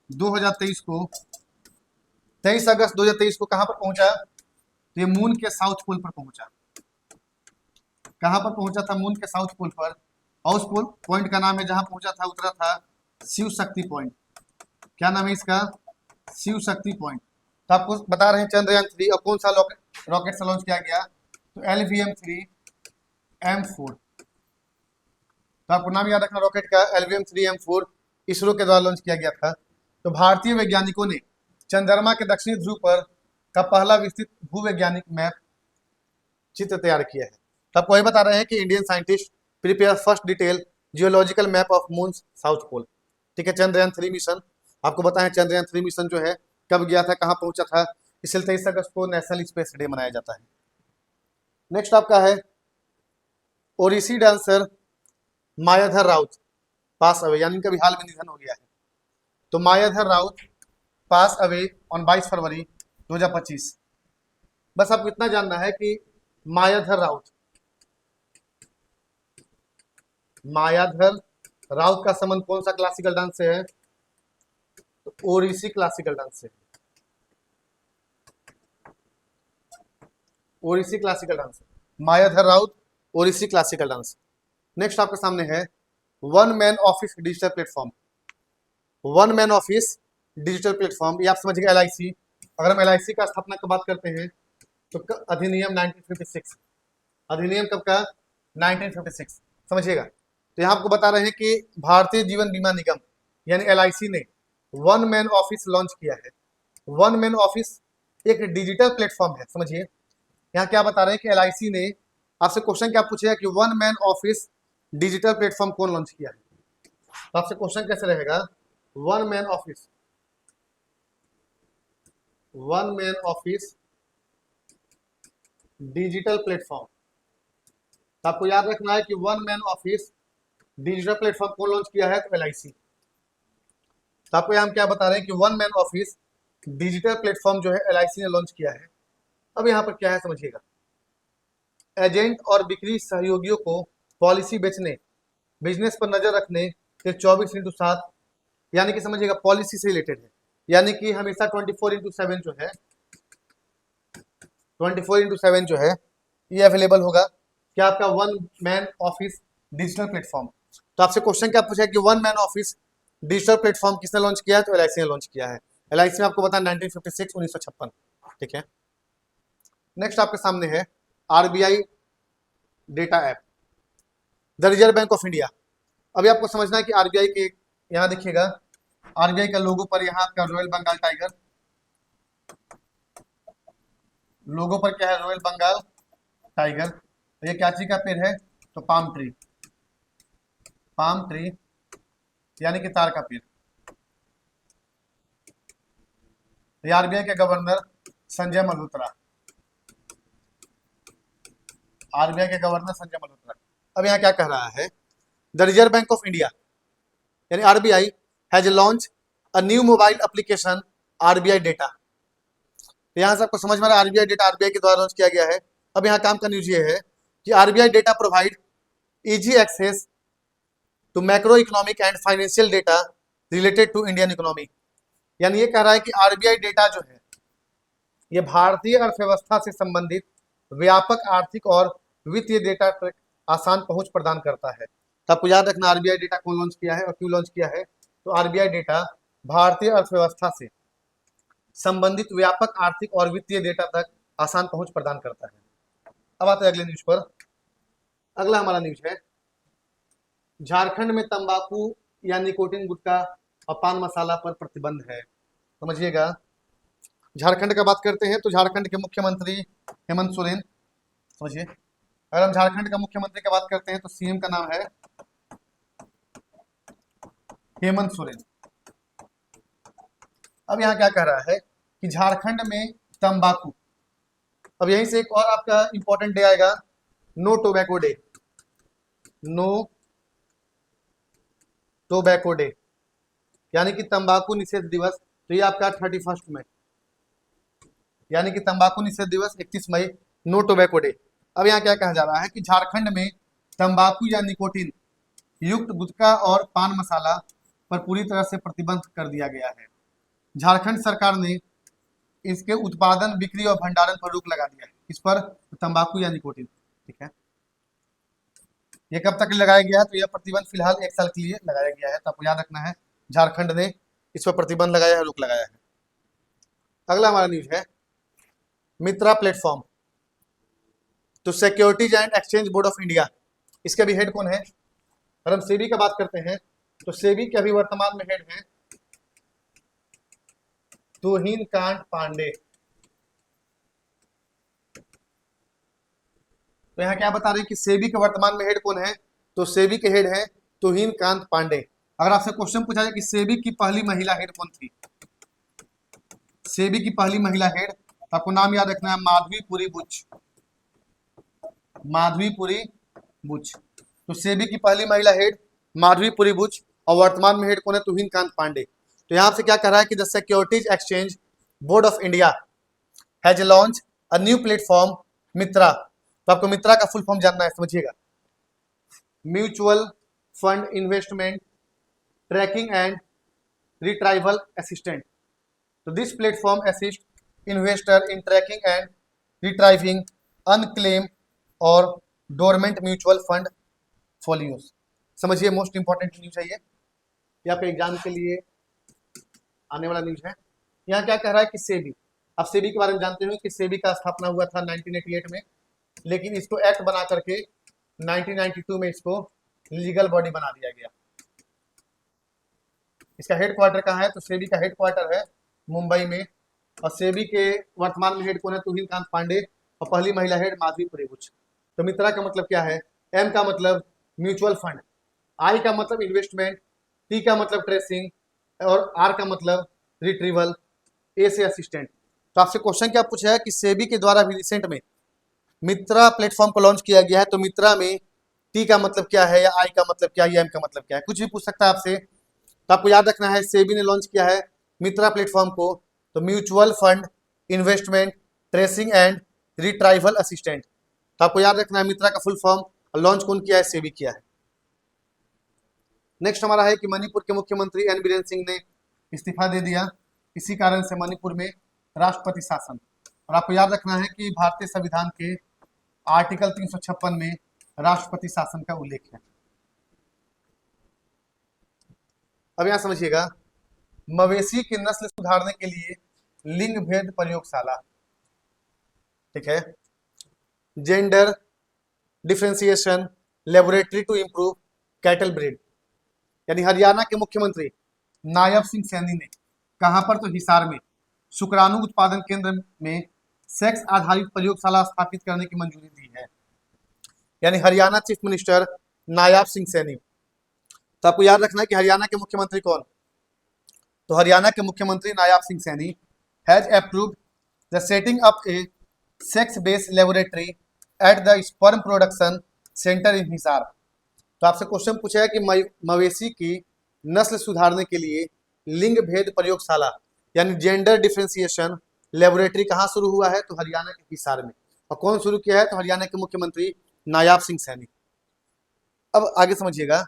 S1: 2023 को 23 अगस्त 2023 को कहां पर पहुंचा? तो ये मून के साउथ पोल पर पहुंचा। कहां पर पहुंचा था? मून के साउथ पोल पर। हाउस पोल पॉइंट का नाम है, जहां पहुंचा था उतरा था शिव शक्ति पॉइंट। क्या नाम है इसका? शिव शक्ति पॉइंट। तो आपको बता रहे हैं चंद्रयान 3 और कौन सा रॉकेट से लॉन्च किया गया? तो LVM-3M4। तो आपको नाम याद रखना रॉकेट का, LVM-3M4 इसरो के द्वारा लॉन्च किया गया था। तो भारतीय वैज्ञानिकों ने चंद्रमा के दक्षिणी ध्रुव पर का पहला विस्तृत भूवैज्ञानिक मैप चित्र तैयार किया है। तो आपको ये बता रहे हैं कि Indian scientist prepare first detail geological map of moon south pole. ठीक है, चंद्रयान 3 मिशन आपको बताएं, चंद्रयान 3 मिशन जो है कब गया था, कहां पहुंचा था, इसलिए 23 अगस्त को नेशनल स्पेस डे मनाया जाता है। नेक्स्ट आपका है Odissi dancer Mayadhar Raut pass away, यानी इनका भी हाल में निधन हो गया है। तो Mayadhar Raut pass away on 22 फरवरी 2025। बस आपको इतना जानना है कि मायाधर राउत का संबंध कौन सा क्लासिकल डांस से है? तो ओडिसी क्लासिकल डांस से। Odissi classical dance, Mayadhar Raut Odissi classical dance. Next आपके सामने है one man office digital platform. One man office digital platform, ये आप समझिएगा LIC। अगर हम LIC का स्थापना की बात करते हैं तो अधिनियम 1956। अधिनियम कब का? 1956, समझिएगा। तो यहाँ आपको बता रहे हैं कि भारतीय जीवन बीमा निगम यानी LIC ने वन मैन ऑफिस लॉन्च किया है। वन मैन ऑफिस एक डिजिटल प्लेटफॉर्म है, समझिए। यहाँ क्या बता रहे हैं कि LIC ने, आपसे क्वेश्चन क्या पूछेगा कि one man office digital platform कौन लॉन्च किया है? तो आपसे क्वेश्चन कैसे रहेगा? One man office digital platform. तो आपको याद रखना है कि one man office digital platform कौन लॉन्च किया है? तो LIC। तो आपको यहाँ क्या बता रहे हैं कि one man office digital platform जो है LIC ने लॉन्च किया है। अब यहाँ पर क्या है समझिएगा, एजेंट और बिक्री सहयोगियों को पॉलिसी बेचने, बिजनेस पर नजर रखने के 24/7, यानी कि समझिएगा पॉलिसी से रिलेटेड है, यानी कि हमेशा 24/7 जो है 24/7 जो है ये अवेलेबल होगा क्या? आपका one man office digital platform. तो आपसे क्वेश्चन क्या पूछा है कि one man office digital platform किसने लॉन्च किया है? तो LIC ने लॉन्च किया है। LIC में आपको पता है 1956। ठीक है, नेक्स्ट आपके सामने है RBI data app, the reserve bank of India. अभी आपको समझना है कि RBI के, यहाँ देखिएगा RBI का लोगो पर यहाँ आपका रॉयल बंगाल टाइगर, लोगो पर क्या है? Royal Bengal tiger. तो ये क्या चीज का पेड़ है? तो पाम ट्री यानी कि तार का पेड़। RBI के गवर्नर संजय मल्होत्रा, RBI के गवर्नर संजय मल्होत्रा। अब यहाँ क्या कह रहा है? The reserve bank of India यानी RBI has launch a new mobile application RBI data. यहाँ से आपको समझ में आ रहा है आरबीआई डेटा आरबीआई के द्वारा लॉन्च किया गया है। अब यहाँ काम का न्यूज ये है कि RBI data provide easy access to macro economic and financial data related to Indian economy. यानी ये कह रहा है कि आरबीआई डेटा जो है ये भारतीय अर्थव्यवस्था से संबंधित व्यापक आर्थिक और वित्तीय डेटा तक आसान पहुंच प्रदान करता है। तो आपको याद रखना आरबीआई डेटा कौन लॉन्च किया है और क्यों लॉन्च किया है। तो आरबीआई डेटा भारतीय अर्थव्यवस्था से संबंधित व्यापक आर्थिक और वित्तीय डेटा तक आसान पहुंच प्रदान करता है। अब आते हैं अगले न्यूज पर। अगला हमारा न्यूज है झारखंड में तंबाकू या निकोटिन गुटखा और पान मसाला पर प्रतिबंध है। समझिएगा, झारखंड का बात करते हैं तो झारखंड के मुख्यमंत्री हेमंत सोरेन। समझिए, अगर हम झारखंड का मुख्यमंत्री की बात करते हैं तो सीएम का नाम है हेमंत सोरेन। अब यहाँ क्या कह रहा है कि झारखंड में तंबाकू, अब यहीं से एक और आपका इंपॉर्टेंट डे आएगा, no tobacco day. No tobacco day यानी कि तंबाकू निषेध दिवस। तो ये आपका 31 मई, यानी कि तंबाकू निषेध दिवस 31 मई, नो टोबैको डे। अब यहाँ क्या कहा जा रहा है कि झारखंड में तंबाकू या निकोटिन युक्त गुटखा और पान मसाला पर पूरी तरह से प्रतिबंध कर दिया गया है। झारखंड सरकार ने इसके उत्पादन, बिक्री और भंडारण पर रोक लगा दिया है। इस पर तंबाकू या निकोटिन, ठीक है। ये कब तक लगाया गया है? तो यह प्रतिबंध फिलहाल 1 साल के लिए लगाया गया है। तो आपको याद रखना है झारखंड ने इस पर प्रतिबंध लगाया है, रोक लगाया है। अगला हमारा न्यूज है मित्रा प्लेटफॉर्म तो securities and exchange Board of India, इसके अभी हेड कौन है? अगर हम सेबी का बात करते हैं तो सेबी के अभी वर्तमान में हेड है तुहिन कांत पांडे। तो यहाँ क्या बता रहे हैं कि सेबी के वर्तमान में हेड कौन है? तो सेबी के हेड है तुहिन कांत पांडे। अगर आपसे क्वेश्चन पूछा जाए कि सेबी की पहली महिला हेड कौन थी, सेबी की पहली महिला हेड, तो आपको नाम याद रखना है माधवीपुरी बुच। माधवीपुरी बुच, तो सेबी की पहली महिला हेड माधवीपुरी बुच और वर्तमान में हेड कौन है? तुहिन कांत पांडे। तो यहाँ से क्या कह रहा है कि the Securities Exchange Board of India has launch a new platform Mitra. तो आपको मित्रा का फुल फॉर्म जानना है, समझिएगा, mutual fund investment tracking and retrieval assistant. तो this platform assist investor in tracking and retrieving unclaim और डोरमेंट म्यूचुअल फंड फोलियोज। समझिए, most important news है ये आपके एग्जाम के लिए आने वाला न्यूज है। यहाँ क्या कह रहा है कि सेबी, अब सेबी के बारे में जानते हो कि सेबी का स्थापना हुआ था 1988 में, लेकिन इसको एक्ट बना करके 1992 में इसको लीगल बॉडी बना दिया गया। इसका हेडक्वार्टर कहाँ है? तो सेबी का हेडक्वार्टर है मुंबई में और सेबी के वर्तमान में हेड कौन है? तुहिन कांत पांडे और पहली महिला हेड माधवीपुरी बुच। तो मित्रा का मतलब क्या है? एम का मतलब म्यूचुअल फंड, आई का मतलब इन्वेस्टमेंट, टी का मतलब ट्रेसिंग और आर का मतलब रिट्रीवल, ए से असिस्टेंट। तो आपसे क्वेश्चन क्या पूछा है कि सेबी के द्वारा भी रिसेंट में मित्रा प्लेटफॉर्म को लॉन्च किया गया है, तो मित्रा में टी का मतलब क्या है या आई का मतलब क्या है या एम का मतलब क्या है, कुछ भी पूछ सकता है आपसे। तो आपको याद रखना है सेबी ने लॉन्च किया है मित्रा प्लेटफॉर्म को, तो mutual fund investment tracing and retrieval assistant. तो आपको याद रखना है मित्रा का फुल फॉर्म लॉन्च कौन किया है? सेबी किया है। नेक्स्ट हमारा है कि मणिपुर के मुख्यमंत्री एन बीरेन सिंह ने इस्तीफा दे दिया, इसी कारण से मणिपुर में राष्ट्रपति शासन। और आपको याद रखना है कि भारतीय संविधान के आर्टिकल 356 में राष्ट्रपति शासन का उल्लेख है। अब यहां समझिएगा, मवेशी की नस्ल सुधारने के लिए लिंग भेद प्रयोगशाला, ठीक है, gender differentiation laboratory to improve cattle breed. यानी हरियाणा के मुख्यमंत्री नायब सिंह सैनी ने कहां पर? तो हिसार में शुक्राणु उत्पादन केंद्र में सेक्स आधारित प्रयोगशाला स्थापित करने की मंजूरी दी है। यानी हरियाणा चीफ मिनिस्टर नायब सिंह सैनी। तो आपको याद रखना है कि हरियाणा के मुख्यमंत्री कौन? तो हरियाणा के मुख्यमंत्री Nayab Singh Saini has approved the setting up a sex based laboratory at the sperm production centre in Hisar. तो आपसे क्वेश्चन पूछा है कि मवेशी की नस्ल सुधारने के लिए लिंग भेद प्रयोगशाला यानी जेंडर डिफरेंशिएशन लेबोरेटरी कहाँ शुरू हुआ है? तो हरियाणा के हिसार में। और कौन शुरू किया है? तो हरियाणा के मुख्यमंत्री नायाब सिंह सैनी। अब आगे समझिएगा,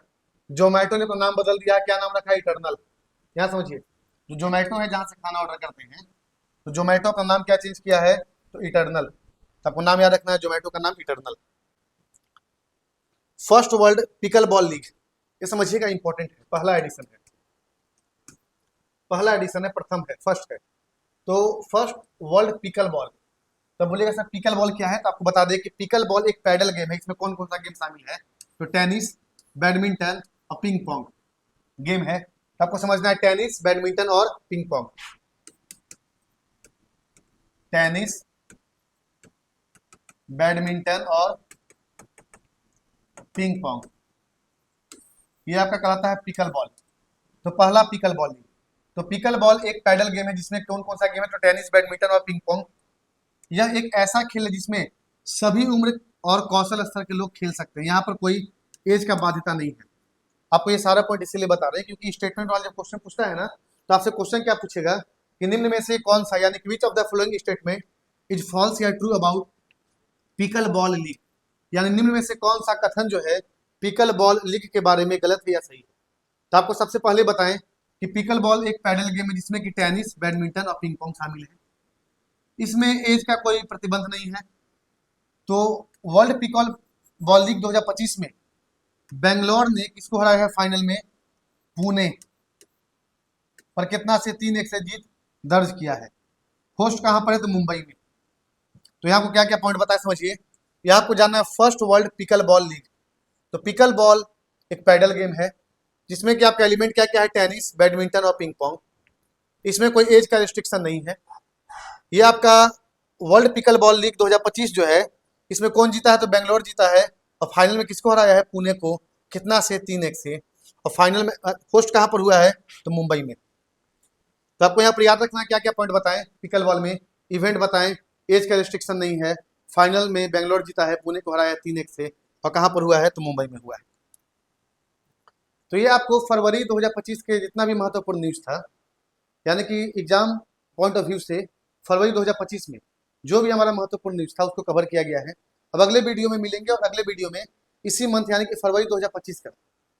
S1: जोमेटो ने तो नाम बदल दिया, क्या नाम रखा है? इटर्नल। यहाँ समझिए, जो जोमेटो है जहाँ से खाना ऑर्डर करते हैं, तो जोमेटो अपना नाम क्या चेंज किया है? तो इटर्नल। तो आपको नाम याद रखना है, जोमेटो का नाम eternal. First world pickle ball league, ये समझिएगा इंपॉर्टेंट है, पहला एडिशन है, पहला एडिशन है, प्रथम है, फर्स्ट है। तो फर्स्ट वर्ल्ड पिकल बॉल, तो बोलिएगा सर पिकल बॉल क्या है? तो आपको बता दें कि पिकल बॉल एक पैडल गेम है। इसमें कौन कौन सा गेम शामिल है? तो टेनिस, बैडमिंटन और पिंग पोंग गेम है। तो आपको समझना है टेनिस, बैडमिंटन और पिंग पोंग। टेनिस, बैडमिंटन और पिंग पोंग, ये आपका कहलाता है पिकल बॉल। तो पहला पिकल बॉल। तो पिकल बॉल एक पैडल गेम है जिसमें कौन कौन सा गेम है? तो टेनिस, बैडमिंटन और पिंग पोंग। यह एक ऐसा खेल है जिसमें सभी उम्र और कौशल स्तर के लोग खेल सकते हैं। यहाँ पर कोई एज का बाध्यता नहीं है। आपको ये सारा पॉइंट इसीलिए बता रहे हैं क्योंकि स्टेटमेंट वाला जब क्वेश्चन पूछता है ना, तो आपसे क्वेश्चन क्या पूछेगा कि निम्न में से कौन सा, यानी which of the following statement is false या true about pickleball league, यानी निम्न में से कौन सा कथन जो है पिकल बॉल लीग के बारे में गलत है या सही है। तो आपको सबसे पहले बताएं कि पिकल बॉल एक पैडल गेम है जिसमें कि टेनिस, बैडमिंटन और पिंग पोंग शामिल है। इसमें एज का कोई प्रतिबंध नहीं है। तो वर्ल्ड पिकल बॉल लीग 2025 में बेंगलोर ने किसको हराया है फाइनल में? पुणे पर कितना से 3-1 से जीत दर्ज किया है। होस्ट कहां पर है? तो मुंबई में। तो यहाँ को क्या क्या पॉइंट बताए समझिए। यहाँ आपको जानना है first world pickle ball league. तो पिकल बॉल एक पैडल गेम है जिसमें कि आपका एलिमेंट क्या क्या है? टेनिस, बैडमिंटन और पिंग पोंग। इसमें कोई एज का रिस्ट्रिक्शन नहीं है। ये आपका वर्ल्ड पिकल बॉल लीग 2025 जो है, इसमें कौन जीता है? तो बेंगलोर जीता है। और फाइनल में किसको हराया है? पुणे को। कितना से? 3-1 से। और फाइनल में होस्ट कहाँ पर हुआ है? तो मुंबई में। तो आपको यहाँ पर याद रखना है क्या क्या पॉइंट बताएं पिकल बॉल में, इवेंट बताएं, एज का रिस्ट्रिक्शन नहीं है, फाइनल में बेंगलोर जीता है, पुणे को हराया है 3-1 से, और कहाँ पर हुआ है? तो मुंबई में हुआ है। तो ये आपको फरवरी 2025 के जितना भी महत्वपूर्ण न्यूज था, यानी कि एग्जाम पॉइंट ऑफ व्यू से फरवरी 2025 में जो भी हमारा महत्वपूर्ण न्यूज था उसको कवर किया गया है। अब अगले वीडियो में मिलेंगे और अगले वीडियो में इसी मंथ यानी कि फरवरी 2025 का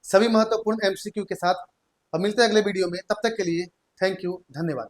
S1: सभी महत्वपूर्ण एमसीक्यू के साथ अब मिलते हैं अगले वीडियो में। तब तक के लिए थैंक यू, धन्यवाद।